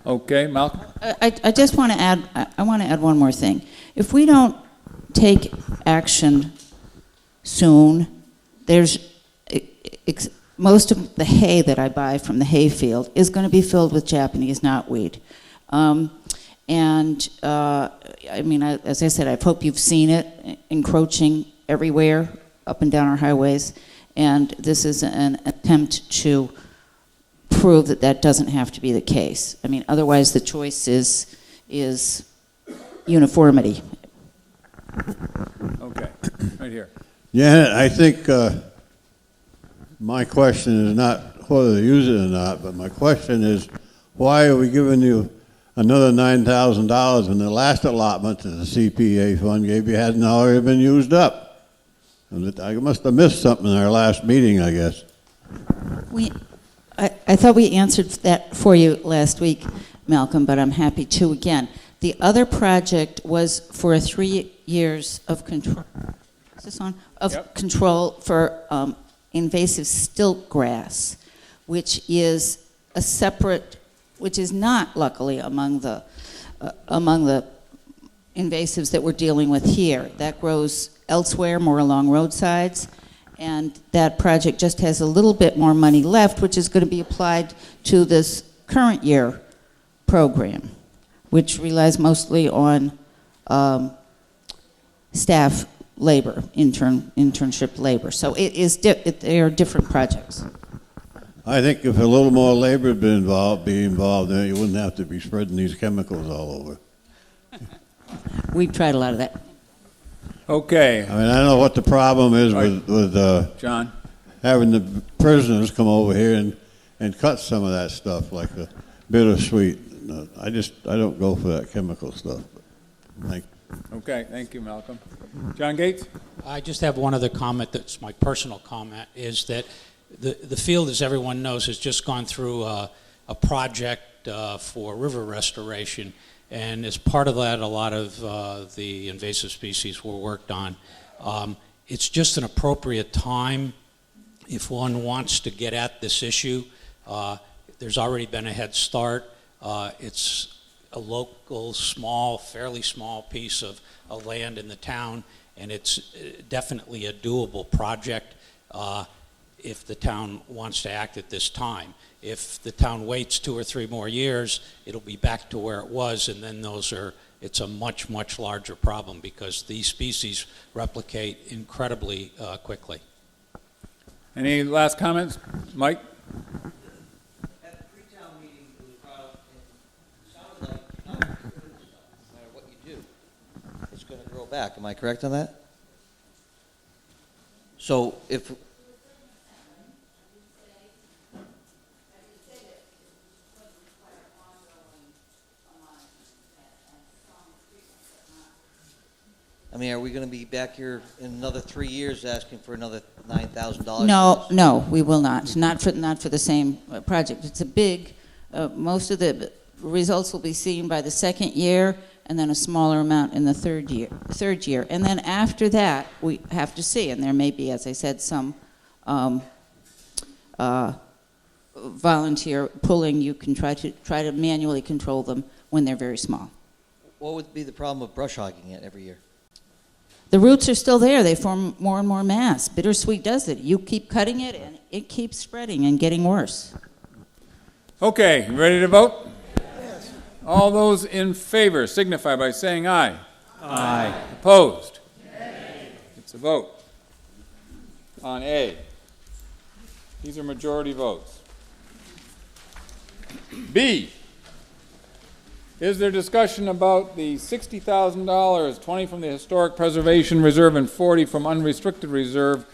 Okay, Malcolm? I just want to add, I want to add one more thing. If we don't take action soon, most of the hay that I buy from the hay field is going to be filled with Japanese knotweed. I mean, as I said, I hope you've seen it encroaching everywhere up and down our highways, and this is an attempt to prove that that doesn't have to be the case. I mean, otherwise the choice is uniformity. Okay, right here. Yeah, I think my question is not whether to use it or not, but my question is, why are we giving you another $9,000 when the last allotment that the CPA fund gave you hadn't already been used up? I must have missed something in our last meeting, I guess. I thought we answered that for you last week, Malcolm, but I'm happy to again. The other project was for 3 years of control. Is this on? Of control for invasive stilt grass, which is a separate, which is not luckily among the invasives that we're dealing with here. That grows elsewhere, more along roadsides, and that project just has a little bit more money left, which is going to be applied to this current year program, which relies mostly on staff labor, internship labor. So they are different projects. I think if a little more labor had been involved, then you wouldn't have to be spreading these chemicals all over. We've tried a lot of that. Okay. I mean, I don't know what the problem is with John? Having the prisoners come over here and cut some of that stuff, like the bittersweet. I don't go for that chemical stuff. Thank you. Okay, thank you, Malcolm. John Gates? I just have one other comment that's my personal comment, is that the field, as everyone knows, has just gone through a project for river restoration. And as part of that, a lot of the invasive species were worked on. It's just an appropriate time if one wants to get at this issue. There's already been a head start. It's a local, fairly small piece of land in the town, and it's definitely a doable project if the town wants to act at this time. If the town waits 2 or 3 more years, it'll be back to where it was, and then it's a much, much larger problem because these species replicate incredibly quickly. Any last comments? Mike? back. Am I correct on that? So if I mean, are we going to be back here in another 3 years asking for another $9,000? No, we will not. Not for the same project. It's a big. Most of the results will be seen by the second year, and then a smaller amount in the third year, and then after that we have to see. And there may be, as I said, some volunteer pulling. You can try to manually control them when they're very small. What would be the problem of brush hogging it every year? The roots are still there. They form more and more mass. Bittersweet does it. You keep cutting it, and it keeps spreading and getting worse. Okay, you ready to vote? Yes. All those in favor signify by saying aye. Aye. Opposed? Nay. It's a vote. On A. These are majority votes. B. Is there discussion about the $60,000, 20 from the Historic Preservation Reserve and 40 from Unrestricted Reserve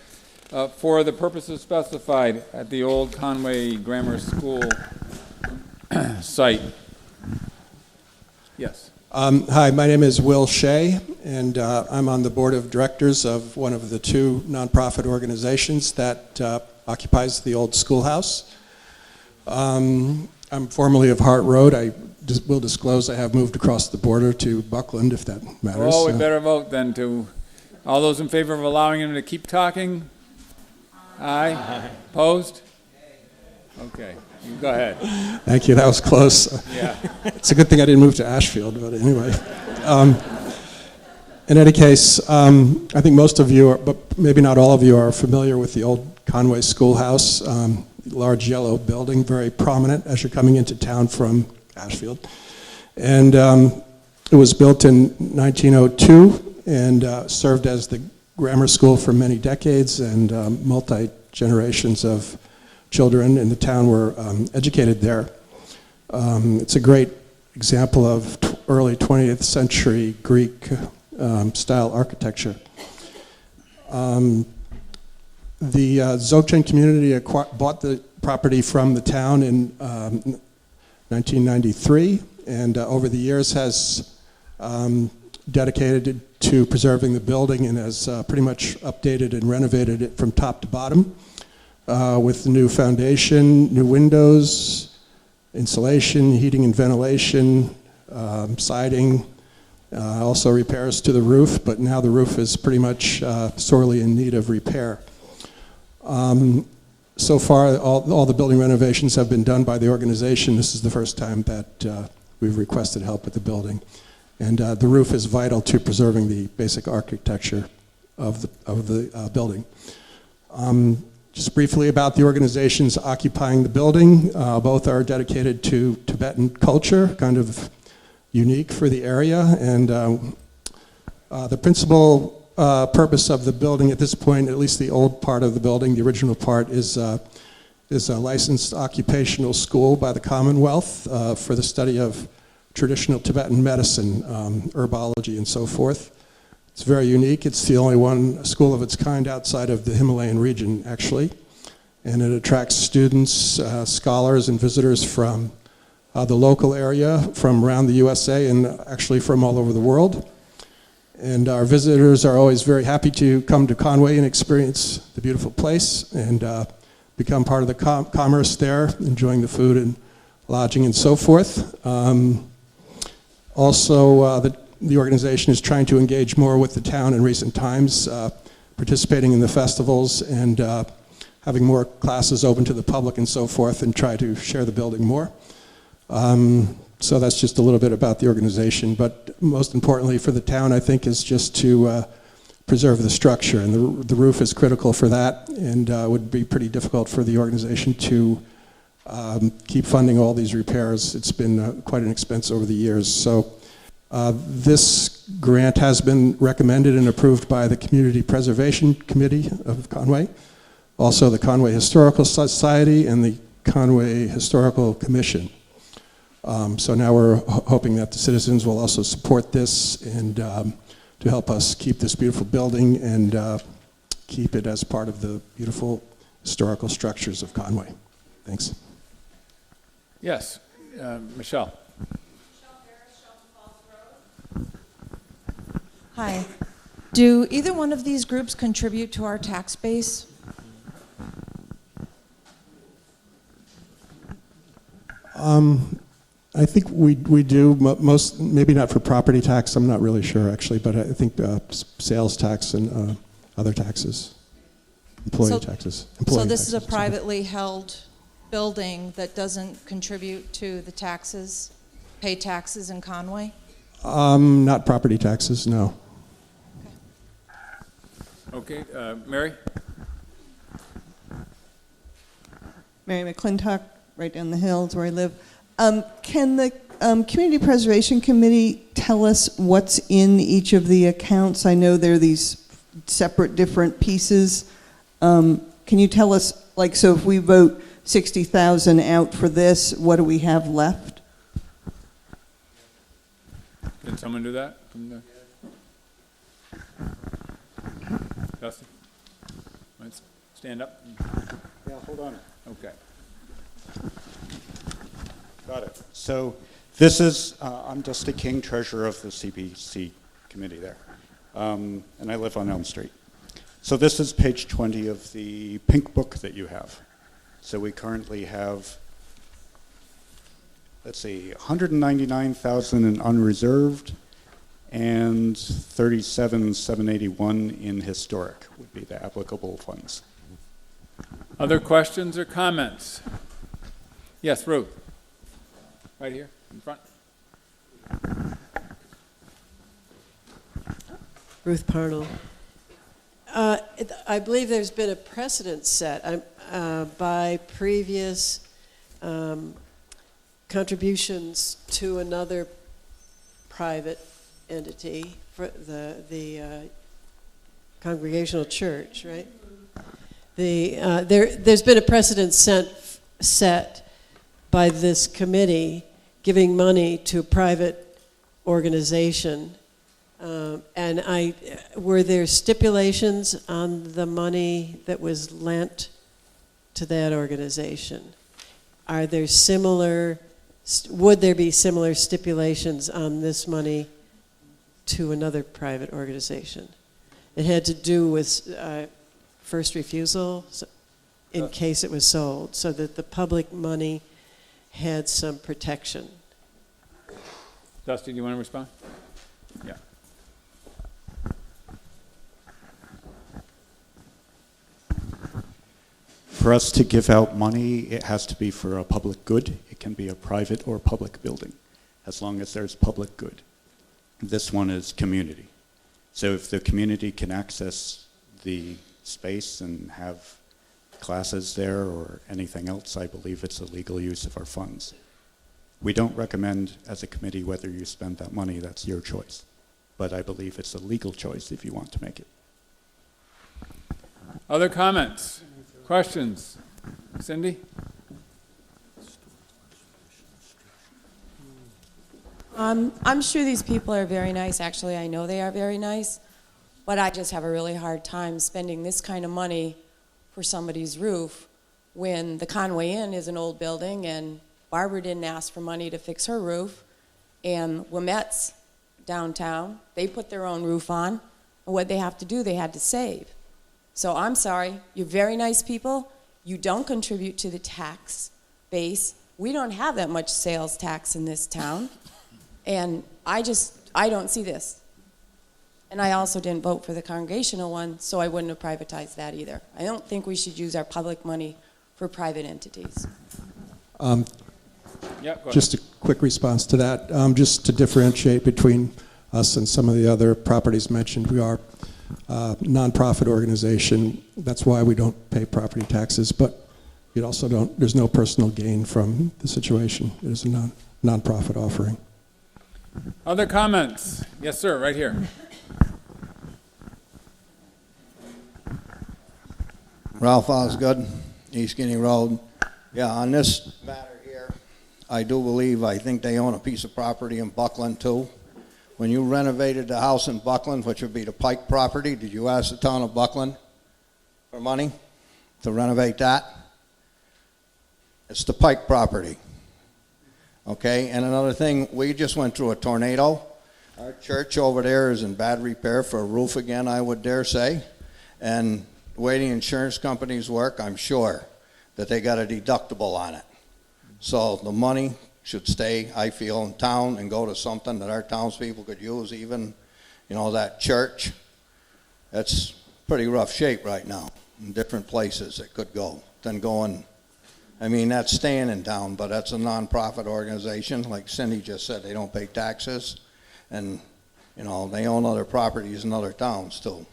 for the purposes specified at the old Conway Grammar School site? Yes. Hi, my name is Will Shea, and I'm on the board of directors of one of the two nonprofit organizations that occupies the old schoolhouse. I'm formerly of Hart Road. I will disclose I have moved across the border to Buckland, if that matters. Oh, we better vote then to all those in favor of allowing him to keep talking? Aye. Aye. Opposed? Okay, you go ahead. Thank you, that was close. Yeah. It's a good thing I didn't move to Ashfield, but anyway. In any case, I think most of you, but maybe not all of you, are familiar with the old Conway schoolhouse. Large yellow building, very prominent as you're coming into town from Ashfield. And it was built in 1902 and served as the grammar school for many decades, and multi-generations of children in the town were educated there. It's a great example of early 20th century Greek style architecture. The Dzogchen community bought the property from the town in 1993, and over the years has dedicated to preserving the building and has pretty much updated and renovated it from top to bottom with the new foundation, new windows, insulation, heating and ventilation, siding, also repairs to the roof, but now the roof is pretty much sorely in need of repair. So far, all the building renovations have been done by the organization. This is the first time that we've requested help with the building. And the roof is vital to preserving the basic architecture of the building. Just briefly about the organizations occupying the building. Both are dedicated to Tibetan culture, kind of unique for the area. And the principal purpose of the building at this point, at least the old part of the building, the original part, is a licensed occupational school by the Commonwealth for the study of traditional Tibetan medicine, herbology, and so forth. It's very unique. It's the only one school of its kind outside of the Himalayan region, actually. And it attracts students, scholars, and visitors from the local area, from around the USA, and actually from all over the world. And our visitors are always very happy to come to Conway and experience the beautiful place and become part of the commerce there, enjoying the food and lodging and so forth. Also, the organization is trying to engage more with the town in recent times, participating in the festivals and having more classes open to the public and so forth, and try to share the building more. So that's just a little bit about the organization, but most importantly for the town, I think, is just to preserve the structure, and the roof is critical for that, and would be pretty difficult for the organization to keep funding all these repairs. It's been quite an expense over the years. So this grant has been recommended and approved by the Community Preservation Committee of Conway, also the Conway Historical Society and the Conway Historical Commission. So now we're hoping that the citizens will also support this and to help us keep this beautiful building and keep it as part of the beautiful historical structures of Conway. Thanks. Yes, Michelle. Hi. Do either one of these groups contribute to our tax base? I think we do, most, maybe not for property tax, I'm not really sure actually, but I think sales tax and other taxes, employee taxes. So this is a privately held building that doesn't contribute to the taxes, pay taxes in Conway? Not property taxes, no. Okay, Mary? Mary McClintock, right down the hill is where I live. Can the Community Preservation Committee tell us what's in each of the accounts? I know there are these separate different pieces. Can you tell us, like, so if we vote 60,000 out for this, what do we have left? Can someone do that? From the... Dustin? Let's stand up. Yeah, hold on. Okay. Got it. So this is, I'm Dusty King, treasurer of the CPC committee there. And I live on Elm Street. So this is page 20 of the pink book that you have. So we currently have, let's see, 199,000 in unreserved and 37,781 in historic would be the applicable funds. Other questions or comments? Yes, Ruth. Right here in front. Ruth Parnell. I believe there's been a precedent set by previous contributions to another private entity for the Congregational Church, right? There's been a precedent set by this committee giving money to a private organization. And were there stipulations on the money that was lent to that organization? Are there would there be similar stipulations on this money to another private organization? It had to do with first refusal in case it was sold, so that the public money had some protection. Dusty, do you want to respond? Yeah. For us to give out money, it has to be for a public good. It can be a private or public building, as long as there's public good. This one is community. So if the community can access the space and have classes there or anything else, I believe it's a legal use of our funds. We don't recommend as a committee whether you spend that money, that's your choice. But I believe it's a legal choice if you want to make it. Other comments? Questions? Cindy? I'm sure these people are very nice. Actually, I know they are very nice. But I just have a really hard time spending this kind of money for somebody's roof when the Conway Inn is an old building and Barbara didn't ask for money to fix her roof. And Wimet's downtown, they put their own roof on. And what they have to do, they had to save. So I'm sorry, you're very nice people. You don't contribute to the tax base. We don't have that much sales tax in this town. And I don't see this. And I also didn't vote for the congregational one, so I wouldn't have privatized that either. I don't think we should use our public money for private entities. Yeah, go ahead. Just a quick response to that. Just to differentiate between us and some of the other properties mentioned, we are a nonprofit organization. That's why we don't pay property taxes, but you also don't, there's no personal gain from the situation. It is a nonprofit offering. Other comments? Yes, sir, right here. Ralph Osgood, East Guinea Road. Yeah, on this matter here, I think they own a piece of property in Buckland too, when you renovated the house in Buckland, which would be the Pike property, did you ask the town of Buckland for money to renovate that? It's the Pike property. Okay, and another thing, we just went through a tornado. Our church over there is in bad repair for a roof again, I would dare say. And the way the insurance companies work, I'm sure that they got a deductible on it. So the money should stay, I feel, in town and go to something that our townspeople could use, even, that church. That's pretty rough shape right now in different places it could go than going. That's staying in town, but that's a non-profit organization. Like Cindy just said, they don't pay taxes. And, they own other properties in other towns, too.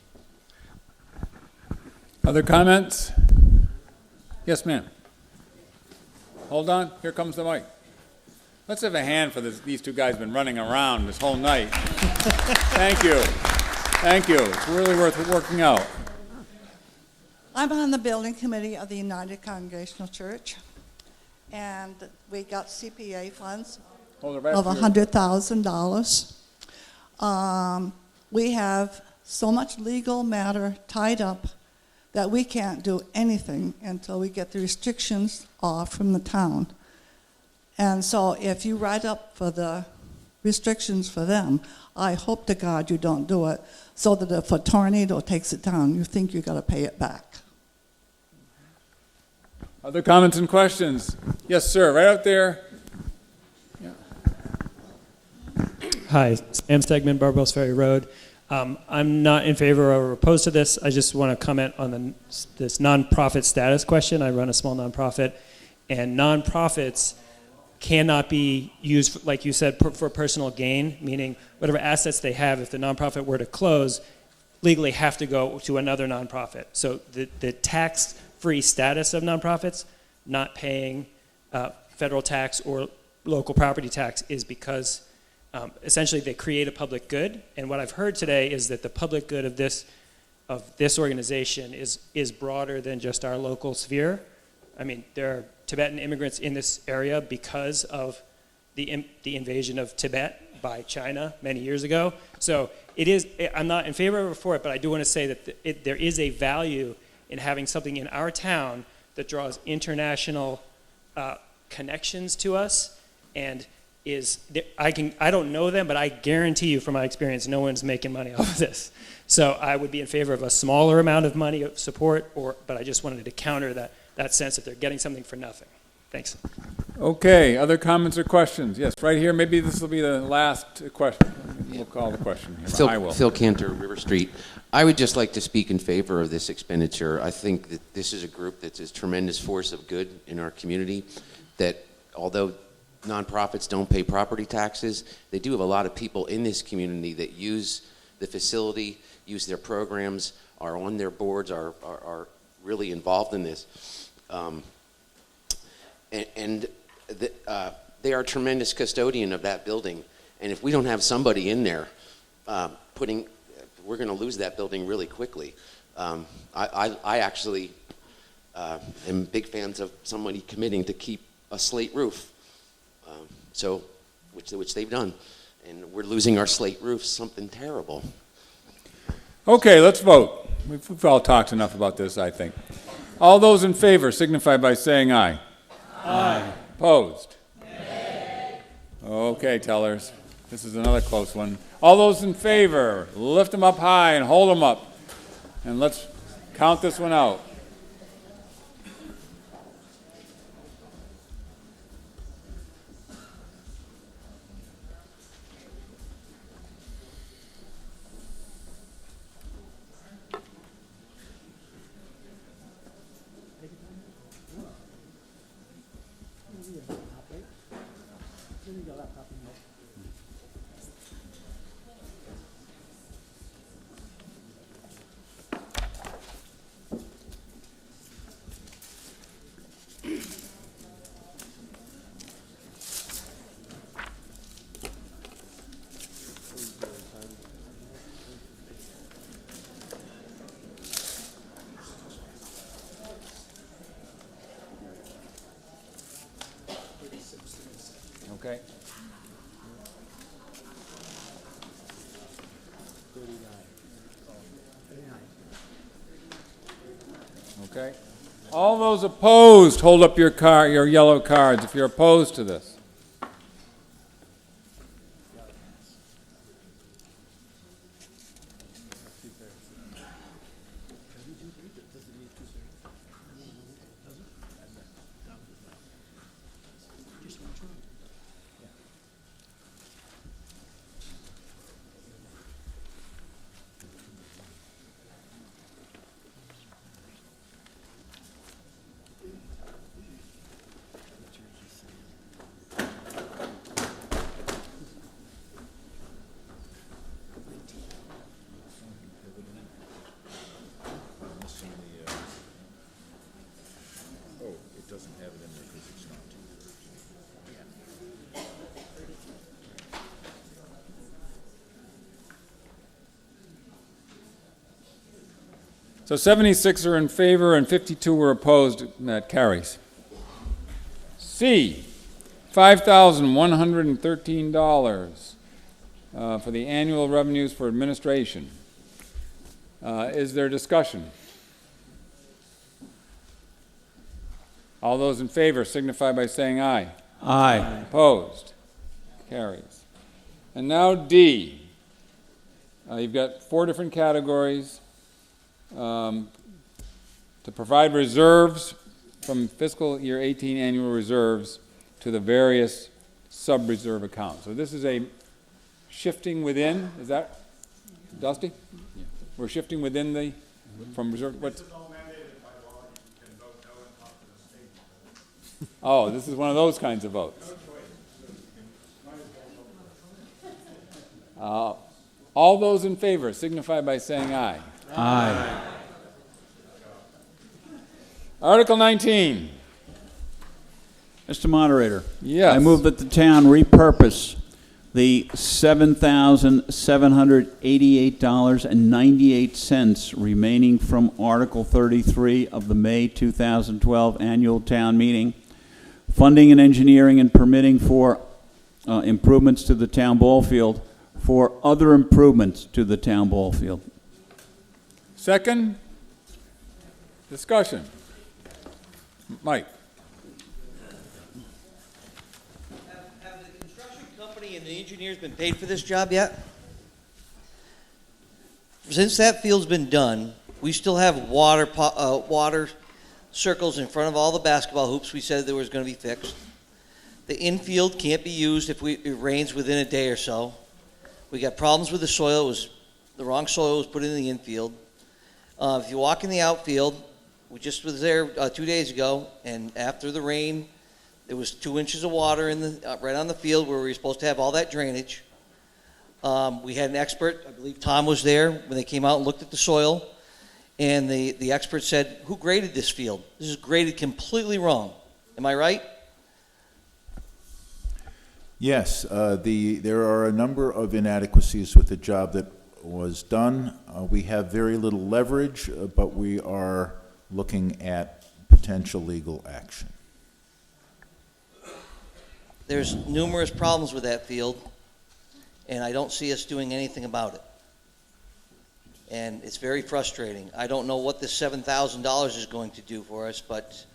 Other comments? Yes, ma'am. Hold on. Here comes the mic. Let's have a hand for these two guys been running around this whole night. Thank you. Thank you. It's really worth working out. I'm on the building committee of the United Congregational Church, and we got CPA funds of $100,000. We have so much legal matter tied up that we can't do anything until we get the restrictions off from the town. And so if you write up for the restrictions for them, I hope to God you don't do it, so that if a tornado takes it down, you think you got to pay it back. Other comments and questions? Yes, sir, right out there. Yeah. Hi, Sam Stegman, Barbaros Ferry Road. I'm not in favor or opposed to this. I just want to comment on this nonprofit status question. I run a small nonprofit, and nonprofits cannot be used, like you said, for personal gain, meaning whatever assets they have, if the nonprofit were to close, legally have to go to another nonprofit. So the tax-free status of nonprofits, not paying federal tax or local property tax, is because essentially they create a public good. And what I've heard today is that the public good of this organization is broader than just our local sphere. I mean, there are Tibetan immigrants in this area because of the invasion of Tibet by China many years ago. So I'm not in favor or for it, but I do want to say that there is a value in having something in our town that draws international connections to us, and I don't know them, but I guarantee you from my experience, no one's making money off of this. So I would be in favor of a smaller amount of money of support, but I just wanted to counter that sense that they're getting something for nothing. Thanks. Okay, other comments or questions? Yes, right here. Maybe this will be the last question. We'll call the question here. I will. Phil Cantor, River Street. I would just like to speak in favor of this expenditure. I think that this is a group that's a tremendous force of good in our community, that although nonprofits don't pay property taxes, they do have a lot of people in this community that use the facility, use their programs, are on their boards, are really involved in this. They are a tremendous custodian of that building. And if we don't have somebody in there we're going to lose that building really quickly. I actually am big fans of somebody committing to keep a slate roof, which they've done. And we're losing our slate roofs, something terrible. Okay, let's vote. We've all talked enough about this, I think. All those in favor signify by saying aye. Aye. Opposed? Nay. Okay, tellers. This is another close one. All those in favor, lift them up high and hold them up. And let's count this one out. Okay. Okay. All those opposed, hold up your yellow cards if you're opposed to this. So 76 are in favor and 52 were opposed, and that carries. C, $5,113 for the annual revenues for administration. Is there discussion? All those in favor signify by saying aye. Aye. Opposed? Carries. And now D. You've got 4 different categories. To provide reserves from fiscal year 18 annual reserves to the various sub-reserve accounts. So this is a shifting within, is that, Dusty? Yeah. We're shifting within the, from reserve, what's? Oh, this is one of those kinds of votes. All those in favor signify by saying aye. Aye. Article 19. Mr. Moderator. Yes. I move that the town repurpose the $7,788.98 remaining from Article 33 of the May 2012 annual town meeting, funding and engineering and permitting for improvements to the town ball field, for other improvements to the town ball field. Second, discussion. Mike. Have the construction company and the engineers been paid for this job yet? Since that field's been done, we still have water circles in front of all the basketball hoops we said there was going to be fixed. The infield can't be used if it rains within a day or so. We got problems with the soil. The wrong soil was put in the infield. If you walk in the outfield, we just was there 2 days ago, and after the rain, there was 2 inches of water in the right on the field where we were supposed to have all that drainage. We had an expert, I believe Tom was there when they came out and looked at the soil, and the expert said, "Who graded this field? This is graded completely wrong." Am I right? Yes, there are a number of inadequacies with the job that was done. We have very little leverage, but we are looking at potential legal action. There's numerous problems with that field, and I don't see us doing anything about it. And it's very frustrating. I don't know what this $7,000 is going to do for us, but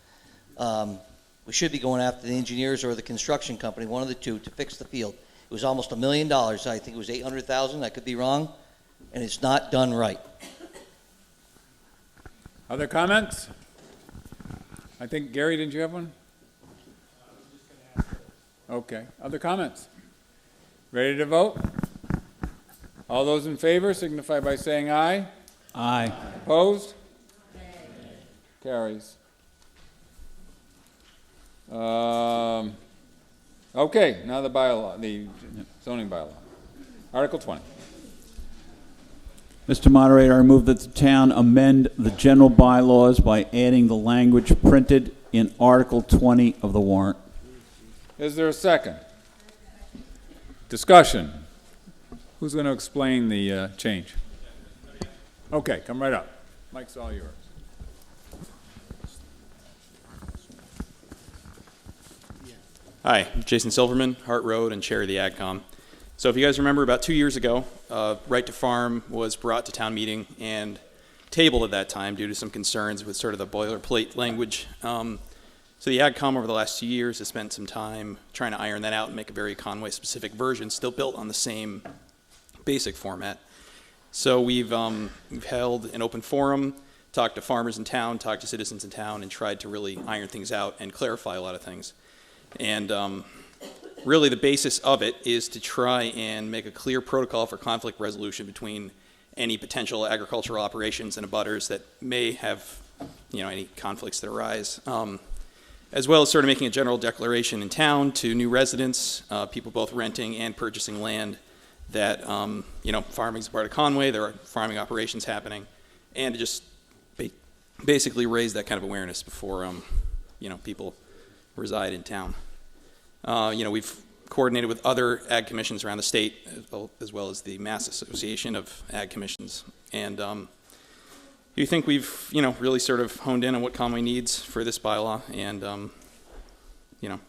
we should be going after the engineers or the construction company, one of the two, to fix the field. It was almost $1 million. I think it was $800,000. I could be wrong. And it's not done right. Other comments? I think, Gary, didn't you have one? Okay. Other comments? Ready to vote? All those in favor signify by saying aye. Aye. Opposed? Carries. Okay, now the bylaw, the zoning bylaw. Article 20. Mr. Moderator, I move that the town amend the general bylaws by adding the language printed in Article 20 of the warrant. Is there a second? Discussion. Who's going to explain the change? Okay, come right up. Mike's all yours. Hi, Jason Silverman, Hart Road, and chair of the AgCom. So if you guys remember, about 2 years ago, Right to Farm was brought to town meeting, and tabled at that time due to some concerns with sort of the boilerplate language. So the AgCom over the last 2 years has spent some time trying to iron that out and make a very Conway-specific version, still built on the same basic format. So we've held an open forum, talked to farmers in town, talked to citizens in town, and tried to really iron things out and clarify a lot of things. And really the basis of it is to try and make a clear protocol for conflict resolution between any potential agricultural operations and abutters that may have, any conflicts that arise. As well as sort of making a general declaration in town to new residents, people both renting and purchasing land, that farming is part of Conway, there are farming operations happening, and to just basically raise that kind of awareness before people reside in town. We've coordinated with other ag commissions around the state, as well as the Mass Association of Ag Commissions, and you think we've, really sort of honed in on what Conway needs for this bylaw, and,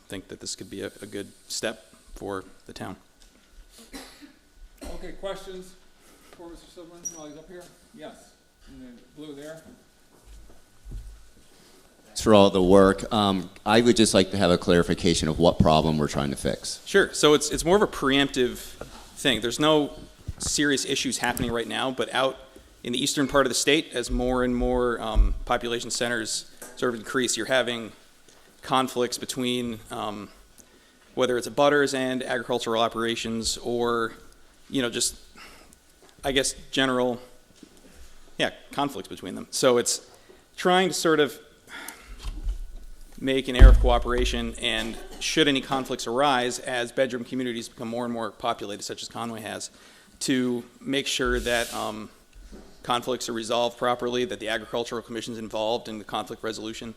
think that this could be a good step for the town. Okay, questions for Mr. Silverman while he's up here? Yes, in the blue there. Thanks for all the work. I would just like to have a clarification of what problem we're trying to fix. Sure, so it's more of a preemptive thing. There's no serious issues happening right now, but out in the eastern part of the state, as more and more population centers sort of increase, you're having conflicts between whether it's abutters and agricultural operations, or just, I guess, general, conflicts between them. So it's trying to sort of make an air of cooperation, and should any conflicts arise as bedroom communities become more and more populated, such as Conway has, to make sure that conflicts are resolved properly, that the agricultural commission is involved in the conflict resolution,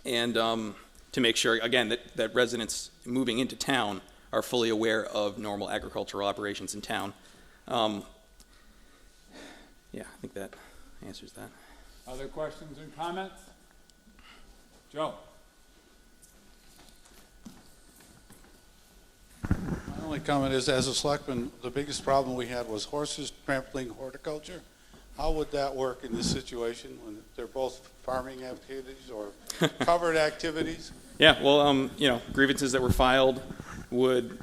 and to make sure, again, that residents moving into town are fully aware of normal agricultural operations in town. I think that answers that. Other questions and comments? Joe? My only comment is, as a selectman, the biggest problem we had was horses trampling horticulture. How would that work in this situation when they're both farming activities or covered activities? Yeah, well, grievances that were filed would,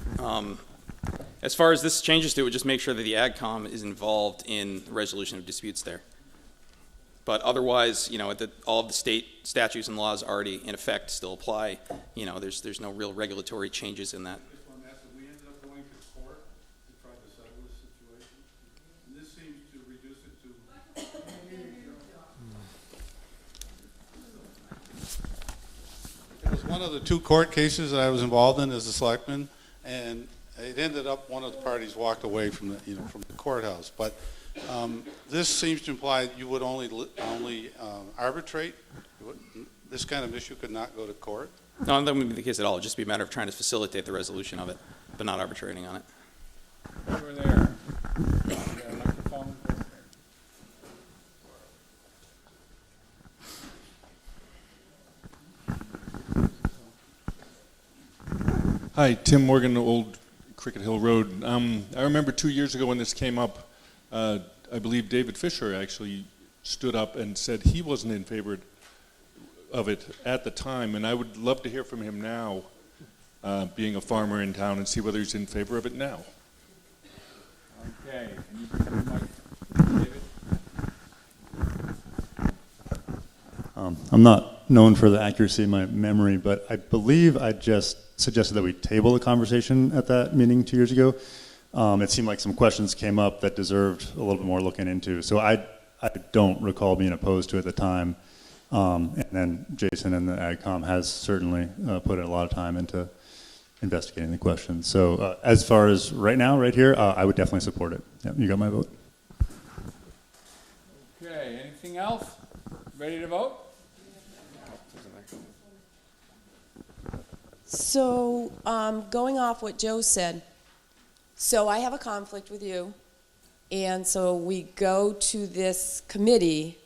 as far as this changes to, it would just make sure that the AgCom is involved in the resolution of disputes there. But otherwise, all of the state statutes and laws already in effect still apply. There's no real regulatory changes in that. We ended up going to court to try to settle this situation. And this seems to reduce it to... It was one of the 2 court cases that I was involved in as a selectman, and it ended up one of the parties walked away from the, from the courthouse. But this seems to imply you would only arbitrate. This kind of issue could not go to court. No, that wouldn't be the case at all. It'd just be a matter of trying to facilitate the resolution of it, but not arbitrating on it. Over there. Microphone. Hi, Tim Morgan, Old Cricket Hill Road. I remember 2 years ago when this came up, I believe David Fisher actually stood up and said he wasn't in favor of it at the time, and I would love to hear from him now, being a farmer in town, and see whether he's in favor of it now. Okay, can you bring the mic, David? I'm not known for the accuracy of my memory, but I believe I just suggested that we table the conversation at that meeting 2 years ago. It seemed like some questions came up that deserved a little bit more looking into. So I don't recall being opposed to it at the time. And then Jason and the AgCom has certainly put a lot of time into investigating the questions. So as far as right now, right here, I would definitely support it. Yeah, you got my vote. Okay, anything else? Ready to vote? So, going off what Joe said, so I have a conflict with you, and so we go to this committee,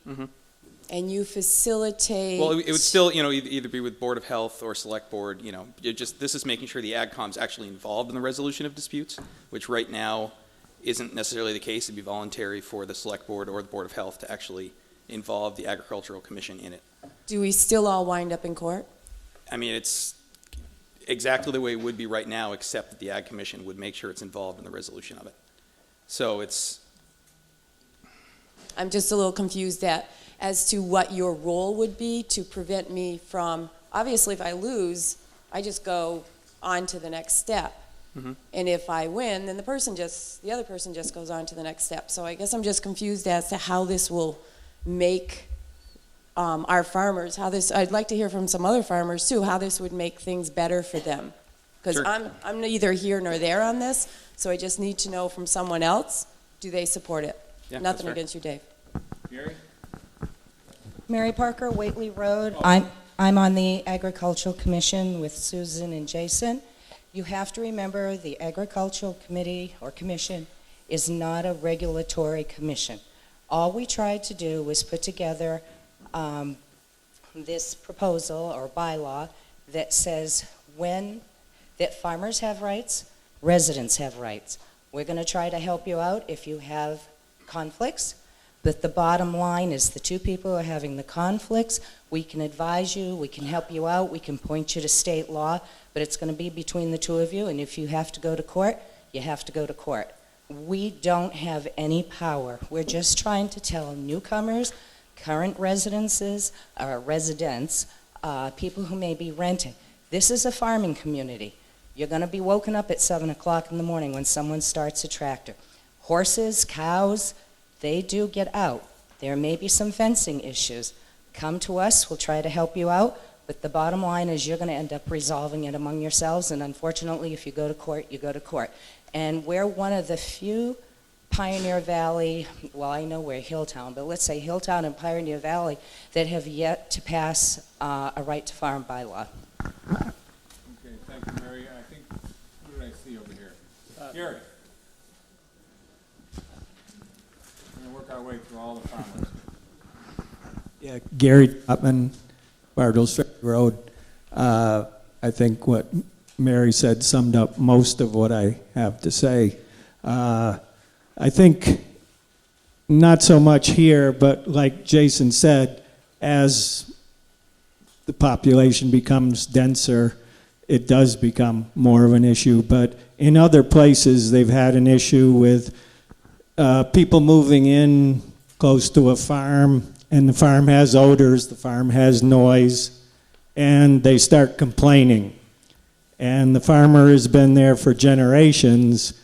and you facilitate... Well, it would still, either be with Board of Health or Select Board, this is making sure the AgCom's actually involved in the resolution of disputes, which right now isn't necessarily the case. It'd be voluntary for the Select Board or the Board of Health to actually involve the Agricultural Commission in it. Do we still all wind up in court? I mean, it's exactly the way it would be right now, except that the Ag Commission would make sure it's involved in the resolution of it. So it's... I'm just a little confused as to what your role would be to prevent me from, obviously if I lose, I just go on to the next step. Mm-hmm. And if I win, then the other person just goes on to the next step. So I guess I'm just confused as to how this will make our farmers, I'd like to hear from some other farmers too, how this would make things better for them. Because Sure. I'm neither here nor there on this, so I just need to know from someone else, do they support it? Yeah, Nothing that's fair. against you, Dave. Gary? Mary Parker, Whately Road. I'm on the Agricultural Commission with Susan and Jason. You have to remember the Agricultural Committee or Commission is not a regulatory commission. All we tried to do was put together this proposal or bylaw that says that farmers have rights, residents have rights. We're going to try to help you out if you have conflicts. But the bottom line is the two people who are having the conflicts, we can advise you, we can help you out, we can point you to state law, but it's going to be between the two of you, and if you have to go to court, you have to go to court. We don't have any power. We're just trying to tell newcomers, current residences, or residents, people who may be renting. This is a farming community. You're going to be woken up at 7 o'clock in the morning when someone starts a tractor. Horses, cows, they do get out. There may be some fencing issues. Come to us, we'll try to help you out, but the bottom line is you're going to end up resolving it among yourselves, and unfortunately, if you go to court, you go to court. And we're one of the few Pioneer Valley, well, I know we're Hilltown, but let's say Hilltown and Pioneer Valley that have yet to pass a right to farm bylaw. Okay, thank you, Mary. I think, who did I see over here? Gary. We're going to work our way through all the farmers. Yeah, Gary Chapman, Bartles Ferry Road. I think what Mary said summed up most of what I have to say. I think not so much here, but like Jason said, as the population becomes denser, it does become more of an issue. But in other places, they've had an issue with people moving in close to a farm, and the farm has odors, the farm has noise, and they start complaining. And the farmer has been there for generations,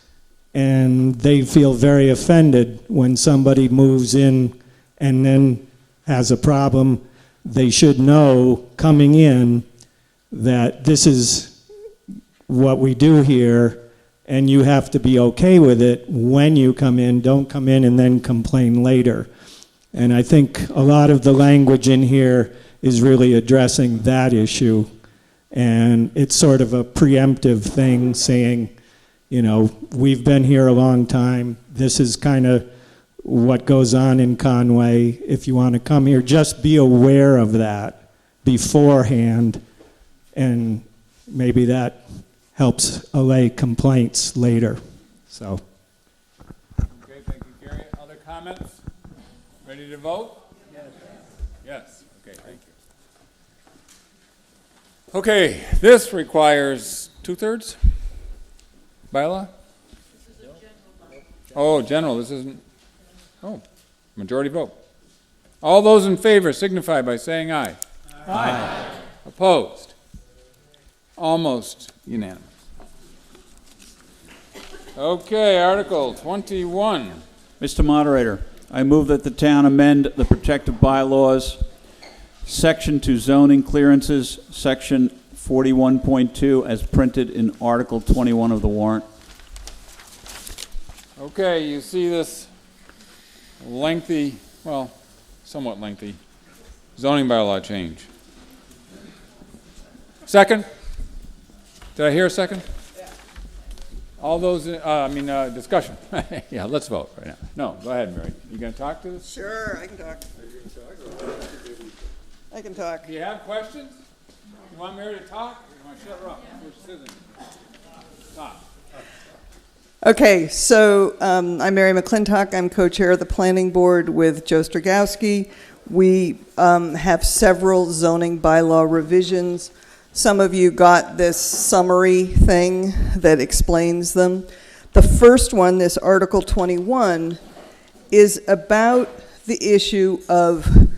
and they feel very offended when somebody moves in and then has a problem. They should know coming in that this is what we do here, and you have to be okay with it when you come in. Don't come in and then complain later. And I think a lot of the language in here is really addressing that issue. And it's sort of a preemptive thing saying, you know, we've been here a long time. This is kind of what goes on in Conway. If you want to come here, just be aware of that beforehand, and maybe that helps allay complaints later. So. Okay, thank you, Gary. Other comments? Ready to vote? Yes. Yes. Okay, thank you. Okay, this requires 2/3 bylaw? Oh, general, this isn't, oh, majority vote. All those in favor signify by saying aye. Aye. Opposed? Almost unanimous. Okay, Article 21. Mr. Moderator, I move that the town amend the protective bylaws, Section 2 zoning clearances, Section 41.2 as printed in Article 21 of the warrant. Okay, you see this lengthy, well, somewhat lengthy zoning bylaw change. Second? Did I hear a second? Yeah. All those, discussion. Yeah, let's vote right now. No, go ahead, Mary. You going to talk to us? Sure, I can talk. I can talk. Do you have questions? You want Mary to talk, or you want to shut her up? Talk. Okay, so I'm Mary McClintock. I'm co-chair of the planning board with Joe Stragowski. We have several zoning bylaw revisions. Some of you got this summary thing that explains them. The first one, this Article 21, is about the issue of,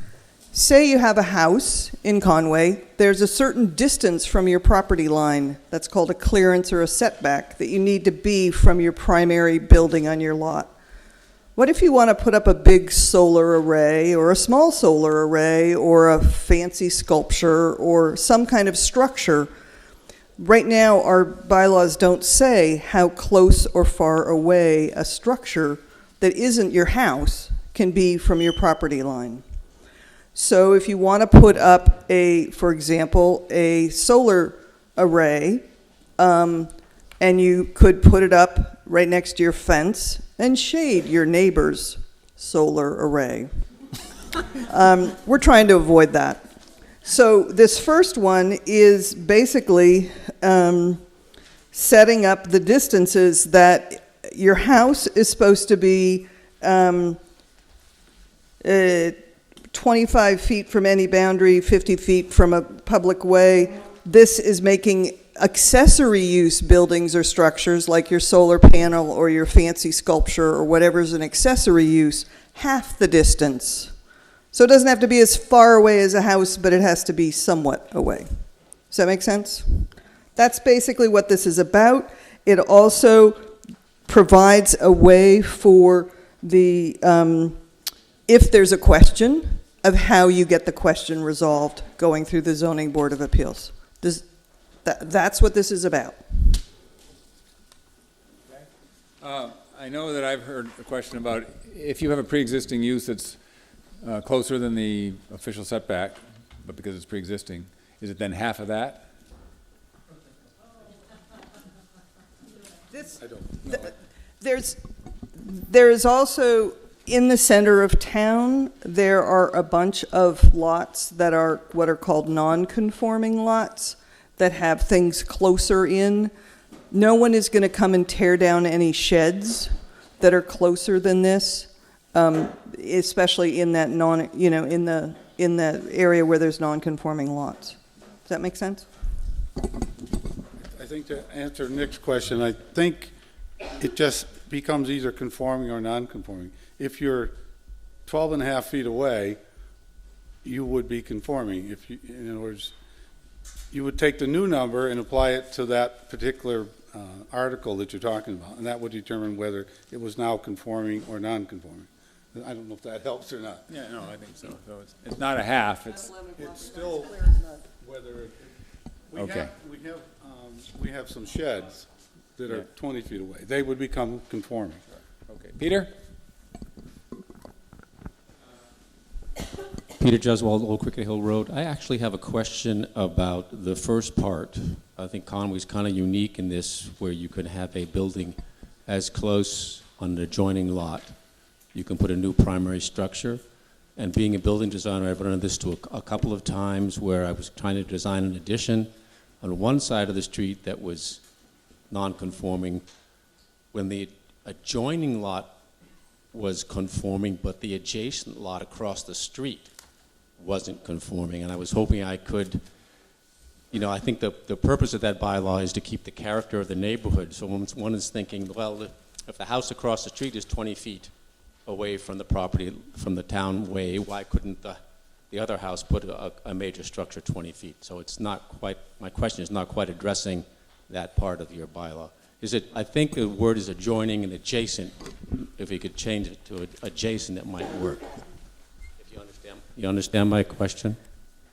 say you have a house in Conway, there's a certain distance from your property line, that's called a clearance or a setback, that you need to be from your primary building on your lot. What if you want to put up a big solar array or a small solar array or a fancy sculpture or some kind of structure? Right now, our bylaws don't say how close or far away a structure that isn't your house can be from your property line. So if you want to put up for example, a solar array, and you could put it up right next to your fence and shade your neighbor's solar array. We're trying to avoid that. So this first one is basically setting up the distances that your house is supposed to be 25 feet from any boundary, 50 feet from a public way. This is making accessory use buildings or structures like your solar panel or your fancy sculpture or whatever's an accessory use half the distance. So it doesn't have to be as far away as a house, but it has to be somewhat away. Does that make sense? That's basically what this is about. It also provides a way for the, if there's a question, of how you get the question resolved going through the Zoning Board of Appeals. That's what this is about. I know that I've heard a question about if you have a pre-existing use that's closer than the official setback, but because it's pre-existing, is it then half of that? There's also, in the center of town, there are a bunch of lots that are what are called non-conforming lots that have things closer in. No one is going to come and tear down any sheds that are closer than this, especially in that in the area where there's non-conforming lots. Does that make sense? I think to answer Nick's question, I think it just becomes either conforming or non-conforming. If you're 12 and a half feet away, you would be conforming. If you, in other words, you would take the new number and apply it to that particular article that you're talking about, and that would determine whether it was now conforming or non-conforming. I don't know if that helps or not. Yeah, no, I think so. So it's not a half. It's still whether we okay. We have some sheds that are 20 feet away. They would become conforming. Okay, Peter. Peter Jeswald, Old Cricket Hill Road. I actually have a question about the first part. I think Conway's kind of unique in this, where you could have a building as close on an adjoining lot. You can put a new primary structure. And being a building designer, I've run into this a couple of times where I was trying to design an addition on one side of the street that was non-conforming when the adjoining lot was conforming, but the adjacent lot across the street wasn't conforming. And I was hoping I could, I think the purpose of that bylaw is to keep the character of the neighborhood. So one is thinking, well, if the house across the street is 20 feet away from the property, from the town way, why couldn't the other house put a major structure 20 feet? So it's not quite, my question is not quite addressing that part of your bylaw. Is it, I think the word is adjoining and adjacent. If you could change it to adjacent, it might work. If you understand. You understand my question?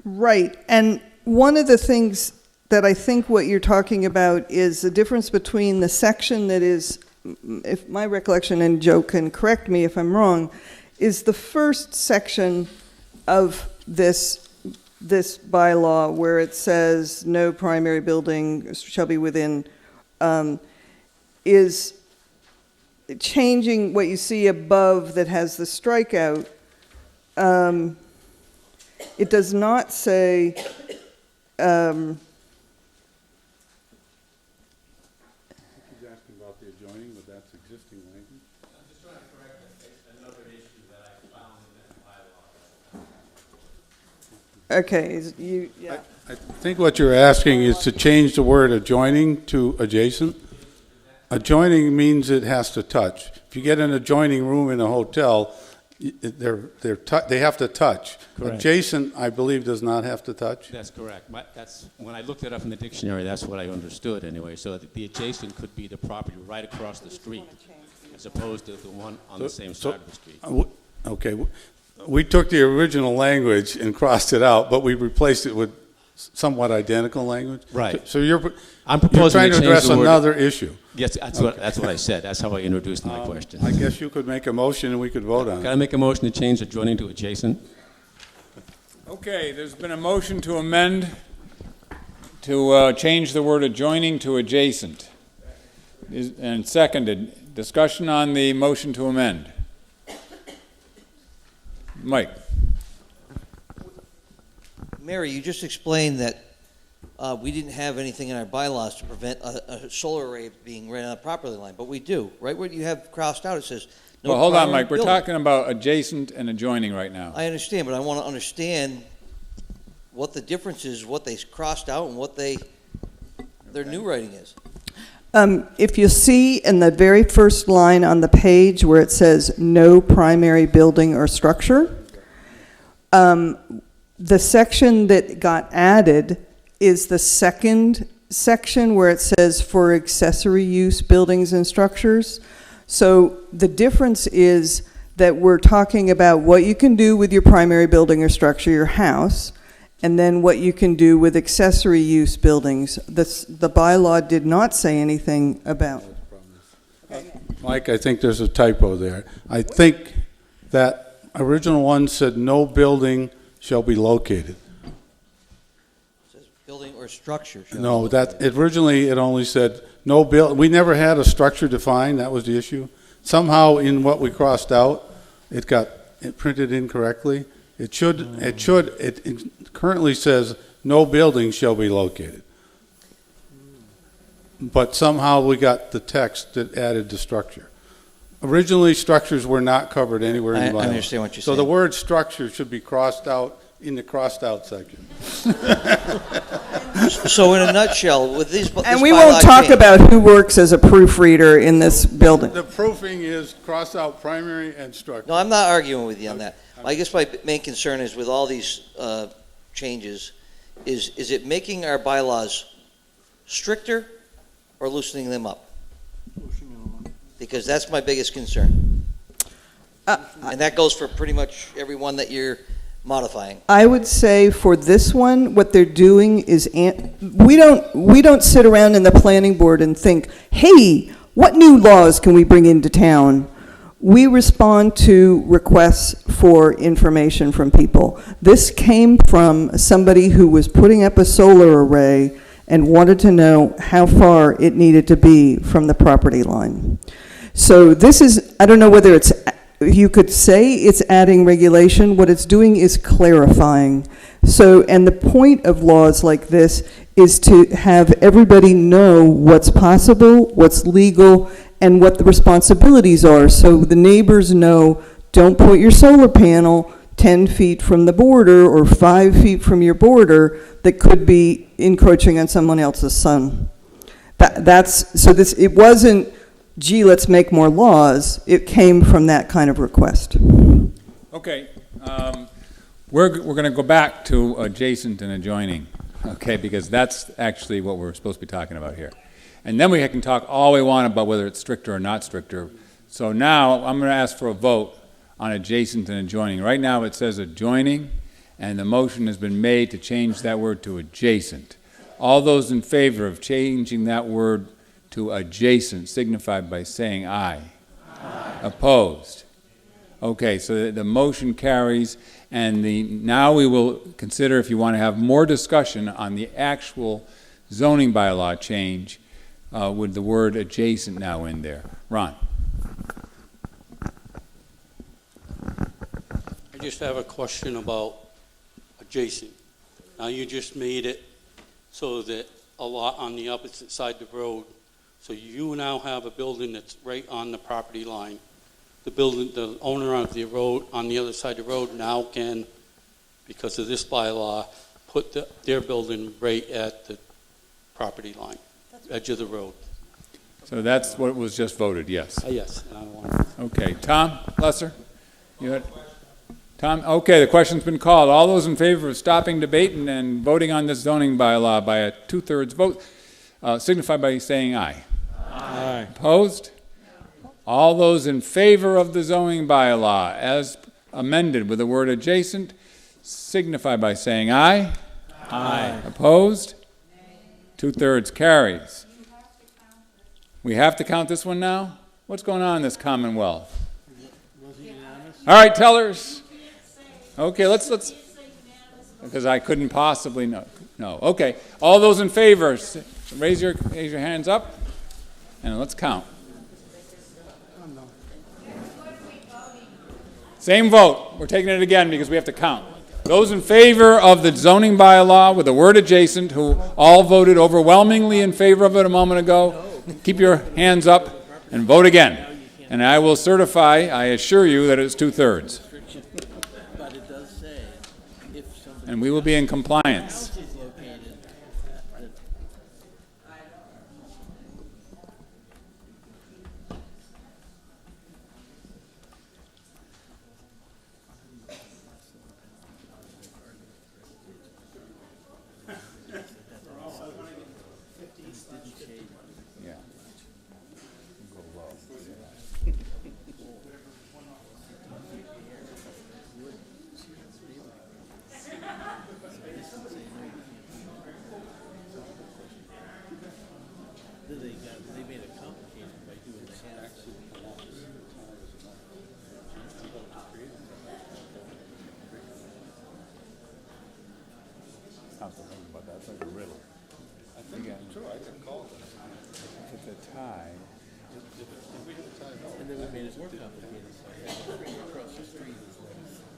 Right. And one of the things that I think what you're talking about is the difference between the section that is, if my recollection, and Joe can correct me if I'm wrong, is the first section of this bylaw where it says no primary building shall be within, is changing what you see above that has the strikeout. It does not say He's asking about the adjoining, but That's existing language. I'm just trying to correct another issue that I found in that bylaw. Okay, yeah. I think what you're asking is to change the word adjoining to adjacent. Adjoining means it has to touch. If you get an adjoining room in a hotel, they have to touch. Correct. Adjacent, I believe, does not have to touch. That's correct. That's when I looked it up in the dictionary. That's what I understood anyway. So the adjacent could be the property right across the street, as opposed to the one on the same side of the street. Okay, we took the original language and crossed it out, but we replaced it with somewhat identical language. Right. So you're I'm proposing trying to change address the word. another issue. Yes, that's what I said. That's how I introduced my question. I guess you could make a motion and we could vote on Can it. I make a motion to change adjoining to adjacent? Okay, there's been a motion to amend to change the word adjoining to adjacent. And seconded. Discussion on the motion to amend. Mike. Mary, you just explained that we didn't have anything in our bylaws to prevent a solar array being ran on a property line, but we do. Right where you have crossed out, it says no. Well, hold on, primary Mike. We're building. talking about adjacent and adjoining right now. I understand, but I want to understand what the difference is, what they crossed out, and what their new writing is. If you see in the very first line on the page where it says no primary building or structure, the section that got added is the second section where it says for accessory use buildings and structures. So the difference is that we're talking about what you can do with your primary building or structure, your house, and then what you can do with accessory use buildings. The bylaw did not say anything about. Mike, I think there's a typo there. I think that original one said no building shall be located. It says building or structure. No, originally it only said no we never had a structure defined, that was the issue. Somehow in what we crossed out, it got printed incorrectly. It currently says no building shall be located. But somehow we got the text that added the structure. Originally, structures were not covered anywhere in the bylaw. I understand what you're So saying. the word structure should be crossed out in the crossed out section. So in a nutshell, with these, And we won't talk about who works as a proofreader in this building. The proofing is cross out primary and structure. No, I'm not arguing with you on that. I guess my main concern is with all these changes, is it making our bylaws stricter or loosening them up? Because that's my biggest concern. And that goes for pretty much every one that you're modifying. I would say for this one, what they're doing is, we don't sit around in the planning board and think, hey, what new laws can we bring into town? We respond to requests for information from people. This came from somebody who was putting up a solar array and wanted to know how far it needed to be from the property line. So this is, I don't know whether you could say it's adding regulation. What it's doing is clarifying. So, and the point of laws like this is to have everybody know what's possible, what's legal, and what the responsibilities are. So the neighbors know, don't put your solar panel 10 feet from the border or 5 feet from your border that could be encroaching on someone else's sun. It wasn't, gee, let's make more laws. It came from that kind of request. Okay, we're going to go back to adjacent and adjoining, okay, because that's actually what we're supposed to be talking about here. And then we can talk all we want about whether it's stricter or not stricter. So now I'm going to ask for a vote on adjacent and adjoining. Right now it says adjoining, and the motion has been made to change that word to adjacent. All those in favor of changing that word to adjacent signify by saying aye. Aye. Opposed? Okay, so the motion carries, and now we will consider if you want to have more discussion on the actual zoning bylaw change with the word adjacent now in there. Ron? I just have a question about adjacent. Now you just made it so that a lot on the opposite side of the road So you now have a building that's right on the property line. The owner of the road on the other side of the road now can, because of this bylaw, put their building right at the property line, edge of the road. So that's what was just voted, yes. Yes. And I want Okay, Tom Lesser? You had, Tom, okay, the question's been called. All those in favor of stopping debate and voting on this zoning bylaw by a 2/3 vote, signify by saying aye. Aye. Opposed? All those in favor of the zoning bylaw as amended with the word adjacent, signify by saying aye. Aye. Opposed? 2/3 carries. We have to count this one now? What's going on in this Commonwealth? All right, tellers. Okay, let's, because I couldn't possibly know. No, okay. All those in favor, raise your hands up, and let's count. Same vote. We're taking it again because we have to count. Those in favor of the zoning bylaw with the word adjacent, who all voted overwhelmingly in favor of it a moment ago, keep your hands up and vote again. And I will certify, I assure you, that it's 2/3. And we will be in compliance.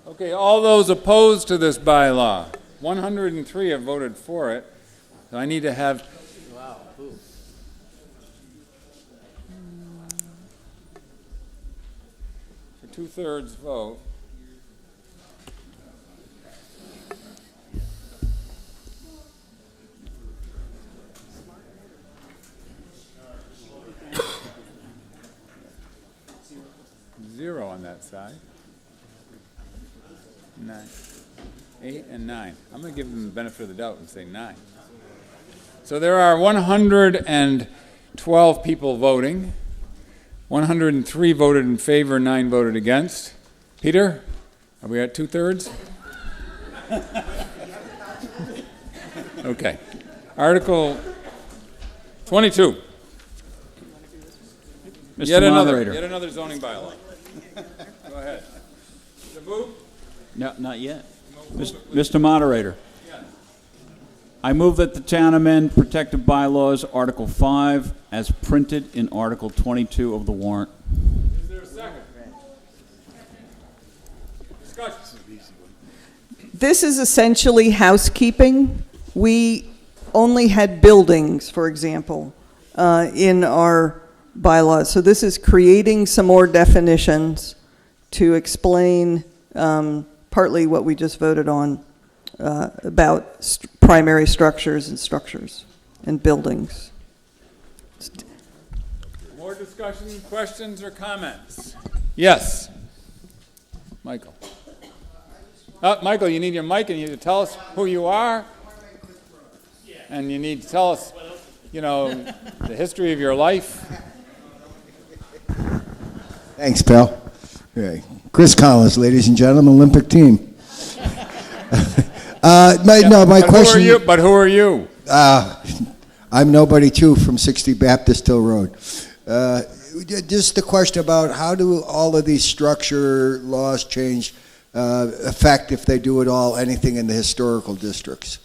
Okay, all those opposed to this bylaw, 103 have voted for it. So I need to have. Wow. For 2/3 vote. Zero on that side. 9, 8, and 9. I'm going to give them the benefit of the doubt and say 9. So there are 112 people voting. 103 voted in favor, 9 voted against. Peter, are we at 2/3? Okay. Article 22. Mr. Yet Moderator. another zoning bylaw. Go ahead. Shabu? No, not yet. Mr. Moderator. I move that the town amend protective bylaws, Article 5, as printed in Article 22 of the warrant. Is there a second? Discussion. This is essentially housekeeping. We only had buildings, for example, in our bylaws. So this is creating some more definitions to explain partly what we just voted on about primary structures and buildings. More discussion, questions, or comments? Yes. Michael. Michael, you need your mic and you need to tell us who you are. And you need to tell us, the history of your life. Thanks, Bill. Okay. Chris Collins, ladies and gentlemen, Olympic team. My question. Who are you? I'm nobody too from 60 Baptist Hill Road. Just the question about how do all of these structure laws change affect, if they do at all, anything in the historical districts?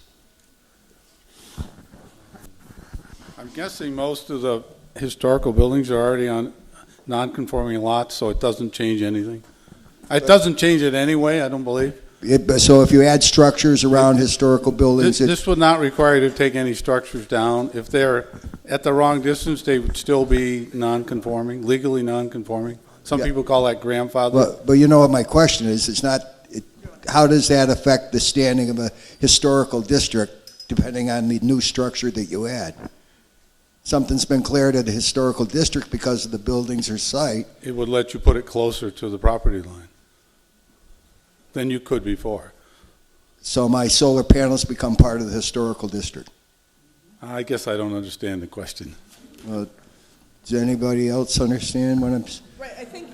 I'm guessing most of the historical buildings are already on non-conforming lots, so it doesn't change anything. It doesn't change it anyway, I don't believe. So if you add structures around historical buildings, This would not require you to take any structures down. If they're at the wrong distance, they would still be non-conforming, legally non-conforming. Some people call that grandfather. but you know what my question is? It's not. How does that affect the standing of a historical district, depending on the new structure that you add? Something's been cleared at a historical district because of the buildings or site. It would let you put it closer to the property line than you could before. So my solar panels become part of the historical district. I guess I don't understand the question. Does anybody else understand what I'm? Right, I think.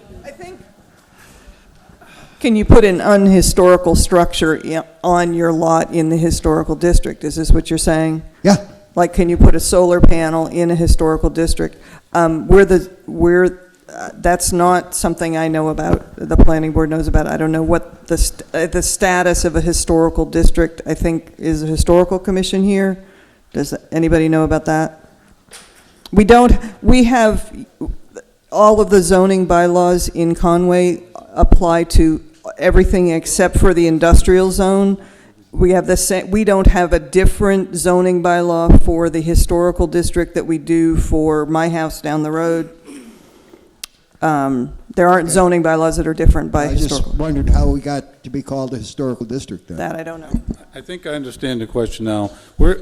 Can you put an unhistorical structure on your lot in the historical district? Is this what you're saying? Yeah. Like, can you put a solar panel in a historical district? That's not something I know about, the planning board knows about. I don't know what the status of a historical district, I think, is a historical commission here. Does anybody know about that? We have, all of the zoning bylaws in Conway apply to everything except for the industrial zone. We have the same, we don't have a different zoning bylaw for the historical district that we do for my house down the road. There aren't zoning bylaws that are different by historical. I just wondered how we got to be called a historical district then. That I don't know. I think I understand the question now. We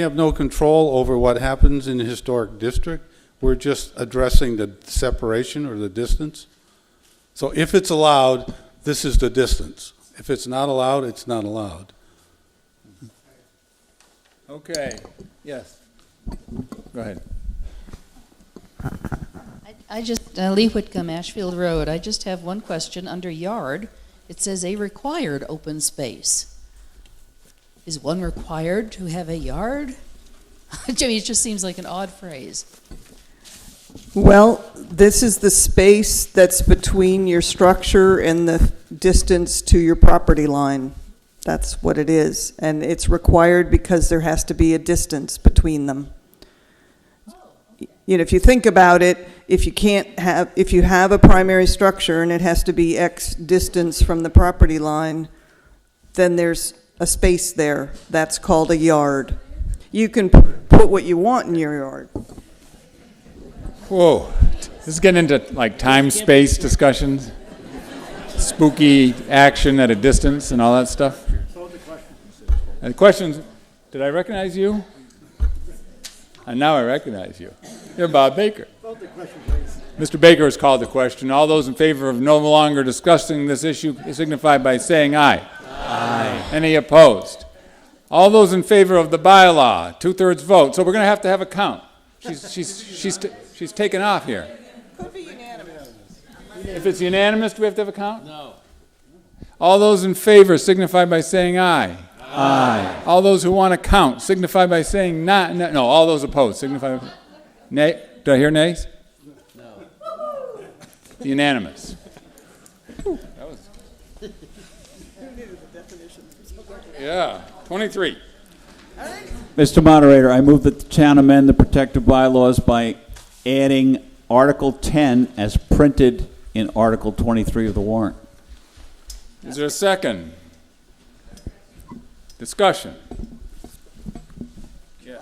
have no control over what happens in the historic district. We're just addressing the separation or the distance. So if it's allowed, this is the distance. If it's not allowed, it's not allowed. Okay, yes. Go ahead. I just, Lee Whitcomb, Ashfield Road. I just have one question. Under yard, it says a required open space. Is one required to have a yard? I mean, it just seems like an odd phrase. Well, this is the space that's between your structure and the distance to your property line. That's what it is. And it's required because there has to be a distance between them. You know, if you think about it, if you have a primary structure and it has to be X distance from the property line, then there's a space there. That's called a yard. You can put what you want in your yard. Whoa, this is getting into like time-space discussions, spooky action at a distance and all that stuff. And the questions, did I recognize you? And now I recognize you. You're Bob Baker. Mr. Baker has called the question. All those in favor of no longer discussing this issue signify by saying aye. Aye. Any opposed? All those in favor of the bylaw, 2/3 vote. So we're going to have a count. She's taken off here. Could be unanimous. If it's unanimous, do we have to have a count? No. All those in favor signify by saying aye. Aye. All those who want to count signify by saying no. No, all those opposed signify by nay. Did I hear nays? No. Unanimous. That was. Yeah, 23. Mr. Moderator, I move that the town amend the protective bylaws by adding Article 10 as printed in Article 23 of the warrant. Is there a second? Discussion. Yeah.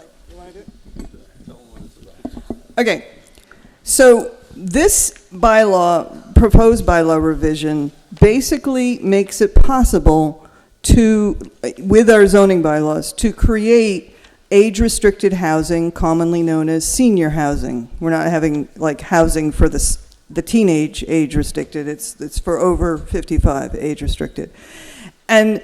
Okay, so this proposed bylaw revision basically makes it possible to, with our zoning bylaws, to create age-restricted housing, commonly known as senior housing. We're not having like housing for the teenage age-restricted. It's for over 55 age-restricted. And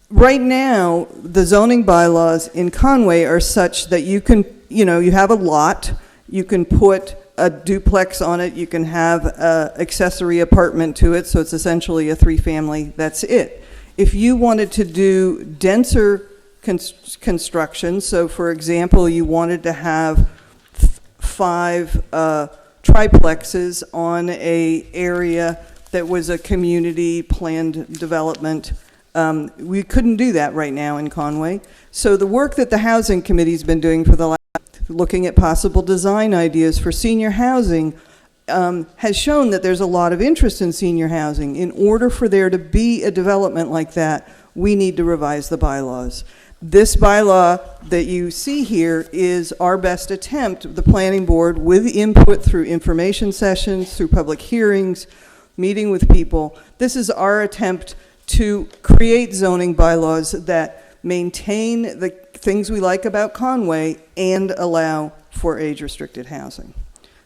right now, the zoning bylaws in Conway are such that you can, you have a lot, you can put a duplex on it, you can have an accessory apartment to it, so it's essentially a 3-family, that's it. If you wanted to do denser construction, so for example, you wanted to have 5 triplexes on a area that was a community planned development, we couldn't do that right now in Conway. So the work that the Housing Committee's been doing for the last, looking at possible design ideas for senior housing, has shown that there's a lot of interest in senior housing. In order for there to be a development like that, we need to revise the bylaws. This bylaw that you see here is our best attempt, the planning board, with input through information sessions, through public hearings, meeting with people. This is our attempt to create zoning bylaws that maintain the things we like about Conway and allow for age-restricted housing.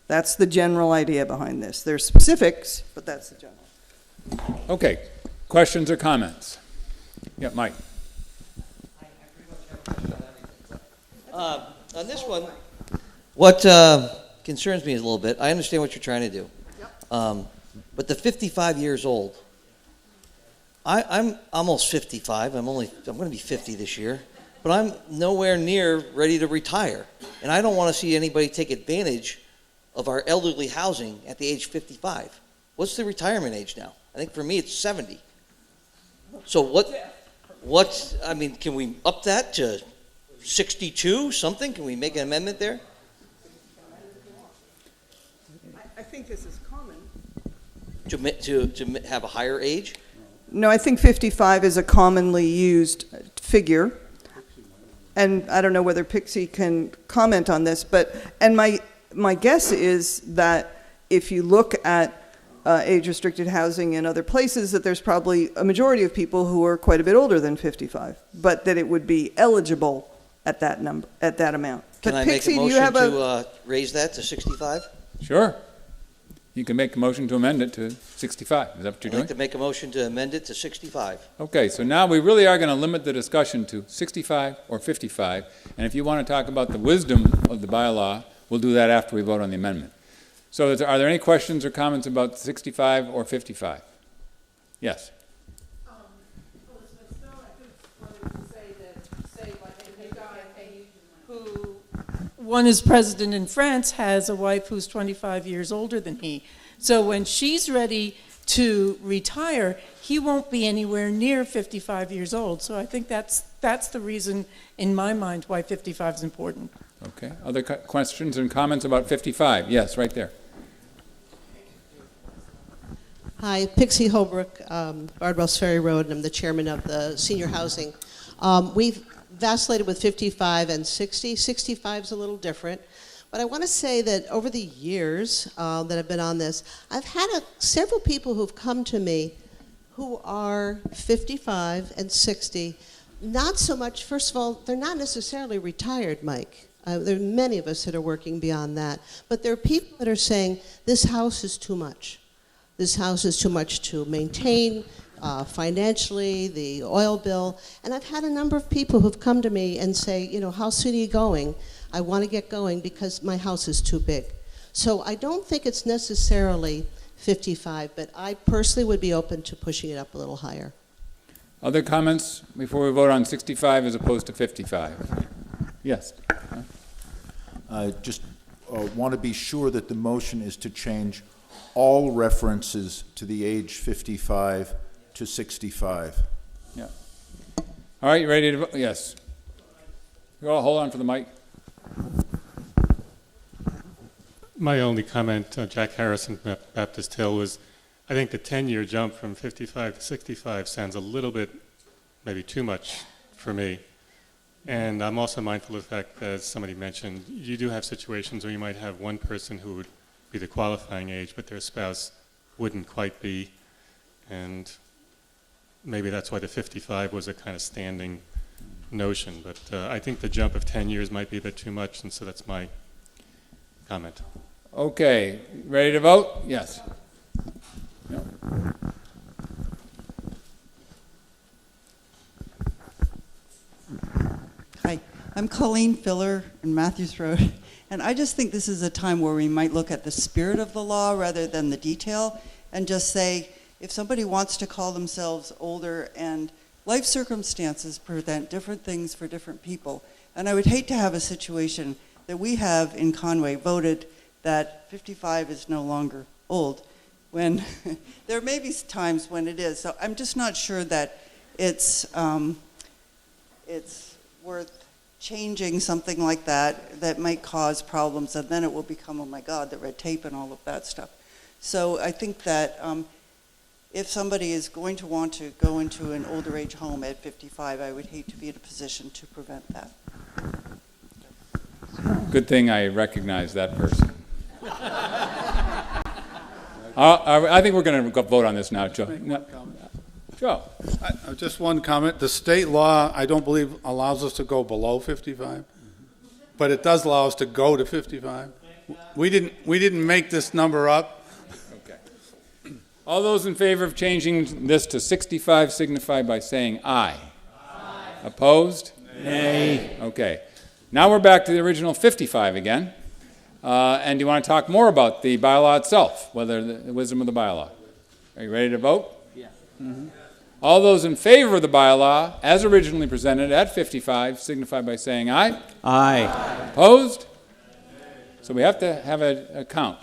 That's the general idea behind this. There's specifics, but that's the general. Okay, questions or comments? Yeah, Mike. On this one, what concerns me a little bit, I understand what you're trying to do. But the 55 years old, I'm almost 55. I'm going to be 50 this year, but I'm nowhere near ready to retire. And I don't want to see anybody take advantage of our elderly housing at the age 55. What's the retirement age now? I think for me it's 70. So I mean, can we up that to 62, something? Can we make an amendment there? I think this is common. To have a higher age? No, I think 55 is a commonly used figure. And I don't know whether Pixie can comment on this, and my guess is that if you look at age-restricted housing in other places, that there's probably a majority of people who are quite a bit older than 55, but that it would be eligible at that number, at that amount. Can I make a motion to raise that to 65? Sure. You can make a motion to amend it to 65. Is that what you're doing? I'd like to make a motion to amend it to 65. Okay, so now we really are going to limit the discussion to 65 or 55. And if you want to talk about the wisdom of the bylaw, we'll do that after we vote on the amendment. So are there any questions or comments about 65 or 55? Yes. One is president in France, has a wife who's 25 years older than he. So when she's ready to retire, he won't be anywhere near 55 years old. So I think that's the reason, in my mind, why 55 is important. Okay. Other questions and comments about 55? Yes, right there. Hi, Pixie Holbrook, Bardwell's Ferry Road, and I'm the chairman of the senior housing. We've vacillated with 55 and 60. 65 is a little different. But I want to say that over the years that I've been on this, I've had several people who've come to me who are 55 and 60. Not so much, first of all, they're not necessarily retired, Mike. There are many of us that are working beyond that. But there are people that are saying, this house is too much. This house is too much to maintain financially, the oil bill. And I've had a number of people who've come to me and say, you know, how soon are you going? I want to get going because my house is too big. So I don't think it's necessarily 55, but I personally would be open to pushing it up a little higher. Other comments before we vote on 65 as opposed to 55? Yes. I just want to be sure that the motion is to change all references to the age 55 to 65. Yeah. All right, you ready to vote? Yes. You all hold on for the mic. My only comment, Jack Harrison, Baptist Hill, was I think the 10-year jump from 55 to 65 sounds a little bit, maybe too much for me. And I'm also mindful of the fact that, as somebody mentioned, you do have situations where you might have one person who would be the qualifying age, but their spouse wouldn't quite be. And maybe that's why the 55 was a kind of standing notion. But I think the jump of 10 years might be a bit too much, and so that's my comment. Okay, ready to vote? Yes. Yep. Hi, I'm Colleen Filler in Matthews Road, and I just think this is a time where we might look at the spirit of the law rather than the detail, and just say, if somebody wants to call themselves older and life circumstances present different things for different people, and I would hate to have a situation that we have in Conway voted that 55 is no longer old, when there may be times when it is. So I'm just not sure that it's worth changing something like that might cause problems, and then it will become, oh my God, the red tape and all of that stuff. So I think that if somebody is going to want to go into an older age home at 55, I would hate to be in a position to prevent that. Good thing I recognize that person. I think we're going to vote on this now, Joe. No. Joe. Just one comment. The state law, I don't believe, allows us to go below 55, but it does allow us to go to 55. We didn't make this number up. Okay. All those in favor of changing this to 65 signify by saying aye. Aye. Opposed? Nay. Okay. Now we're back to the original 55 again. And do you want to talk more about the bylaw itself, whether the wisdom of the bylaw? Are you ready to vote? Yeah. Mm-hmm. All those in favor of the bylaw, as originally presented at 55, signify by saying aye. Aye. Opposed? So we have to have a count.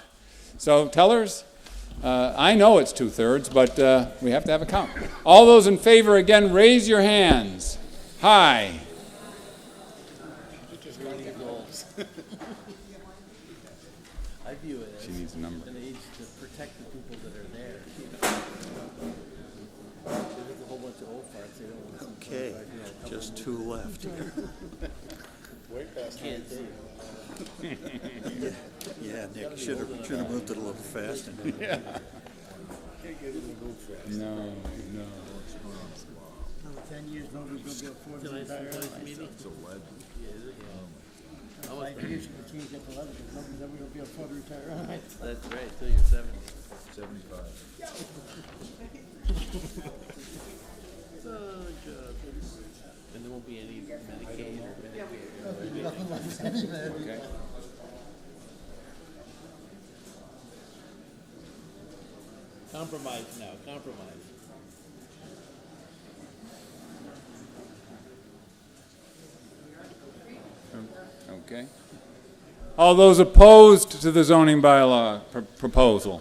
So tellers, I know it's 2/3, but we have to have a count. All those in favor, again, raise your hands. High. I view it as She needs a number. an age to protect the people that are there. There's a whole bunch of old farts. They don't listen. Okay, just 2 left here. Way past Can't see. Yeah, Nick, should have moved it a little faster. Yeah. Can't get in the move fast. No. 10 years, nobody's going to be afforded to retire. I think you should change that to 11 because nobody's ever going to be afforded to retire on it. That's right, till you're 70. 75. Oh, God. And there won't be any Medicaid or Medicare. Okay. Compromise now, compromise. Okay. All those opposed to the zoning bylaw proposal?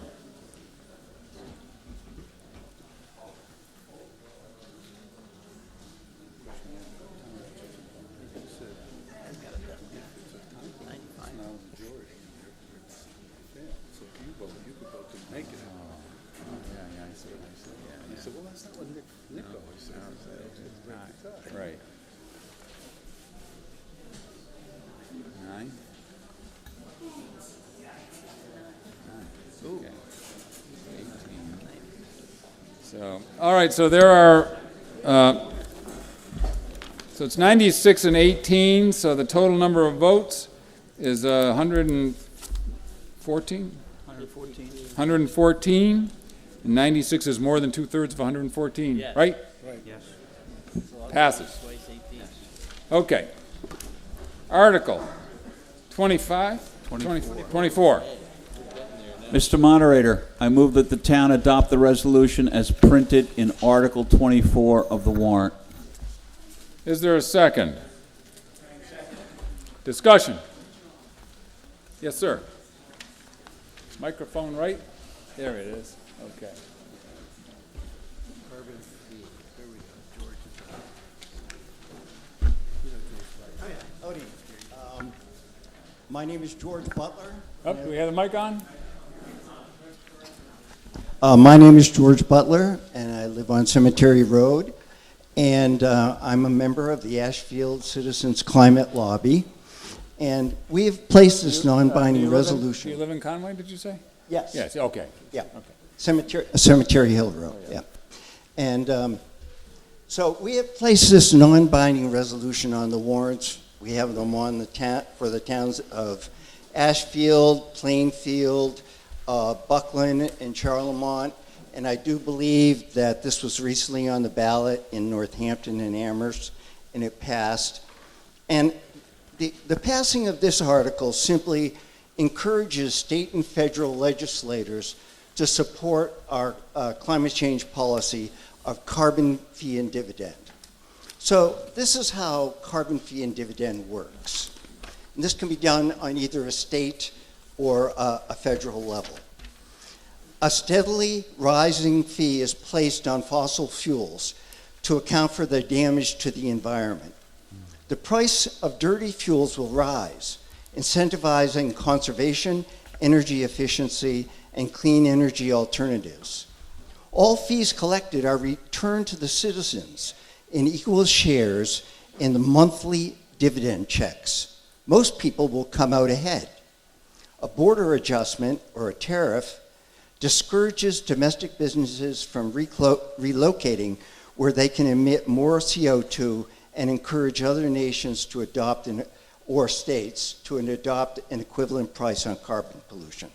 Right. 9. Okay. 18. So, all right, so there are, so it's 96 and 18, so the total number of votes is 114? 114. 114, and 96 is more than 2/3 of 114, Yes. right? Right. Yes. Passes. Twice 18. Okay. Article 25? 24. Mr. Moderator, I move that the town adopt the resolution as printed in Article 24 of the warrant. Is there a second? Discussion. Yes, sir. Microphone right? There it is. Okay. Howdy. My name is George Butler. Oh, do we have the mic on? My name is George Butler, and I live on Cemetery Road. And I'm a member of the Ashfield Citizens Climate Lobby. And we have placed this non-binding resolution. Do you live in Conway, did you say? Yes. Yes, okay. Yeah. Okay. Cemetery Hill Road, yeah. And so we have placed this non-binding resolution on the warrants. We have them on the for the towns of Ashfield, Plainfield, Buckland, and Charlemont. And I do believe that this was recently on the ballot in Northampton and Amherst, and it passed. And the passing of this article simply encourages state and federal legislators to support our climate change policy of carbon fee and dividend. So this is how carbon fee and dividend works. And this can be done on either a state or a federal level. A steadily rising fee is placed on fossil fuels to account for the damage to the environment. The price of dirty fuels will rise, incentivizing conservation, energy efficiency, and clean energy alternatives. All fees collected are returned to the citizens in equal shares in the monthly dividend checks. Most people will come out ahead. A border adjustment or a tariff discourages domestic businesses from relocating where they can emit more CO2 and encourage other nations to adopt or states to adopt an equivalent price on carbon pollution.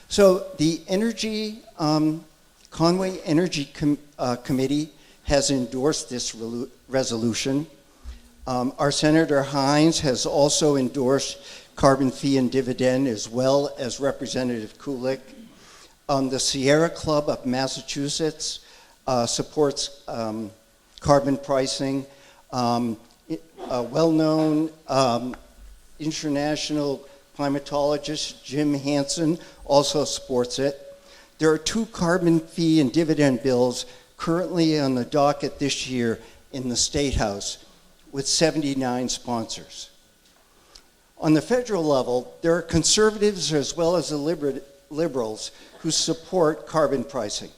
So the Conway Energy Committee has endorsed this resolution. Our Senator Hines has also endorsed carbon fee and dividend, as well as Representative Kulik. The Sierra Club of Massachusetts supports carbon pricing. A well-known international climatologist, Jim Hansen, also supports it. There are 2 carbon fee and dividend bills currently on the docket this year in the State House with 79 sponsors. On the federal level, there are conservatives as well as the liberals who support carbon pricing.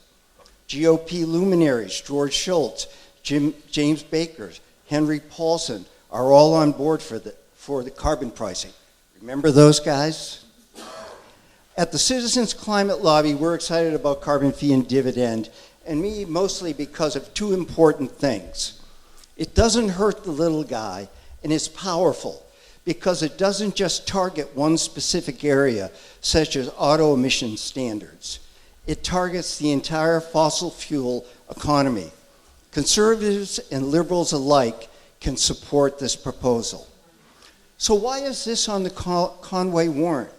GOP luminaries, George Shultz, James Baker, Henry Paulson, are all on board for the carbon pricing. Remember those guys? At the Citizens Climate Lobby, we're excited about carbon fee and dividend, and me mostly because of 2 important things. It doesn't hurt the little guy, and it's powerful because it doesn't just target one specific area, such as auto emission standards. It targets the entire fossil fuel economy. Conservatives and liberals alike can support this proposal. So why is this on the Conway warrant?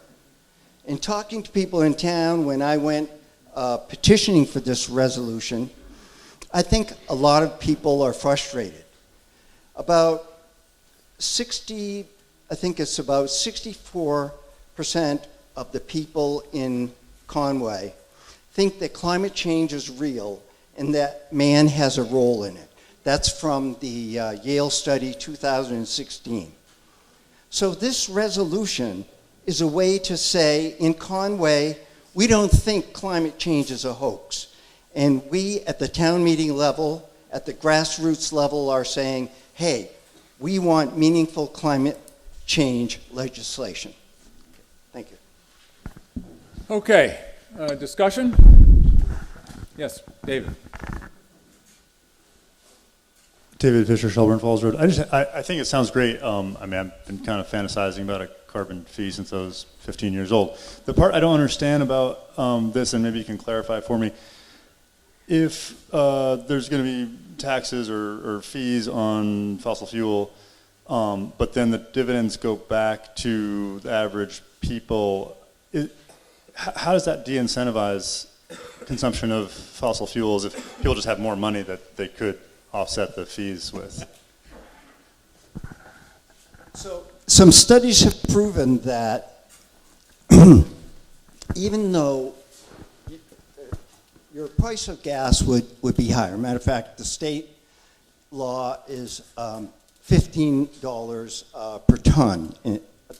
In talking to people in town when I went petitioning for this resolution, I think a lot of people are frustrated. About 64% of the people in Conway think that climate change is real and that man has a role in it. That's from the Yale study 2016. So this resolution is a way to say, in Conway, we don't think climate change is a hoax. And we, at the town meeting level, at the grassroots level, are saying, hey, we want meaningful climate change legislation. Thank you. Okay, discussion? Yes, David. David Fisher, Shelburne Falls Road. I think it sounds great. I mean, I've been kind of fantasizing about a carbon fee since I was 15 years old. The part I don't understand about this, and maybe you can clarify for me, if there's going to be taxes or fees on fossil fuel, but then the dividends go back to the average people, how does that de-incentivize consumption of fossil fuels if people just have more money that they could offset the fees with? So some studies have proven that even though your price of gas would be higher, matter of fact, the state law is $15 per ton.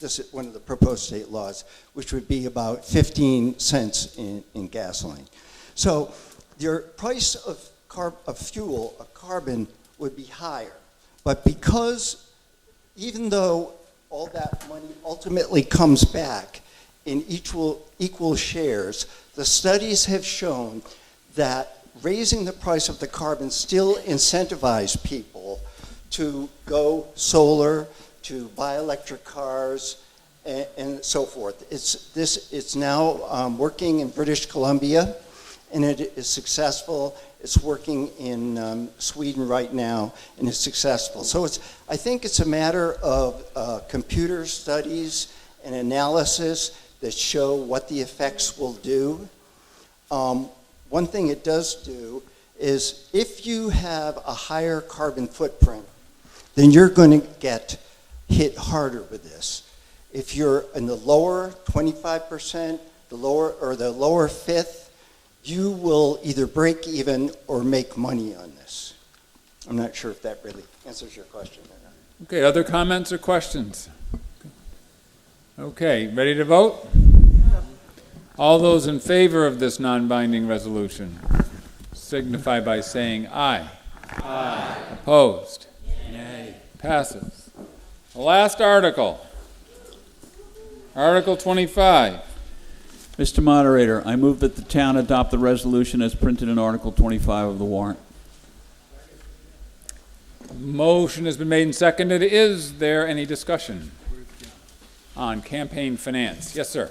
This is one of the proposed state laws, which would be about 15 cents in gasoline. So your price of fuel, of carbon, would be higher. But because even though all that money ultimately comes back in equal shares, the studies have shown that raising the price of the carbon still incentivizes people to go solar, to buy electric cars, and so forth. It's now working in British Columbia, and it is successful. It's working in Sweden right now, and it's successful. So I think it's a matter of computer studies and analysis that show what the effects will do. One thing it does do is if you have a higher carbon footprint, then you're going to get hit harder with this. If you're in the lower 25%, the lower fifth, you will either break even or make money on this. I'm not sure if that really answers your question or not. Okay, other comments or questions? Okay, ready to vote? All those in favor of this non-binding resolution signify by saying aye. Aye. Opposed? Nay. Passes. The last article. Article 25. Mr. Moderator, I move that the town adopt the resolution as printed in Article 25 of the warrant. Motion has been made and seconded. Is there any discussion on campaign finance? Yes, sir.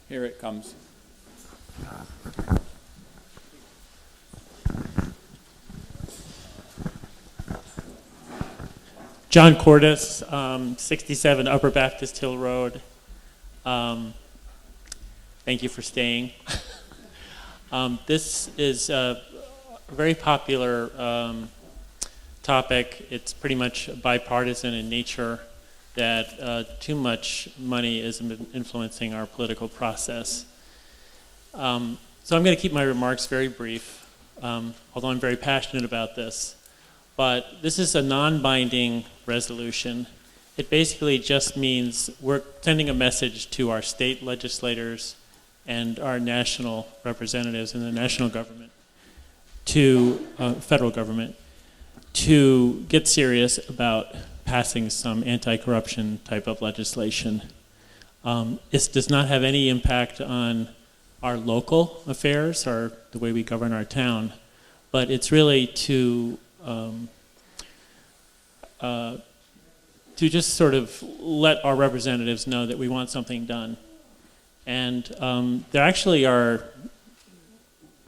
Here it comes. John Cordes, 67 Upper Baptist Hill Road. Thank you for staying. This is a very popular topic. It's pretty much bipartisan in nature, that too much money is influencing our political process. So I'm going to keep my remarks very brief, although I'm very passionate about this. But this is a non-binding resolution. It basically just means we're sending a message to our state legislators and our national representatives in the national government, to federal government, to get serious about passing some anti-corruption type of legislation. This does not have any impact on our local affairs or the way we govern our town, but it's really to just sort of let our representatives know that we want something done. And there actually are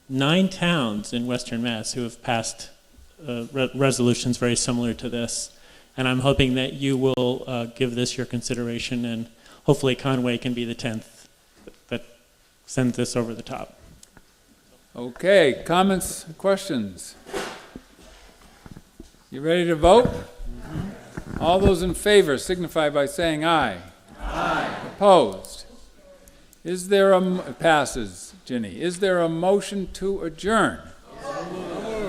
9 towns in Western Mass who have passed resolutions very similar to this. And I'm hoping that you will give this your consideration, and hopefully Conway can be the 10th that sends this over the top. Okay, comments, questions? You ready to vote? All those in favor signify by saying aye. Aye. Opposed? Is there it passes, Ginny. Is there a motion to adjourn?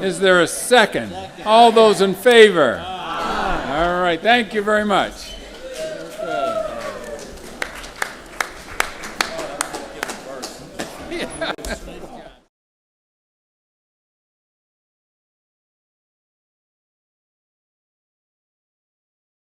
Is there a second? All those in favor? Aye. All right, thank you very much. Okay.